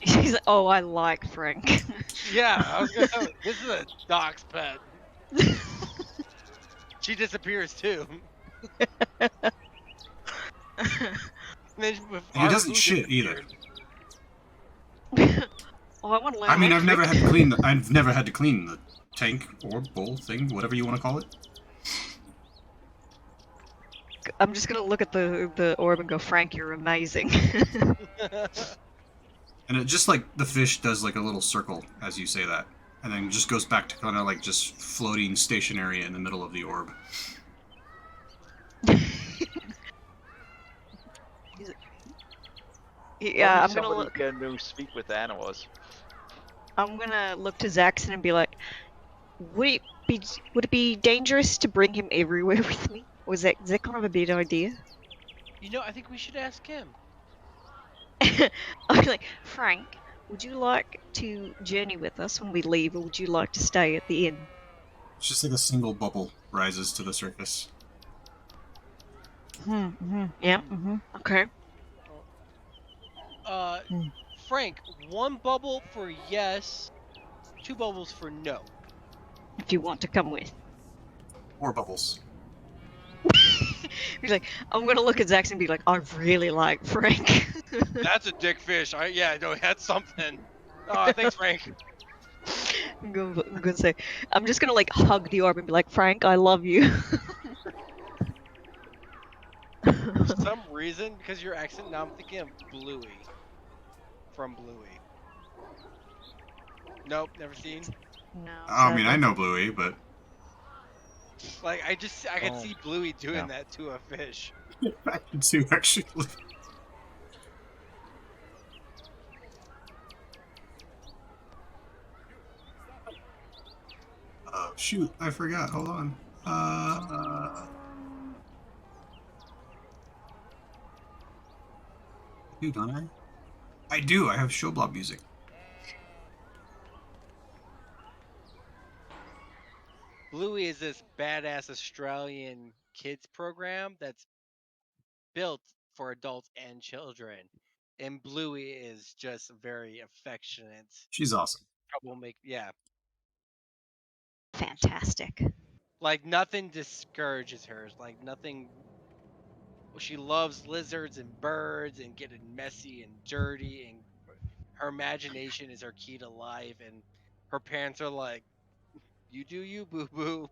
He's like, oh, I like Frank. Yeah, I was gonna tell you, this is a dog's pet. She disappears too. And then with And he our doesn't food shit either. disappeared. Oh, I want to learn. I mean, I've never electric. had to clean. I've never had to clean the tank or bowl thing, whatever you want to call it. I'm just gonna look at the orb and go, Frank, you're amazing. And it just like the fish does like a little circle as you say that, and then just goes back to kind of like just floating stationary in the middle of the orb. Yeah, I'm Only gonna somebody look. can speak with animals. I'm gonna look to Zaxxon and be like, would it be dangerous to bring him everywhere with me? Was that kind of a bad idea? You know, I think we should ask him. I'm like, Frank, would you like to journey with us when we leave, or would you like to stay at the inn? It's just like a single bubble rises to the surface. Yeah. Okay. Hmm. Frank, 1 bubble for yes, 2 bubbles for no. If you want to come with. Or bubbles. He's like, I'm gonna look at Zaxxon and be like, I really like Frank. That's a dick fish. Yeah, no, that's something. Oh, thanks, Frank. I'm gonna say, I'm just gonna like hug the orb and be like, Frank, I love you. For some reason, because your accent, now I'm thinking of Bluey. From Bluey. Nope, never seen. No. I mean, I sadly. know Bluey, but Like, I can Oh, see Bluey doing yeah. that to a fish. I can too actually. Oh shoot! I forgot. Hold on. Don't I? I do. I have Showblob music. Bluey is this badass Australian kids program that's built for adults and children. And Bluey is just very affectionate. She's awesome. Troublemaker. Yeah. Fantastic. Like, nothing discourages her. Like, nothing. She loves lizards and birds and getting messy and dirty, and her imagination is her key to life. And her parents are like, "You do you, boo boo."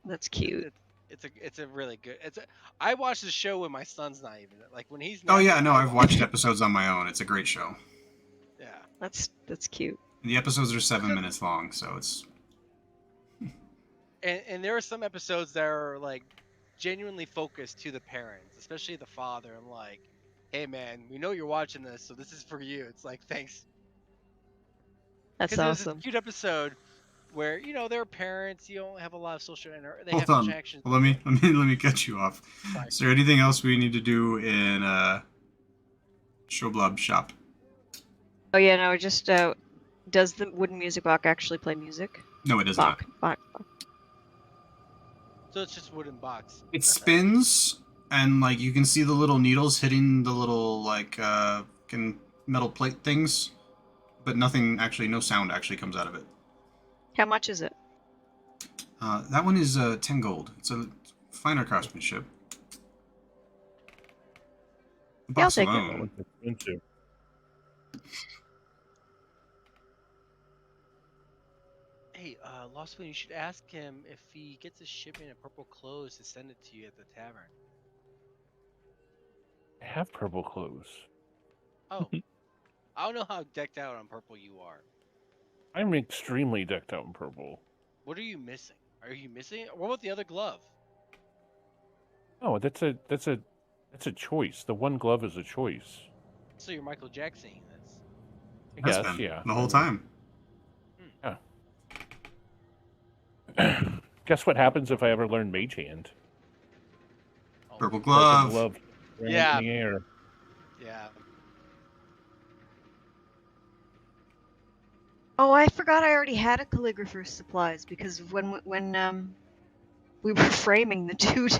That's cute. It's a really good. I watched the show when my son's not even like when he's. Oh yeah, napping, no, I I've watched episodes on my own. It's a great show. Yeah. That's cute. And the episodes are 7 minutes long, so it's And there are some episodes that are like genuinely focused to the parents, especially the father. I'm like, hey man, we know you're watching this, so this is for you. It's like, thanks. That's Because there's awesome. this cute episode where there are parents, you don't have a lot of social they hold have on. interactions. Well, let me cut you off. Sorry. Is there anything else we need to do in Showblob shop? Oh yeah, no, just does the wooden music box actually play music? No, it does not. Bach. So it's just wooden box. It spins, and like you can see the little needles hitting the little like metal plate things, but nothing actually, no sound actually comes out of it. How much is it? That one is 10 gold. It's a finer craftsmanship. The Yeah, I'll box take it. That alone. one's expensive. Hey, Lost One, you should ask him if he gets a shipment of purple clothes to send it to you at the tavern. I have purple clothes. Oh, I don't know how decked out on purple you are. I'm extremely decked out in purple. What are you missing? Are you missing? What about the other glove? Oh, that's a choice. The one glove is a choice. So you're Michael Jackson. That's Has Yes, been yeah. the whole time. Guess what happens if I ever learn Mage Hand? oh, Purple Purple glove. glove. Right Yeah. in the air. yeah. Oh, I forgot I already had a calligrapher's supplies because when we were framing the dude.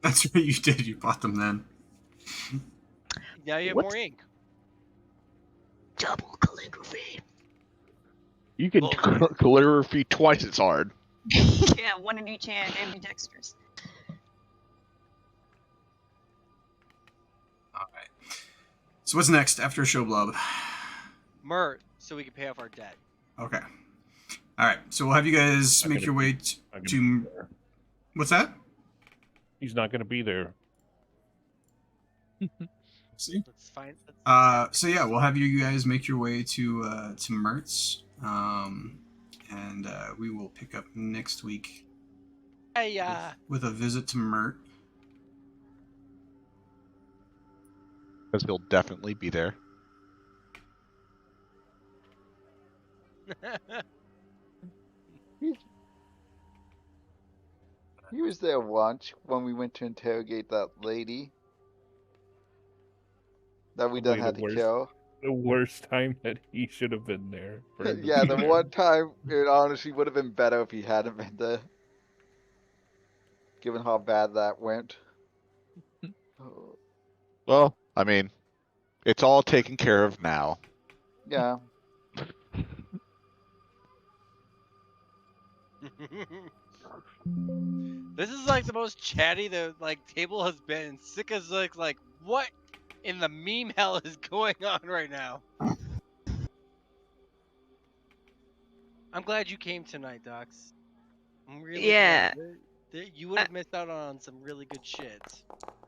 That's right, you did. You bought them then. Now you have What? more ink. Double calligraphy. You can calligraphy twice as hard. Yeah, one in each hand, ambidextrous. All right. So what's next after Shoblub? Mert, so we can pay off our debt. Okay. All right. So we'll have you guys Not make gonna your be- way Not gonna be to. there. What's that? He's not going to be there. See. Let's find. So yeah, we'll have you guys make your way to Mertz, and we will pick up next week Hey, with a visit to Mert. Because he'll definitely be there. He was there once when we went to interrogate that lady that we done Probably had the to worst. kill. The worst time that he should have been there. for him to Yeah, be the there. one time it honestly would have been better if he hadn't been there. Given how bad that went. Oh, Well, I mean, it's all taken care of now. yeah. This is like the most chatty the table has been. Sika's like, what in the meme hell is going on right now? I'm glad you came tonight, Docs. I'm really Yeah. glad. You would have missed out on some really good shit.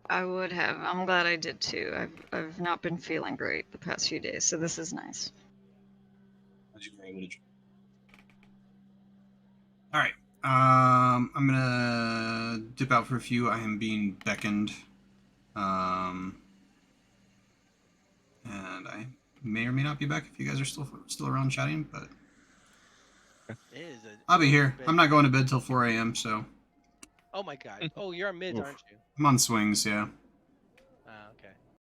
I would have. I'm glad I did too. I've not been feeling great the past few days, so this is nice. All right. I'm gonna dip out for a few. I am being beckoned, and I may or may not be back if you guys are still around chatting. But It is I'll be here. been- I'm not going to bed till 4 a.m. So Oh my god. Oh, you're on mids, Oof. aren't you? I'm on swings. Yeah. Okay.